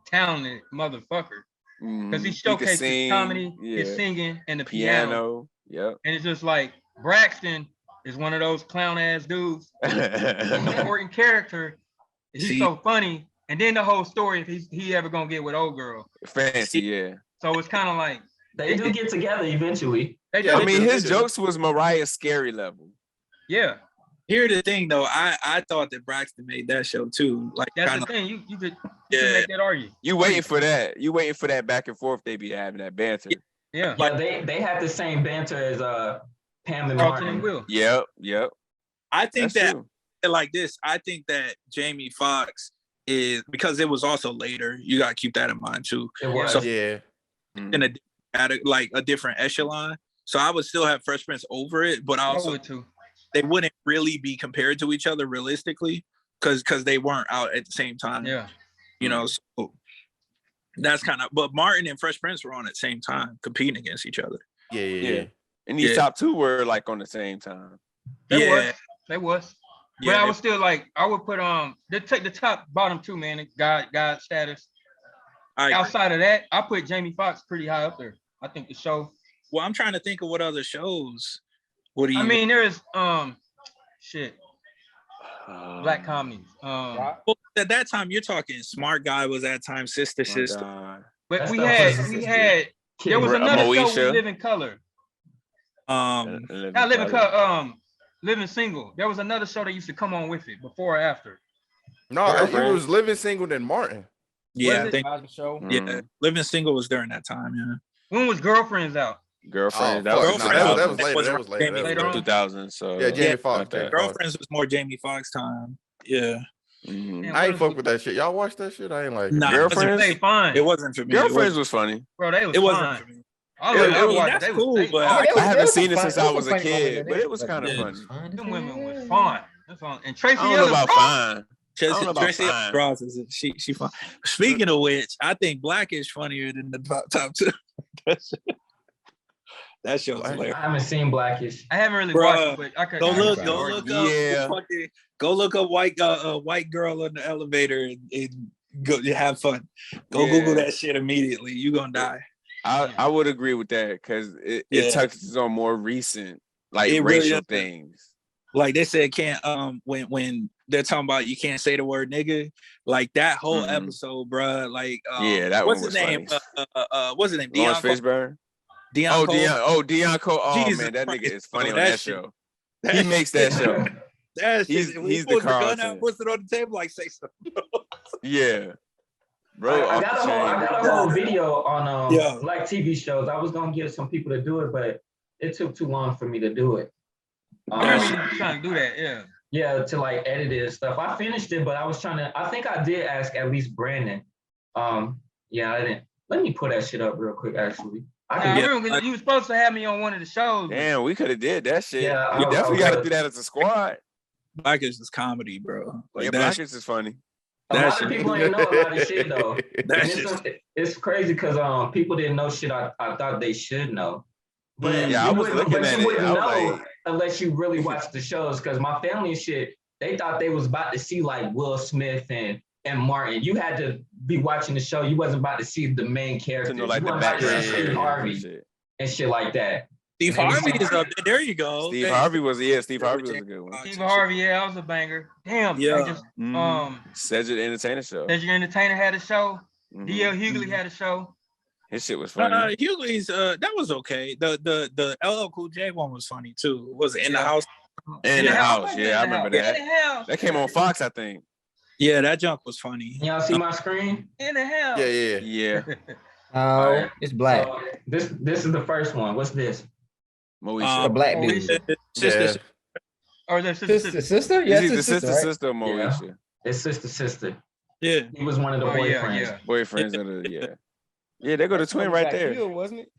talented motherfucker. Because he showcased his comedy, his singing, and the piano. Yep. And it's just like Braxton is one of those clown ass dudes. He's an important character. He's so funny. And then the whole story, if he ever gonna get with old girl. Fancy, yeah. So it's kind of like they do get together eventually. I mean, his jokes was Mariah's scary level. Yeah. Here's the thing, though. I thought that Braxton made that show too. Like that's the thing. You could make that argument. You waiting for that? You waiting for that back and forth? They be having that banter. Yeah. But they have the same banter as Pam and Carlton Martin. and Will. Yep. I think That's that true. like this. I think that Jamie Foxx is because it was also later. You got to keep that in mind too. It was. So, Yeah. In a different echelon. So I would still have Fresh Prince over it, but I also too. They wouldn't really be compared to each other realistically because they weren't out at the same time. Yeah. You know, so that's kind of, but Martin and Fresh Prince were on at the same time competing against each other. Yeah. And these top two were like on the same time. They was. But I was still like, I would put they take the top bottom two, man, God status. Outside of that, I put Jamie Foxx pretty high up there. I think the show. Well, I'm trying to think of what other shows. I mean, there's black comedies. Well, at that time, you're talking Smart Guy was that time, Sister. But we had there was another show, Live in Color. Not Live in Color, Living Single. There was another show that used to come on with it before or after. No, it was Living Single than Martin. Yeah, I think show. Yeah, Living Single was during that time. Yeah. When was Girlfriends out? Girlfriend. That was later. 2000. So yeah, Jamie Foxx. Girlfriends was more Jamie Foxx time. Yeah. I ain't fuck with that shit. Y'all watch that shit? I ain't like. Nah, Girlfriends. It wasn't for me. Girlfriends was funny. Bro, they was. It wasn't for me. That's cool, but I haven't seen it since I was a kid, but it was kind of funny. Them women was fun. And Tracy I don't know about fine. Tracy Ross is she fun. Speaking of which, I think Black is funnier than the top two. That show's hilarious. I haven't seen Blackish. I haven't really watched it, but I could go look up. Go look up white girl in the elevator and go have fun. Go Google that shit immediately. You gonna die. I would agree with that because it touches on more recent racial things. Like they said, can't when they're talking about you can't say the word nigga, like that whole episode, bro. Like that what's one his name? What's his name? Lawrence Fishburne. Deon Cole. Deon Cole. Oh Jesus man, that Christ, nigga is funny on that that shit. show. He makes that show. He's the Carlton. gun out, puts it on the table, like say something. Yeah, bro. I got a whole video on black TV shows. I was gonna get some people to do it, but it took too long for me to do it. Trying to do that, yeah, to like edit it and stuff. I finished it, but I was trying to. I think I did ask at least Brandon. I didn't. Let me pull that shit up real quick. Actually, I remember you were supposed to have me on one of the shows. Damn, we could have did that shit. Yeah, we definitely got to do that as a squad. Blackish is comedy, bro. Like Blackish is funny. A lot of people ain't know a lot of shit though. It's crazy because people didn't know shit I thought they should know. But I was looking at it. I was like, unless you really watch the shows. Because my family and shit, they thought they was about to see like Will Smith and Martin. You had to be watching the show. You wasn't about to see the main characters. know, like, you the wasn't about to see background Steve and Harvey shit. and shit like that. Steve Harvey is up there. There you go. Steve Harvey was a good one. Steve Harvey, yeah, that was a banger. Damn, Yeah. they just Cedric the Entertainer show. Cedric the Entertainer had a show. D.L. Hughley had a show. His shit was funny. Hughley's that was okay. The LL Cool J one was funny too. Was it In the House? In the House, yeah, I remember that. That came on Fox, I think. Yeah, that junk was funny. Y'all see my screen? In the house. Yeah. Oh, Right. it's black. So this is the first one. What's this? A black dude. Sister. Or their sister. Sister? Yeah, Is he the sister, sister right? or Moesha? It's sister. Yeah. He was one of the boyfriends. Boyfriends of the Yeah, they go to twin right there. Wasn't it?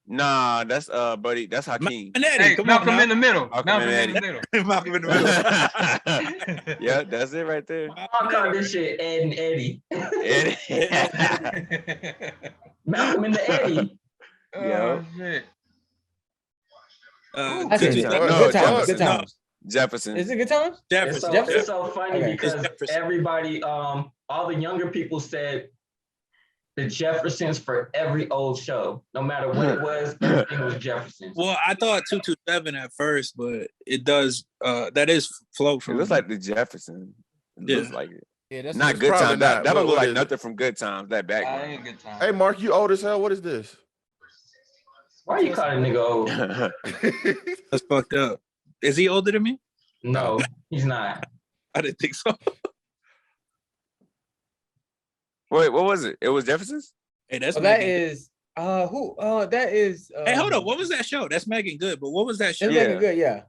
Nah, that's buddy. That's Hakeem. Hey, Malcolm in the middle. Malcolm in the middle. Malcolm in the middle. Yeah, that's it right there. I call this shit Ed and Eddie. Malcolm in the Eddie. Yo. Shit. Good times. Jefferson. Is it good times? Jefferson. It's so funny Okay. because everybody, all the younger people said the Jeffersons for every old show. No matter what it was, everything was Jeffersons. Well, I thought 227 at first, but it does that is flow from It looks like the Jefferson. It looks like it. Yeah, that's Not it's Good probably Times. not. That don't look What like is it? nothing from Good Times. That I background. ain't good time. Hey, Mark, you old as hell. What is this? Why you calling nigga old? That's fucked up. Is he older than me? No, he's not. I didn't think so. Wait, what was it? It was Jefferson's? Hey, that's that Megan. is who? That is. Hey, hold on. What was that show? That's Megan Good, but what was that show? It's Megan Good, yeah.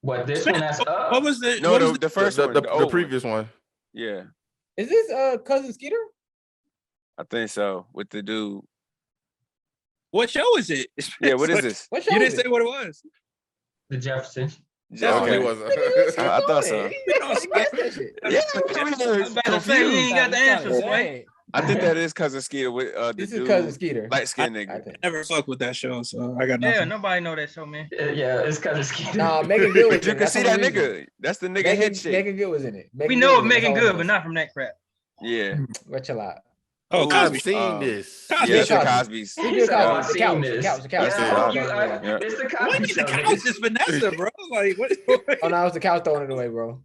What this one that's up? What was the? No, what was the first the, one. the, The, the old previous one. Yeah, Is this cousin Skeeter? I think so. With the dude. What show is it? Yeah, what is this? What show You is didn't say what it was. The Jeffersons. Okay, Okay. wasn't. I thought so. Yeah, I was about to say you ain't got the answers, man. I think that is Cousin Skeeter with the This is dude, cousin Skeeter. light skinned I nigga. think. Never fuck with that show, so I got nothing. Yeah, nobody know that show, man. Yeah, it's because it's Skeeter. Nah, Megan Good was But you in it. can see That's that the only reason. nigga. That's the nigga hit shit. Megan Good was in it. We know of Megan Good, but not from that crap. Yeah. But chill out. Oh, I've Cosby. seen this. Cosby. Yeah, it's the Cosby. Cosby's. We did He's like, Cosby. I've The seen couch. this. The couch. Yeah. It's the What Cosby is show. the nigga. couch is Vanessa, bro? Like what? Oh no, it was the couch throwing it away, bro.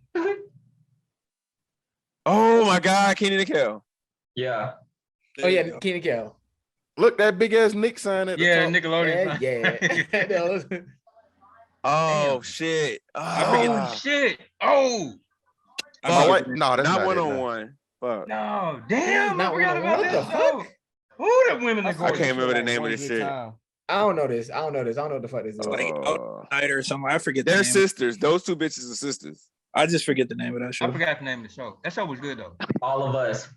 Oh my God, Keenan and Kel. Yeah. Oh yeah, Keenan Kel. Look, that big ass Nick sign at the Yeah, top. Nickelodeon. Yeah. That was- Oh shit. Oh shit. Oh My wife, no, that's not not one it, on no. one. Fuck. no, damn! Not I forgot one-on-one. about What that the show. Who the women are I gorgeous? can't remember the name of this shit. I don't know this. I don't know what the fuck this is. Like Outsider or something. I forget. They're the name. sisters. Those two bitches are sisters. I just forget the name of that show. I forgot the name of the show. That show was good though. All of us.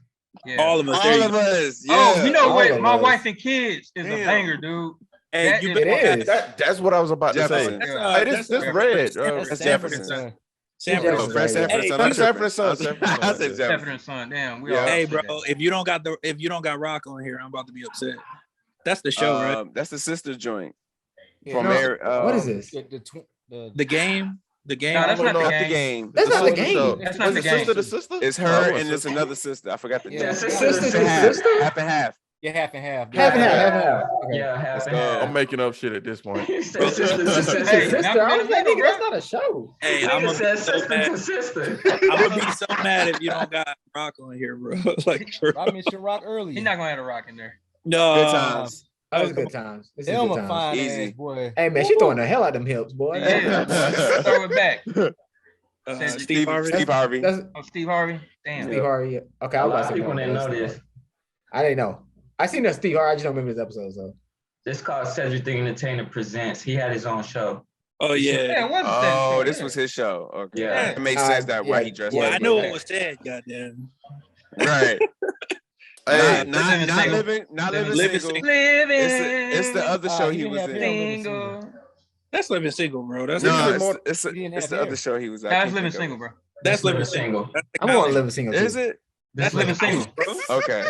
Yeah. All of us. there All you of go. us. Yeah. Oh, you know All what? of My us. wife and kids is a Damn. banger, dude. Hey, That you is- better It is. That's what I was about to say. Jefferson. Hey, this red. That's Jefferson. Sanford. Oh, Fred Sanford Hey, son. Fred I'm Sanford son. tripping. I said Sanford Jefferson. and Son. Damn, we Yeah. all Hey, said bro, that. if you don't got Rock on here, I'm about to be upset. That's the show, right? That's the sister joint. Yeah. From No, there. what is this? The game. The game. No, that's not Not the the game. game. That's not the sister game. show. That's not Was the it game. sister to sister? It's Oh, her it was and it's sister. another sister. I forgot the Yeah. name. Sister Half, to sister? half and half. Yeah, half and half. Half and half. Okay. Yeah, half Let's and go. half. I'm making up shit at this point. He said sister to Sister, sister. Hey, sister. Malcolm I in was the like, Middle, nigga, that's not a show. Hey, I'm Nigga gonna said be so sister to mad. sister. I'm gonna be so mad if you don't got Rock on here, bro. Like, bro. I mentioned Rock He's earlier. not gonna have a rock in there. No. Good times. That was good times. This is good Elma times. fine Easy. ass boy. Hey man, she throwing the hell out them hips, boy. Yeah, throw it back. Steve Harvey. Steve Harvey. That's Oh, Steve Harvey. Damn. Steve Harvey. Yeah. Okay, I A was lot about of to say people didn't know Steve this. Harvey. I didn't know. I seen that Steve Harvey. I just don't remember this episode. So This called Cedric the Entertainer Presents. He had his own show. Oh yeah. Yeah, what's Oh, that? this was his show. Okay. Yeah. It makes sense that why yeah. he dressed Well, like I know that. what was said. Goddamn. Right. Hey, not living Living single. Living. It's the other show he was in. single. That's living single, bro. That's No, living, it's He didn't the have other hair. show he was. That's living single, bro. that's living single. That's I'm gonna live a single. Is too. it? That's living single, bro. Okay.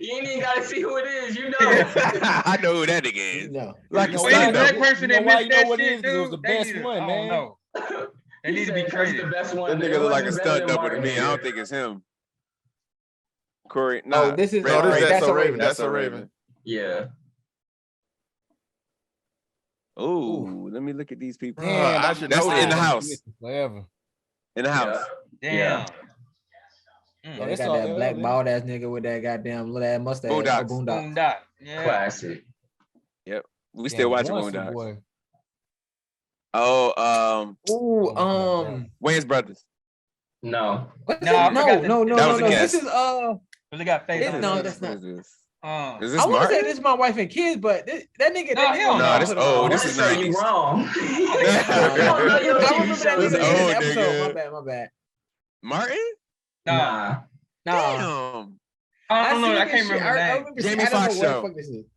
You ain't even gotta see who it is, you know. I know who that nigga is. No. Like Black person that missed that shit, it was the best one, man. They need to be traded. The best one. That nigga look like a stunt double to me. I don't think it's him. Corey, No, this is That's a Raven. That's a Raven. Yeah. Oh, let me look at these people. Damn, I should That's know in the that. house. Forever. In the house. Damn. Yeah, they got that black bald ass nigga with that goddamn little ass mustache. Boondocks. Boondock. Yeah. Classic. Yep. We still watching Boondocks. Boy. Oh, Wayans Brothers. No. What? No, I forgot No. That was a guess. This is They got face. no, that's What not. is this? I Is this want to Martin? say this is my wife and kids, but that nigga. No, that hell nigga no. This old. This is You 90s. wrong. I remember that This nigga in old the episode. nigga. My bad. Martin? Nah. Damn. I don't know. I can't remember the name. Jamie Foxx show.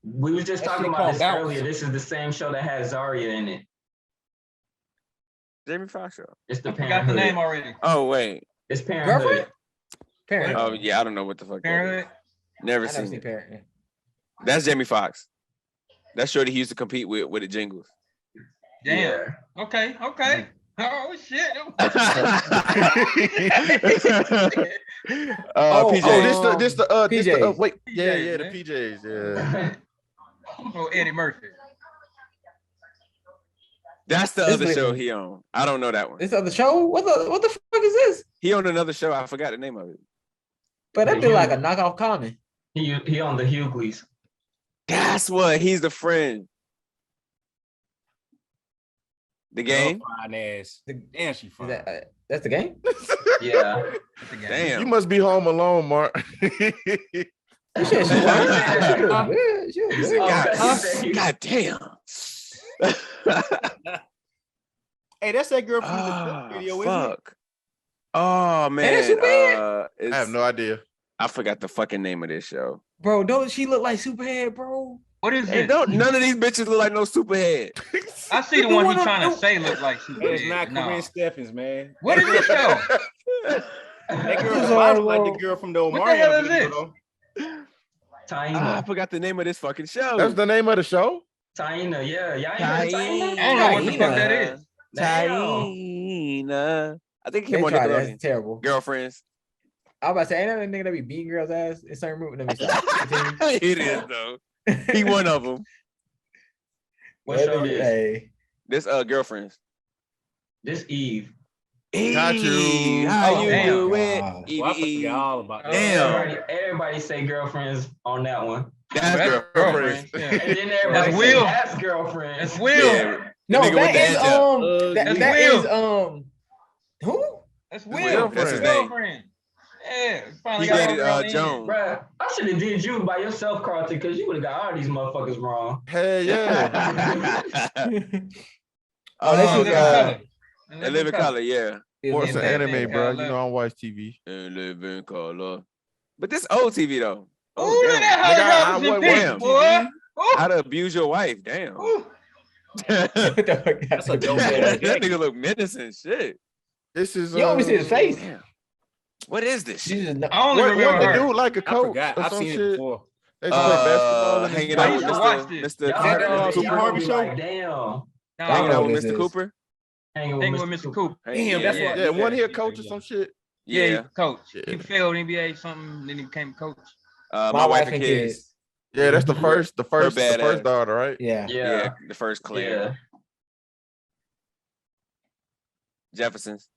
We was just That talking shit about called this Bounce. earlier. This is the same show that has Zarya in it. Jamie Foxx show. It's the I forgot the Parenthood. name already. Oh wait. It's Parenthood. Parenthood. Oh yeah, I don't know what the fuck. Parenthood. Never I never seen seen it. Parenthood. That's Jamie Foxx. That's shorty he used to compete with the jingles. Damn. Okay. Oh shit. PJ. This the PJs. wait, PJs, yeah, the man. PJs, yeah. Oh, Eddie Murphy. That's the This other nigga- show he on. I don't know that one. This other show? What the fuck is this? He on another show. I forgot the name of it. But that'd be like a knockoff Common. He on the Hughleys. That's what. He's the friend. The game. Fine ass. Damn, she fine. That's the game? Yeah. Damn. You must be home alone, Mark. Shit, she God damn. Hey, that's that girl from the video, isn't it? Fuck. Oh man. Hey, that's Superhead? I have no idea. I forgot the fucking name of this show. Bro, don't she look like Superhead, bro? What is Hey, it? none of these bitches look like no superhead. I see the one he's trying to say look like Superman. It's not Corinne Stephens, man. What is this show? That girl sounds like the girl from the What the Omarion hell is video, this? though. Taina. I forgot the name of this fucking show. That's the name of the show? Taina, yeah. Y'all ain't heard of Taina? I don't know what the fuck that is. Taina. I think it They came on tried that. Nickelodeon. That's terrible. Girlfriends. I was about to say, ain't that a nigga that be beating girls' ass in certain movies? Let me stop. Continue. It is though. He one of them. What show this? Hey. This Girlfriends. This Eve. Got you. How you damn. do it? God. Well, I forgot all about that. Damn. Everybody say girlfriends on that one. That's Girlfriend. Girlfriends. Yeah. And then everybody That's say Will. that's girlfriends. That's Will. Yeah. No, nigga with that the is hand job. That's that Will. is who? That's Will. Will. That's his Girlfriend. name. Yeah. Finally He got dated her girl in. Joan. Bruh, I should have did you by yourself, Carlton, because you would have got all these motherfuckers wrong. Hey, yeah. Oh, that's Live in Color. And Live in Color, yeah. Or it's an Live in anime, bro. You Color. know, I don't watch TV. And Live in Color. But this old TV though. Ooh, damn. that Holly Nigga, Robinson damn. pitch, boy. Ooh. How to abuse your wife? Damn. Ooh. That's a dope ass That nigga look menacing. Shit. This is. You always see his face. Damn. What is this shit? Jesus, no. I only What remember the her. dude like a I coach forgot. or I've some seen it shit? before. They used to play basketball. Hanging I out used with to watch this. Mr. Y'all Mr. heard Steve y'all Harvey be show? like, damn. Hanging know out who with this Mr. is. Cooper. Hanging Hanging with with Mr. Mr. Cooper. Damn, that's what. Yeah, one here coach or some shit. Yeah, Yeah. coach. Yeah. He failed NBA something, then he became a coach. My wife and kids. Yeah, that's the first badass. daughter, right? Yeah. Yeah. The first Claire. Yeah. Jeffersons.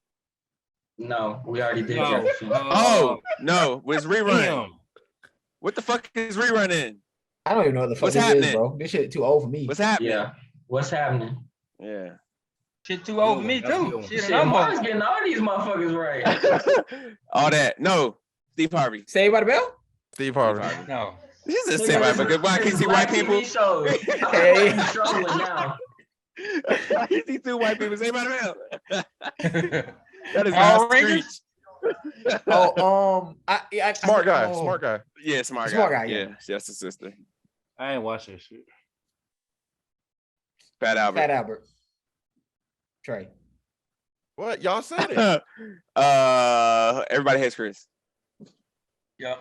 No, we already did No. Jefferson. Oh no, was rerun. Damn. What the fuck is rerun in? I don't even know what the fuck What's this happening? is, bro. This shit too old for me. What's happening? Yeah. What's happening? Yeah. Shit too old for me That's too. good. Shit, Shit, and I'm Marz old. getting all these motherfuckers right. All that. No. Steve Harvey. Saved by the Bell? Steve Harvey. No. This is a Steve Harvey because why can't see white people? Hey. I'm struggling now. Why can't see two white people? Say about the That is Power not Rangers? street. Oh, Smart guy. oh. Smart guy. Yeah, smart guy. Smart guy, yeah. That's the sister. I ain't watch that shit. Fat Albert. Fat Albert. Trey. What? Y'all said it. Everybody hates Chris. Yep.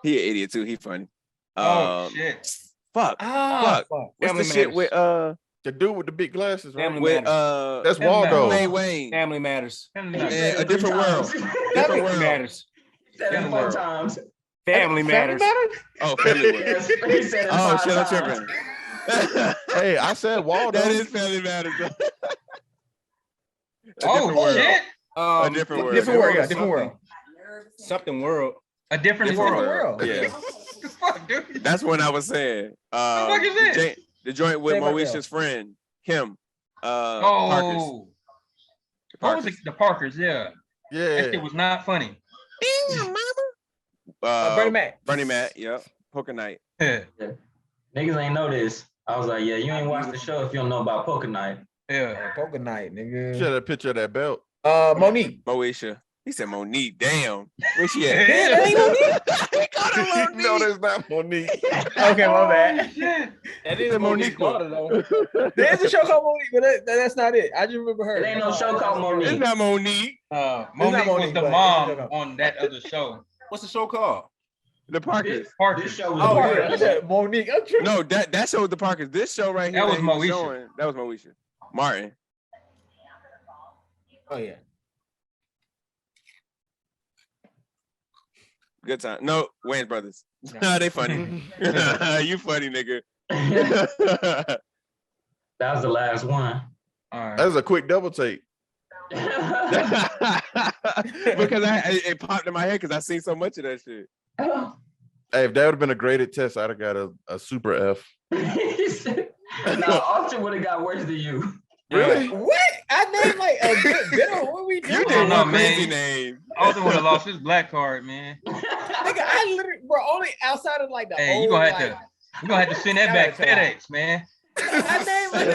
He an idiot too. He funny. Oh shit. Fuck. Ah, Fuck. fuck. What's Family the shit Matters. with The dude with the big glasses, right? Family With Matters. That's Waldo. Lil Wayne. Family Matters. And A Different World. Family Matters. Family World. times. Family Matters. Oh, Family World. He said it Oh, 5 shit, I'm times. tripping. Hey, I said Waldo. That is Family Matters. Oh shit! A Different World. Different world, yeah, different world. Something world. A different Different world. World. Yeah. What the fuck, dude? That's what I was saying. The fuck is this? The joint with Say about Moesha's friend, Kim. Parkers. Oh, what was it? The Parkers, yeah. Yeah. That shit was not funny. Bernie Mac. Bernie Mac, yep. Poker Night. Yeah. Niggas ain't know this. I was like, yeah, you ain't watched the show if you don't know about Poker Night. Yeah. Poker night, nigga. Should have a picture of that belt. Monique. Moesha. He said Monique. Damn. Where she at? Yeah, that ain't Monique. No, that's not Monique. Okay, my bad. That is Monique's daughter, though. There's a show called Monique, but that's not it. I just remember her. It ain't no show called Monique. It's not Monique. Monique was the but- mom on that other show. What's the show called? The Parkers. This show was I said Monique. I'm tripping. No, that show was the Parkers. This show right here. That was he was Moesha. showing, that was Moesha. Martin. Oh yeah. Good time. No, Wayans brothers. No. They funny. You funny, nigga. That was the last one. All right. That was a quick double take. Because it popped in my head because I seen so much of that shit. Hey, if that would have been a graded test, I'd have got a super F. No, Austin would have got worse than you. Really? What? I named like a good bitter. What we doing? You I did don't know, one crazy man. name. Austin would have lost his black card, man. Nigga, I literally, bro, only outside of like the Hey, old, you gonna have like, to. We're gonna have to send that back FedEx, man. I named like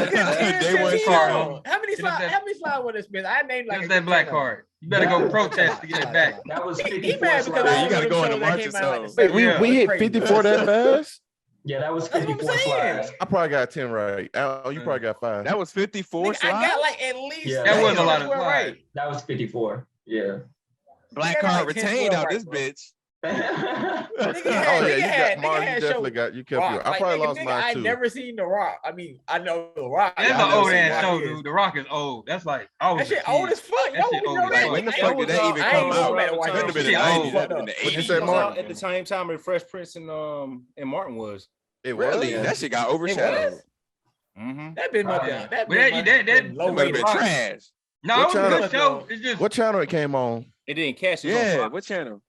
Day one card. How many Get us slides? that- How many slides would it spend? I named like Give us that black card. You better go protest to get it back. That was He 54 mad because slides. Yeah, all you gotta of go them into shows that Marz came out, like, yourself. the Wait, same- we hit crazy. 54 that fast? Yeah, that was That's what I'm 54 saying. slides. I probably got 10 right. Al, you probably got 5. That was 54 Nigga, I slides? got like at least. Yeah, That wasn't a 10 lot of square slides. right. That was 54. Yeah. Black I got card like 10 retained out right, this bro. bitch. Nigga Oh had, yeah, nigga you had, got Marz. nigga You had definitely show got. You kept Rock. your. I Like, probably nigga, lost nigga, mine I too. never seen The Rock. I mean, I know The Rock. That's I an know old who ass The show, Rock is. dude. The Rock is old. That's like I was That a shit kid. old as fuck. That Yo, shit we old know as that. fuck. When the I fuck ain't did that gonna- even I ain't come gonna out? go back to watch It that couldn't have been shit. the Shit 90s. old. That been the What'd you 80s. say, It was Mark? out at the same time as Fresh Prince and Martin was. It was. Really? That shit got overshadowed. Mm-hmm. That been my Right. that But that- been that- my that- low It might have rated. been trash. No, What it was a channel? good show. It's just What channel it came on? It didn't catch it. Yeah, on Fox. what channel?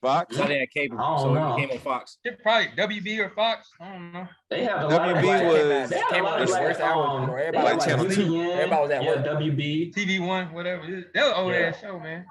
Fox? So they had cable, I don't so know. it came on Fox. it probably WB or Fox. I don't know. They have a lot of WB black. was They had a came lot out of the black. worst hour, bro. They Everybody had was Channel like 2. UPN, Everybody was at yeah, work. WB. TV1, whatever. That was an old Yeah. ass show, man.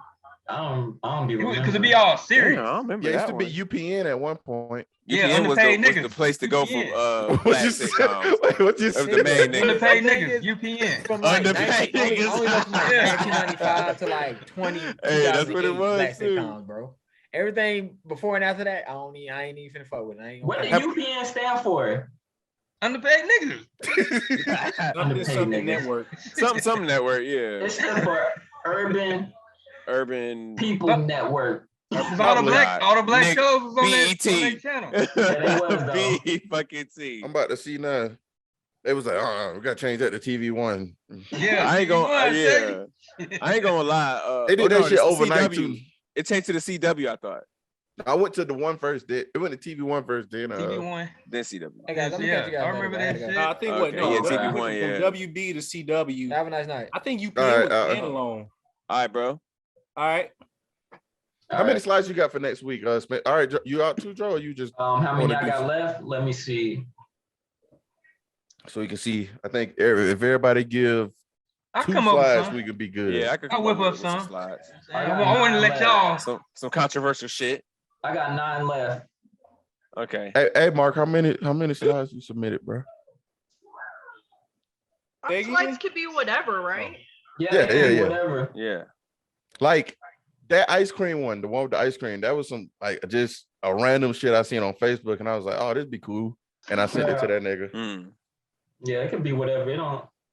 I don't be Because remembering. it'd be all Yeah, I serious. don't remember Yeah, it used that to one. be UPN at one point. Yeah, UPN was underpaid the niggas. place to go for UPN. What black you said? sitcoms. Wait, what you That was the said? main nigga. Underpaid The thing niggas. is, UPN. From like Underpaid 19, only niggas. from like Yeah. 1995 to like 20. Hey, that's what it 2008 was, black too. sitcoms, bro. Everything before and after that, I ain't even finna fuck with it. I ain't What gonna did UPN stand for? Underpaid niggas. Something Underpaid something niggas. network. Some network, yeah. It stood for Urban Urban People Network. All the Probably black, not. all the black Nick, shows was on that BET. channel. they was, though. B fucking T. I'm about to see now. They was like, we gotta change that to TV1. Yeah, I ain't gonna, TV1, yeah. I ain't gonna lie. They did that no, shit it's the overnight CW. too. It changed to the CW, I thought. I went to the one first. It went to TV1 first. Then TV1. Then CW. Hey guys, I'm gonna catch you guys. I remember later, that bro. shit. I think Okay, what? No, yeah, it TV1, went yeah. from WB to CW. Have a nice night. I think UPN All right, was standalone. All right, bro. All right. How many slides you got for next week? Smith? All right, you out too, Joe? Or you just How many wanna I do got some- left? Let me see. so you can see? I think if everybody give I 2 come up with slides, some. we could be good. Yeah, I could I'll come whip up with some. slides. I want to let y'all. Some controversial shit. I got 9 left. Okay. Hey, Mark, how many slides you submitted, bro? Our slides could be whatever, right? Yeah. Whatever. Yeah. Like that ice cream one, the one with the ice cream, that was some like just a random shit I seen on Facebook, and I was like, oh, this be cool, and I sent it to that nigga. Yeah, it could be whatever.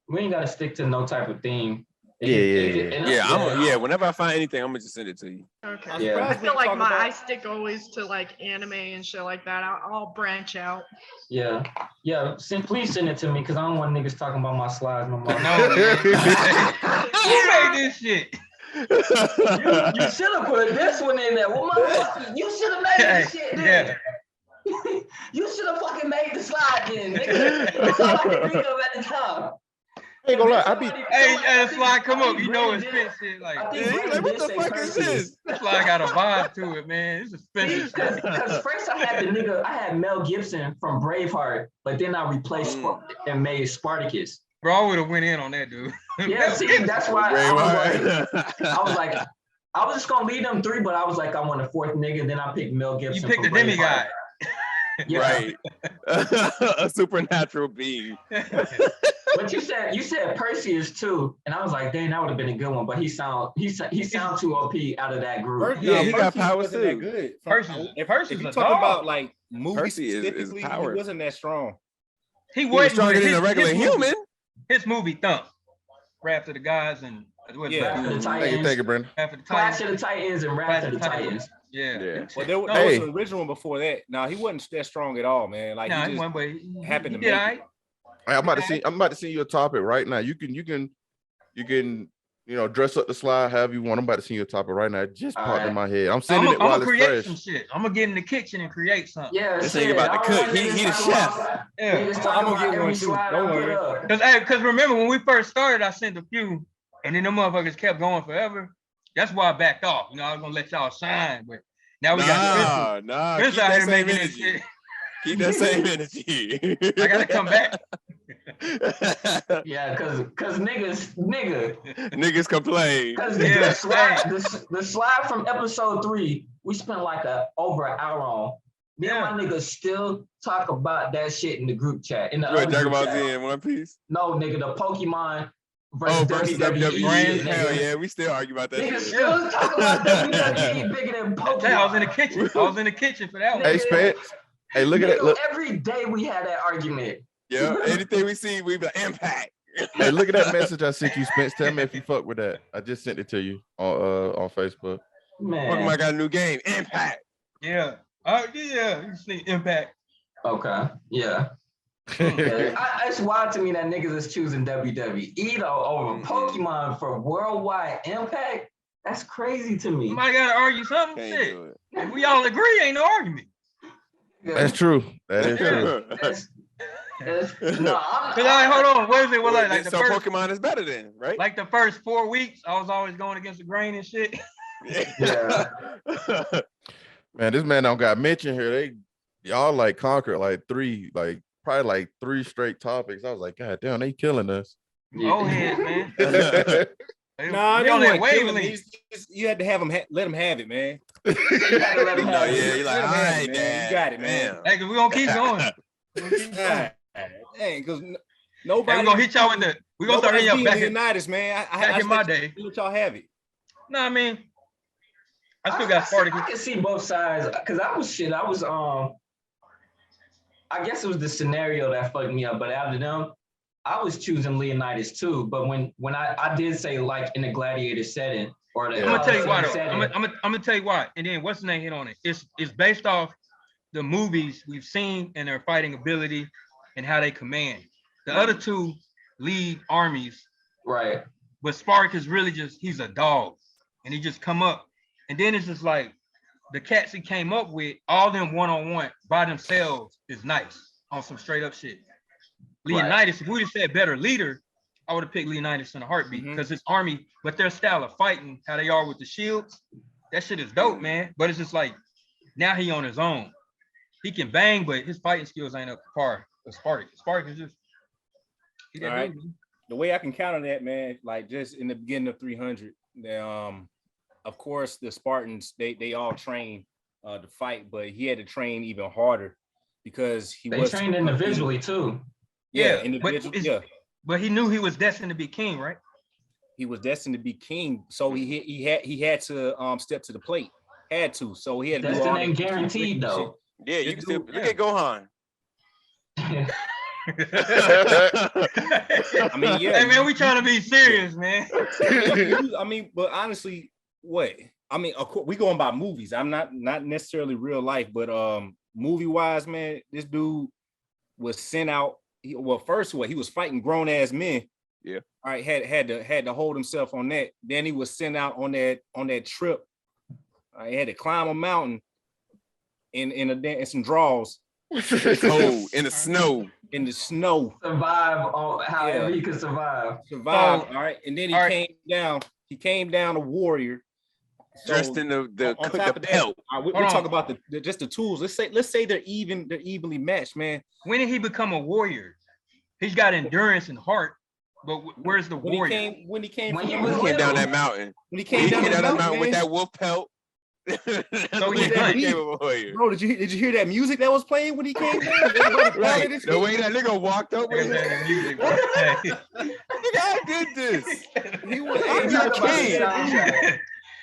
We ain't gotta stick to no type of theme. Yeah. Whenever I find anything, I'm gonna just send it to you. Okay. Yeah. I feel like I stick always to like anime and shit like that. I'll branch out. Yeah. Please send it to me because I don't want niggas talking about my slides no more. No, man. Who made this shit? You should have put this one in there. Well, motherfucker, you should have made this shit then. You should have fucking made the slide then, nigga. That's all I could think of at the time. I ain't gonna lie, Hey, the slide come up. You know it's spent shit. Like what the fuck is this? This slide got a vibe to it, man. It's expensive. Because first I had Mel Gibson from Braveheart, but then I replaced and made Spartacus. Bro, I would have went in on that, dude. Yeah, see, that's why I was just gonna leave them three, but I was like, I want a fourth nigga. Then I picked Mel Gibson. You picked the demigod. Yeah. Right. A supernatural being. But you said Perseus too, and I was like, dang, that would have been a good one. But he sound too OP out of that group. Yeah, he got Percy power wasn't too. that good. If you talk about like movies Percy is specifically, he power. wasn't that strong. He was stronger than a regular movie, human. His movie Thump, Wrath of the Gods and Wrath of the Titans. Thank you, Brandon. Clash of the Titans and Wrath of the Titans. Yeah. Well, there was an original one before that. No, he wasn't that strong at all, man. Like he just won, but happened to did make all it. I'm about to send you a topic right now. You can dress up the slide however you want. I'm about to send you a topic right now. It just popped in my head. I'm sending it while it's fresh. Some shit. I'm gonna get in the kitchen and create something. Yeah, this ain't about to cook. He the chef. Yeah, I'm gonna get one too. Don't worry. Because remember when we first started, I sent a few, and then the motherfuckers kept going forever. That's why I backed off. I was gonna let y'all shine, but now we got Chris out here making this shit. Keep that same energy. I gotta come back. Yeah, cause niggas complain. Cause the slide from episode 3, we spent like over an hour on. Me and my niggas still talk about that shit in the group chat. In the Dragon Ball Z in One Piece? No, nigga, the Pokemon versus WWE. Hell yeah, we still argue about that. Niggas still talk about WWE bigger than Pokemon. I was in the kitchen for that one. Hey, Spence. Hey, look at that. Look. Every day we had that argument. Yeah, anything we see, we be like, impact. Hey, look at that message I sent you, Spence. Tell me if you fuck with that. I just sent it to you on Facebook. Man, Pokemon got a new game, Impact. Yeah. You see Impact. Okay. Yeah. It's wild to me that niggas is choosing WWE though over Pokemon for worldwide impact. That's crazy to me. Somebody gotta argue something. Shit. If we all agree, ain't no argument. That's true. That is true. Hold on. What is it? Well, like the first, Pokemon is better than, right? Like the first 4 weeks, I was always going against the grain and shit. Yeah. Man, this man don't got mentioned here. Y'all like conquered like probably 3 straight topics. I was like, God damn, they killing us. Oh head, man. Nah, they weren't killing me. You had to have them let them have it, man. You're like, all right, man. You got it, man. Hey, cause we gonna keep going. Hey, cause nobody. We gonna hit y'all in the. We gonna start hitting y'all back in Leonidas, man. Back in my day. Let y'all have it. No, I mean, I still got Spartacus. I can see both sides, cause I was I guess it was the scenario that fucked me up, but out of them, I was choosing Leonidas too. But when I did say like in the gladiator setting or the I'm gonna tell you why though. I'm gonna tell you why. And then what's the name hit on it? It's based off the movies we've seen and their fighting ability and how they command. The other two lead armies. Right. But Spartacus really he's a dog. And he just come up. And then it's just like the cats he came up with, all them one-on-one by themselves is nice on some straight up shit. Leonidas, if we'd have said better leader, I would have picked Leonidas in a heartbeat because his army, but their style of fighting, how they are with the shields, that shit is dope, man. But it's just like now he on his own. He can bang, but his fighting skills ain't up to par with Spartacus. Spartacus just all right. The way I can counter that, man, like just in the beginning of 300, of course the Spartans they all train to fight, but he had to train even harder because they trained individually too. Yeah, but he knew he was destined to be king, right? He was destined to be king, so he had to step to the plate. Had to, so he had to. Destined ain't guaranteed though. Yeah, you can still look at Gohan. I mean, yeah. Hey man, we trying to be serious, man. I mean, but honestly, what? I mean, of course, we going by movies. I'm not necessarily real life, but movie wise, man, this dude was sent out. First of all, he was fighting grown ass men. Yeah. All right, had to hold himself on that. Then he was sent out on that trip. I had to climb a mountain in some draws. Cold in the snow. In the snow. Survive on however he could survive. All right, and then he came down. He came down a warrior. Dressed in the pelt. We'll talk about just the tools. Let's say they're evenly matched, man. When did he become a warrior? He's got endurance and heart, but where's the warrior? When he came down that mountain. When he came down that mountain with that wolf pelt. So he became a warrior. Bro, did you hear that music that was playing when he came down? Right. The way that nigga walked over. I did this. He was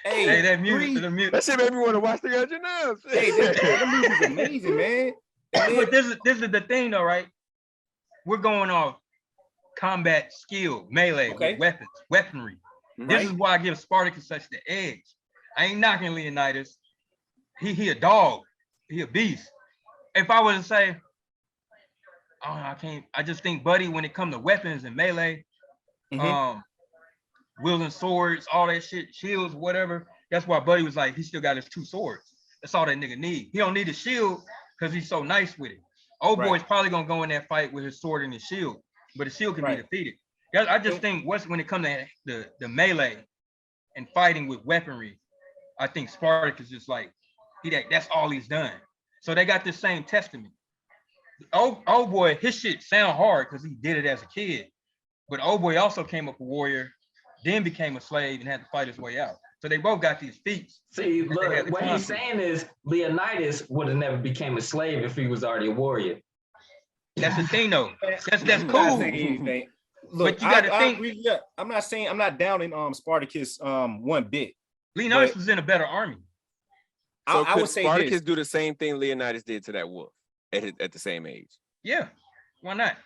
Hey, that music. That shit made me want to watch the Guardian Nerves. Hey, that movie's amazing, man. But this is the thing, though, right? We're going off combat skill, melee, weaponry. Right. This is why I give Spartacus such the edge. I ain't knocking Leonidas. He a dog. He a beast. If I was to say, oh, I can't. I just think, Buddy, when it comes to weapons and melee, wielding swords, all that shit, shields, whatever. That's why Buddy was like, he still got his 2 swords. That's all that nigga need. He don't need a shield because he's so nice with it. Old boy's probably gonna go in that fight with his sword and his shield, but the shield can be defeated. I just think when it comes to the melee and fighting with weaponry, I think Spartacus is like, that's all he's done. So they got this same testament. Old boy, his shit sound hard because he did it as a kid, but old boy also came up a warrior, then became a slave and had to fight his way out. So they both got these feats. See, look, what he's saying is Leonidas would have never became a slave if he was already a warrior. That's the thing, though. That's cool. Look, but you got to think. I'm not downing Spartacus one bit. Leonidas was in a better army. So I would say Spartacus do the same thing Leonidas did to that wolf at the same age. Yeah, why not?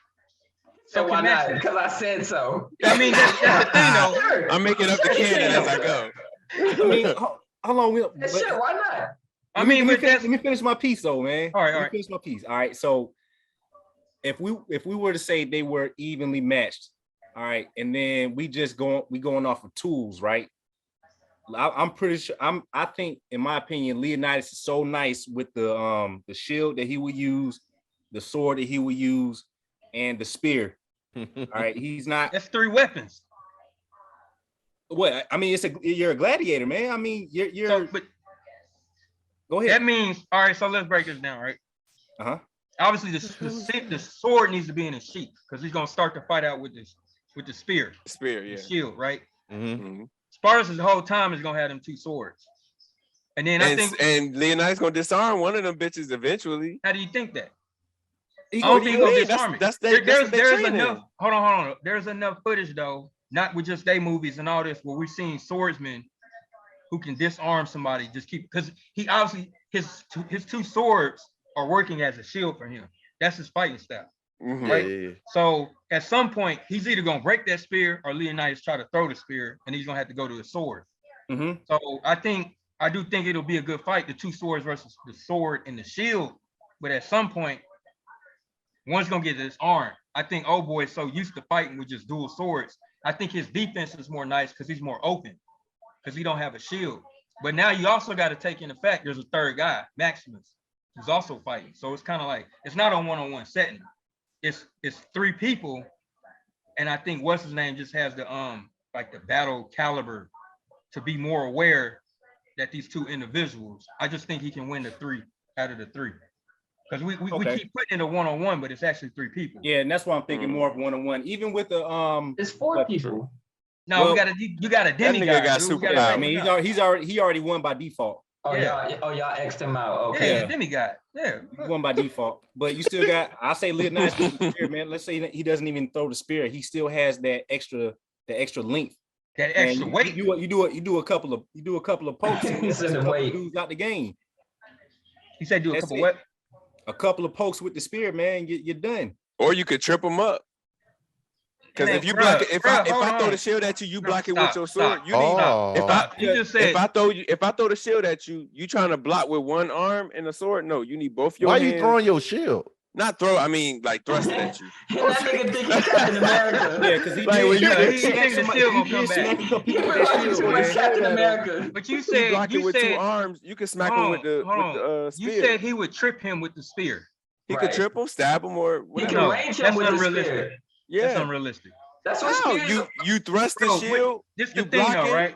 So why not? Because I said so. I mean, that's the thing, though. I'm making up the canon as I go. I mean, how long will? Sure, why not? Let me finish my piece, though, man. All right. Finish my piece. All right. So, if we were to say they were evenly matched, all right, and then we going off of tools, right? I'm pretty sure. I think, in my opinion, Leonidas is so nice with the shield that he would use, the sword that he would use, and the spear. All right, he's not. That's 3 weapons. What? I mean, you're a gladiator, man. I mean, you're. But go ahead. That means, all right. So let's break this down, right? Obviously, the sword needs to be in his sheath because he's gonna start the fight out with the spear. Spear, yeah. The shield, right? Mm-hmm. Spartacus the whole time is gonna have them 2 swords, and then I think Leonidas gonna disarm one of them bitches eventually. How do you think that? I don't think he's gonna disarm it. There's enough. Hold on. There's enough footage though, not with just they movies and all this, where we've seen swordsmen who can disarm somebody. Just keep, because he obviously his 2 swords are working as a shield for him. That's his fighting style. Right? Yeah. So at some point, he's either gonna break that spear or Leonidas try to throw the spear, and he's gonna have to go to his sword. So I do think it'll be a good fight, the 2 swords versus the sword and the shield. But at some point, one's gonna get disarmed. I think old boy is so used to fighting with just dual swords. I think his defense is more nice because he's more open, because he don't have a shield. But now you also got to take in the fact there's a 3rd guy, Maximus, who's also fighting. So it's kind of like, it's not a one-on-one setting. It's 3 people, and I think what's his name just has the like the battle caliber to be more aware that these 2 individuals. I just think he can win the 3 out of the 3. Because we keep putting in a one-on-one, but it's actually 3 people. Yeah, and that's why I'm thinking more of one-on-one. Even with the it's 4 people. No, you got a demigod. Got super. I mean, he already won by default. Oh yeah. Y'all X'd him out. Okay. Yeah, demigod. Yeah, he won by default. But you still got. I say Leonidas with the spear, man. Let's say he doesn't even throw the spear. He still has that extra length. That extra weight. You do a couple of pokes and dudes out the game. He said do a couple what? A couple of pokes with the spear, man. You're done. Or you could trip them up. Because if you block it, if I throw the shield at you, you block it with your sword. You need if I throw the shield at you, you trying to block with one arm and a sword. No, you need both your hands. Why you throwing your shield? Not throw. I mean, like thrust it at you. That nigga think he's Captain America. Yeah, because he thinks the shield gonna come back. Captain America. But you said block it with 2 arms. You can smack him with the spear. You said he would trip him with the spear. He could trip him, stab him, or whatever. He can range him with the spear. Yeah, that's unrealistic. That's what you thrust the shield. This the thing, though, right?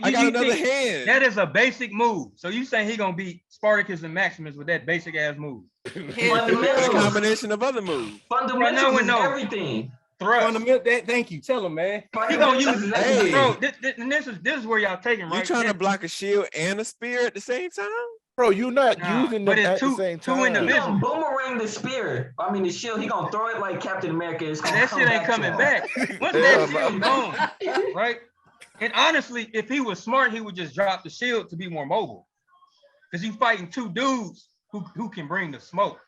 I got another hand. That is a basic move. So you saying he gonna beat Spartacus and Maximus with that basic ass move? It's a combination of other moves. Fundamentals is everything. Thank you. Tell him, man. He gonna use bro. This is where y'all taking right. You trying to block a shield and a spear at the same time? Bro, you not using them at the same time. He gonna boomerang the spear. I mean the shield. He gonna throw it like Captain America. That shit ain't coming back. Once that shield's gone, right? And honestly, if he was smart, he would just drop the shield to be more mobile. Because he's fighting 2 dudes who can bring the smoke.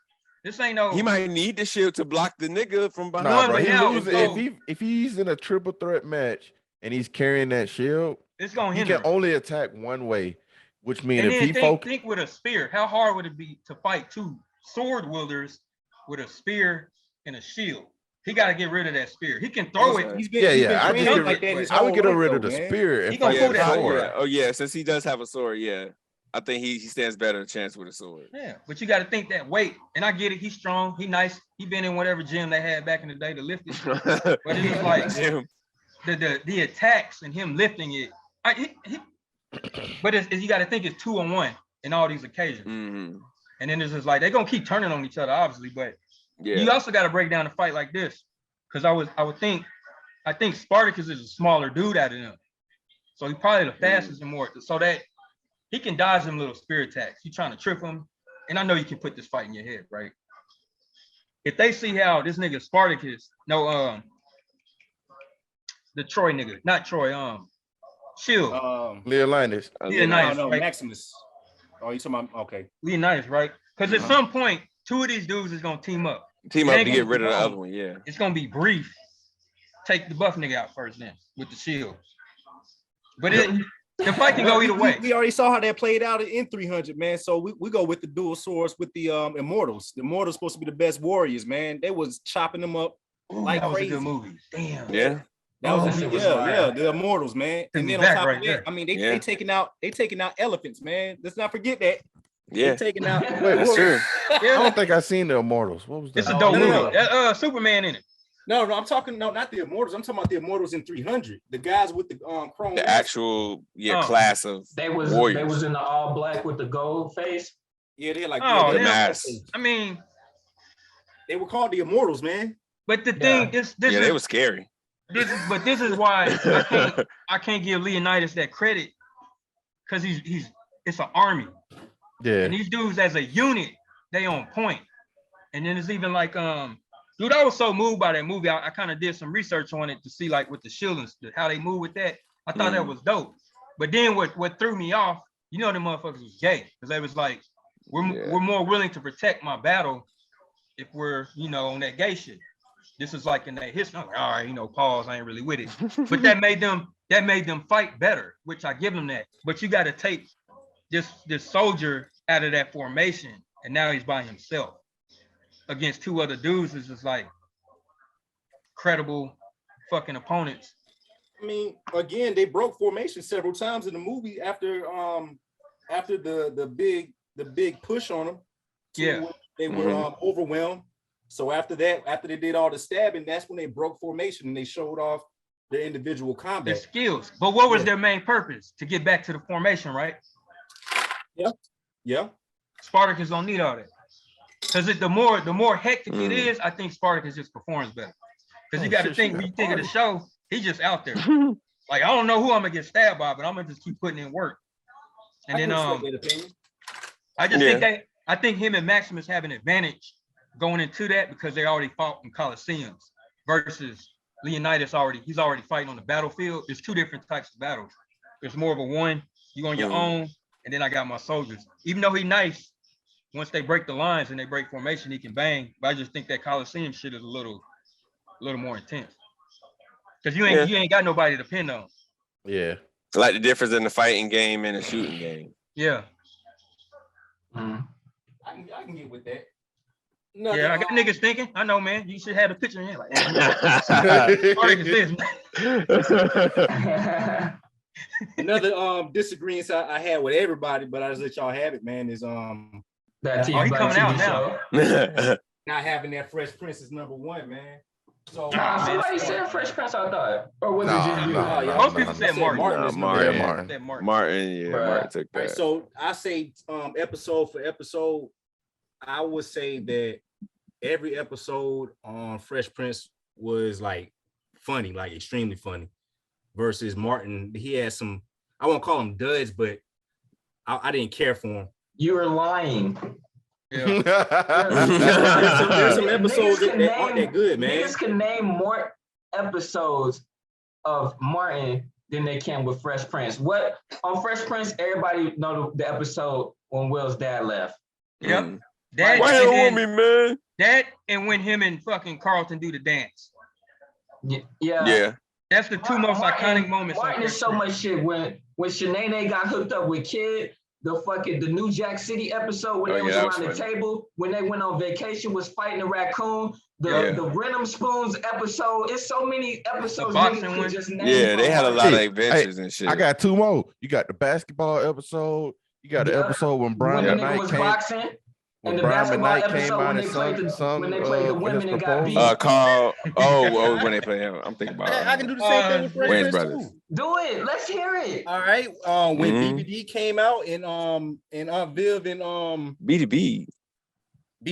This ain't no. He might need the shield to block the nigga from behind. Nah, bro, if he's in a triple threat match and he's carrying that shield, it's gonna he hinder can only attack one way, which means and if he think with a spear, how hard would it be to fight 2 sword wielders with a spear and a shield? He got to get rid of that spear. He can throw it. I would get rid of the spear. He gonna pull that sword. Oh yeah, since he does have a sword, yeah. I think he stands better a chance with a sword. Yeah, but you got to think that weight. And I get it. He's strong. He nice. He been in whatever gym they had back in the day to lift it. But it was like the attacks and him lifting it. But you got to think it's 2-on-1 in all these occasions. Mm-hmm. And then it's just like they're gonna keep turning on each other, obviously. But you also got to break down a fight like this, because I think Spartacus is a smaller dude out of them, so he probably the fastest and more, so that he can dodge them little spear attacks. You trying to trip him, and I know you can put this fight in your head, right? If they see how this nigga Spartacus, the Troy nigga, not Troy, Shield, Leonidas, Leonidas, right? Maximus. Oh, you talking about okay? Leonidas, right? Because at some point, 2 of these dudes is gonna team up. To get rid of the other one, yeah. It's gonna be brief. Take the buff nigga out first, then with the shield. But the fight can go either way. We already saw how that played out in 300, man. So we go with the dual swords with the Immortals. The Immortals supposed to be the best warriors, man. They was chopping them up like that was crazy. A good movie. Damn. Yeah. That was the Immortals, man. And then on top of that, I mean, they taking out elephants, man. Let's not forget that. Yeah, taking out. Wait, sure. I don't think I've seen the Immortals. What was that? It's a dope movie. Superman in it. No, I'm talking not the Immortals. I'm talking about the Immortals in 300. The guys with the chrome. The actual class of warriors. They was in the all black with the gold face. Yeah, they're like the mask. I mean, they were called the Immortals, man. But the thing, this they were scary. This is why I can't give Leonidas that credit, because it's an army. Yeah. And these dudes as a unit, they on point. And then it's even like, dude, I was so moved by that movie. I kind of did some research on it to see like with the shield and how they move with that. I thought that was dope. But then what threw me off, the motherfuckers was gay. Because they was like, we're more willing to protect my battle if we're, on that gay shit. This is like in that history. I'm like, all right, pause, I ain't really with it. But that made them fight better, which I give them that. But you got to take this soldier out of that formation, and now he's by himself against 2 other dudes. Is just like credible fucking opponents. I mean, again, they broke formation several times in the movie after the big push on them. They were overwhelmed. So after that, after they did all the stabbing, that's when they broke formation and they showed off their individual combat. Their skills. But what was their main purpose? To get back to the formation, right? Yeah. Spartacus don't need all that. Because the more hectic it is, I think Spartacus just performs better. Because you got to think, when you think of the show, he's just out there. Like, I don't know who I'm going to get stabbed by, but I'm going to just keep putting in work. And then I think him and Maximus have an advantage going into that because they already fought in Colosseums versus Leonidas he's already fighting on the battlefield. There's 2 different types of battles. There's more of a one, you on your own, and then I got my soldiers. Even though he's nice, once they break the lines and they break formation, he can bang. But I just think that Coliseum shit is a little more intense. Because you ain't got nobody to pin on. Yeah. Like the difference in the fighting game and the shooting game. Yeah. I can get with that. No, I got niggas thinking. I know, man. You should have a picture in here. Like, another disagreement I had with everybody, but I just let y'all have it, man. Is that he coming out now? Not having that Fresh Prince is number one, man. So somebody said Fresh Prince, I thought, or was it just you? Most people said Martin. Martin took that. Right, so I say episode for episode, I would say that every episode on Fresh Prince was like funny, like extremely funny. Versus Martin, he had some, I won't call him duds, but I didn't care for him. You were lying. Yeah. there's some episodes that aren't that good, man. Niggas can name more episodes of Martin than they can with Fresh Prince. What on Fresh Prince, everybody know the episode when Will's dad left. Yep. Why you want me, man? That and when him and fucking Carlton do the dance. Yeah. That's the two most iconic moments. Martin is so much shit. When Shanae got hooked up with Kid, the New Jack City episode when they was around the table, when they went on vacation, was fighting a raccoon. The Renum Spoons episode. It's so many episodes. They had a lot of adventures and shit. I got two more. You got the basketball episode. You got the episode when Brian Knight came. Boxing. And the basketball episode when they played the women and got beat. Carl. When they play him, I'm thinking about. I can do the same thing with Wayans brothers. Do it. Let's hear it. All right. When BBD came out and Viv and BDB.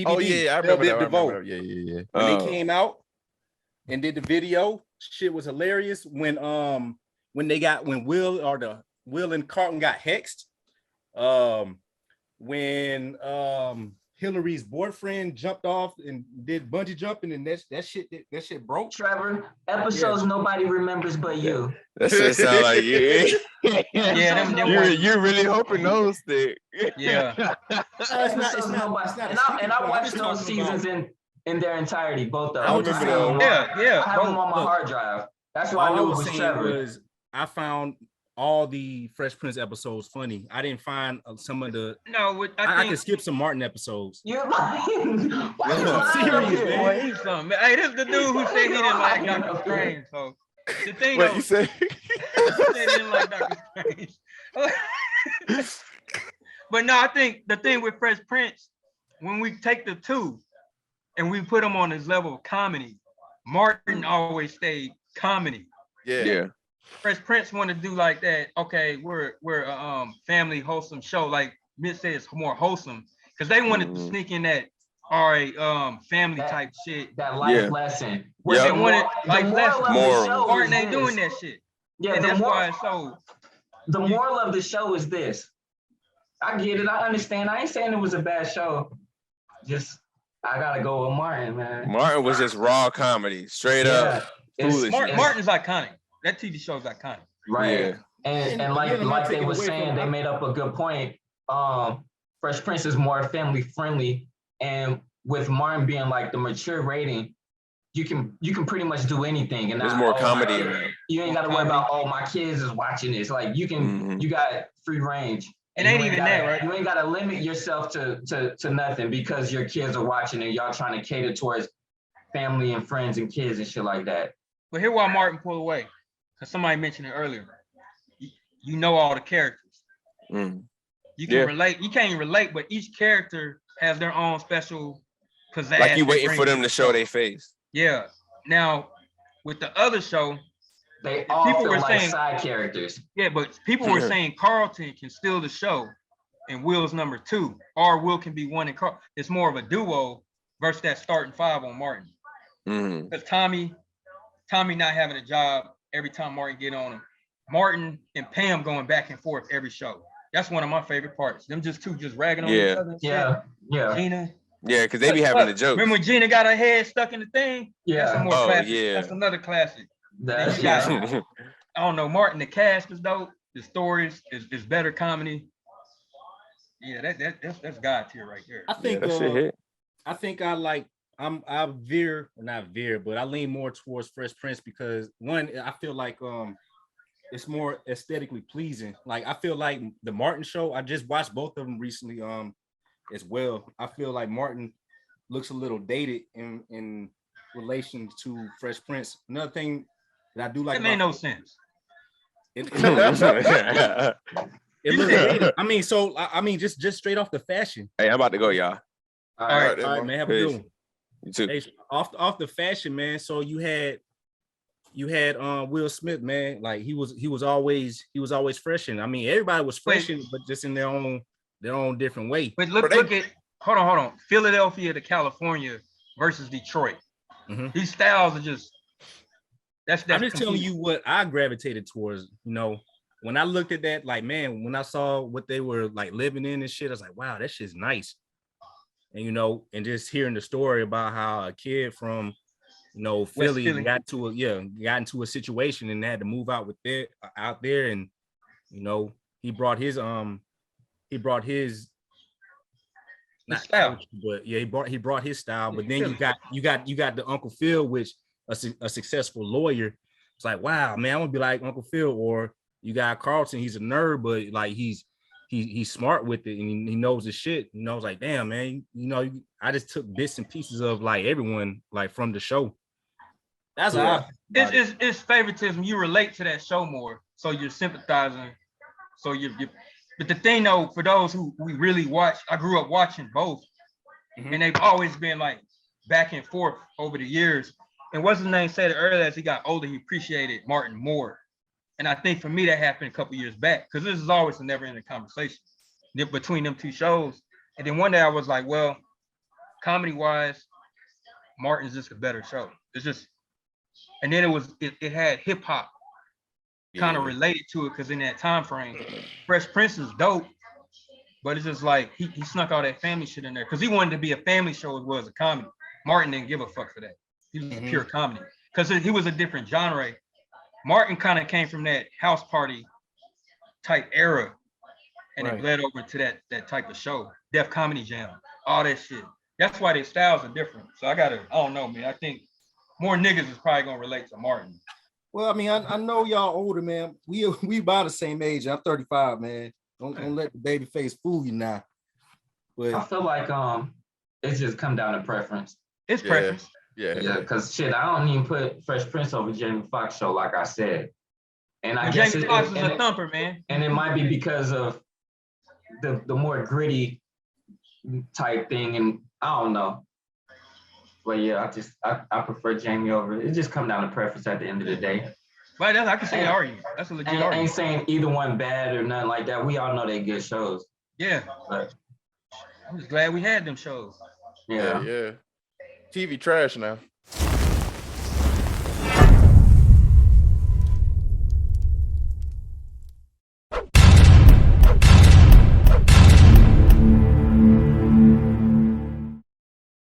Oh yeah, I remember that. Yeah. When they came out and did the video, shit was hilarious. When Will and Carlton got hexed. When Hillary's boyfriend jumped off and did bungee jumping, and that shit broke. Trevor, episodes nobody remembers but you. That shit sound like you. You're really hoping those stick. Yeah. It's not. And I watched those seasons in their entirety, both of them. Yeah. I have them on my hard drive. That's why I knew it was Trevor. I found all the Fresh Prince episodes funny. I didn't find some of the. No, I can skip some Martin episodes. You're lying. Serious, man. Hey, this is the dude who said he didn't like Dr. Strange. So the thing. What you say? He said he didn't like Dr. Strange. But no, I think the thing with Fresh Prince, when we take the two and we put them on his level of comedy, Martin always stayed comedy. Yeah. Fresh Prince want to do like that. Okay, we're a family wholesome show. Like Mitch said, it's more wholesome because they wanted to sneak in that family type shit. That life lesson. They wanted life lesson. Martin ain't doing that shit. Yeah, and that's why it's so. The moral of the show is this. I get it. I understand. I ain't saying it was a bad show. Just I gotta go with Martin, man. Martin was just raw comedy, straight up. Martin's iconic. That TV show is iconic. Right. Yeah. And like they were saying, they made up a good point. Fresh Prince is more family friendly. And with Martin being like the mature rating, you can pretty much do anything. And there's more comedy. You ain't gotta worry about, my kids is watching this. Like you can you got free range. It ain't even that, right? You ain't gotta limit yourself to nothing because your kids are watching and y'all trying to cater towards family and friends and kids and shit like that. But here's why Martin pulled away. Because somebody mentioned it earlier. You know all the characters. You can relate. You can't relate, but each character has their own special pizzazz. Like you waiting for them to show their face. Yeah. Now, with the other show, they all people feel were like saying side characters. Yeah, but people were saying Carlton can steal the show and Will's number 2. Or Will can be 1 and Carl. It's more of a duo versus that starting 5 on Martin. Because Tommy not having a job. Every time Martin get on him, Martin and Pam going back and forth every show. That's one of my favorite parts. Them just ragging on each other. Yeah. Gina. Yeah, because they be having the jokes. Remember when Gina got her head stuck in the thing? Yeah. That's a more classic. Yeah. That's another classic. I don't know. Martin, the cast is dope. The stories is better comedy. Yeah, that's God tier right there. I think I think I like I veer, not veer, but I lean more towards Fresh Prince because one, I feel like it's more aesthetically pleasing. Like I feel like the Martin show, I just watched both of them recently as well. I feel like Martin looks a little dated in relation to Fresh Prince. Another thing that I do like, it made no sense. It looks dated. I mean, so I mean, just straight off the fashion. Hey, I'm about to go, y'all. All right, man. Have a good one. You too. Hey, off the fashion, man. So you had Will Smith, man. Like he was always freshen. I mean, everybody was freshen, but just in their own different way. But look at hold on. Philadelphia to California versus Detroit. Mm-hmm. These styles are just that's I'm just telling you what I gravitated towards. You know, when I looked at that, like, man, when I saw what they were like living in and shit, I was like, wow, that shit's nice. And you know, and just hearing the story about how a kid from Philly got into a situation and had to move out there, and you know, he brought his not style, coach, but yeah, he brought his style. But then you got the Uncle Phil, which a successful lawyer. It's like, wow, man, I want to be like Uncle Phil. Or you got Carlton, he's a nerd, but like he's smart with it and he knows his shit. You know, it's like, damn, man, you know, I just took bits and pieces of like everyone like from the show. That's it's favoritism. You relate to that show more, so you're sympathizing. So you. But the thing though, for those who we really watch, I grew up watching both, and they've always been like back and forth over the years. And what's his name said it earlier, as he got older, he appreciated Martin more. And I think for me that happened a couple years back, because this is always a never-ending conversation between them two shows. And then one day I was like, well, comedy-wise, Martin's just a better show. It's just, and then it had hip hop kind of related to it, because in that time frame, Fresh Prince is dope, but it's just like he snuck all that family shit in there because he wanted to be a family show as well as a comedy. Martin didn't give a fuck for that. He was pure comedy because he was a different genre. Martin kind of came from that house party type era, and it bled over to that type of show, Def Comedy Jam, all that shit. That's why their styles are different. So I don't know, man. I think more niggas is probably gonna relate to Martin. Well, I mean, I know y'all older, man. We about the same age. I'm 35, man. Don't let the baby face fool you now. But I feel like it's just come down to preference. It's preference. Yeah. Because shit, I don't even put Fresh Prince over Jamie Foxx show, like I said. And I guess Jamie Foxx is a thumper, man. And it might be because of the more gritty type thing, and I don't know. But yeah, I prefer Jamie over. It just come down to preference at the end of the day. Right, I can see the argument. That's a legit argument. I ain't saying either one bad or nothing like that. We all know they good shows. Yeah. But I'm just glad we had them shows. Yeah. TV trash now.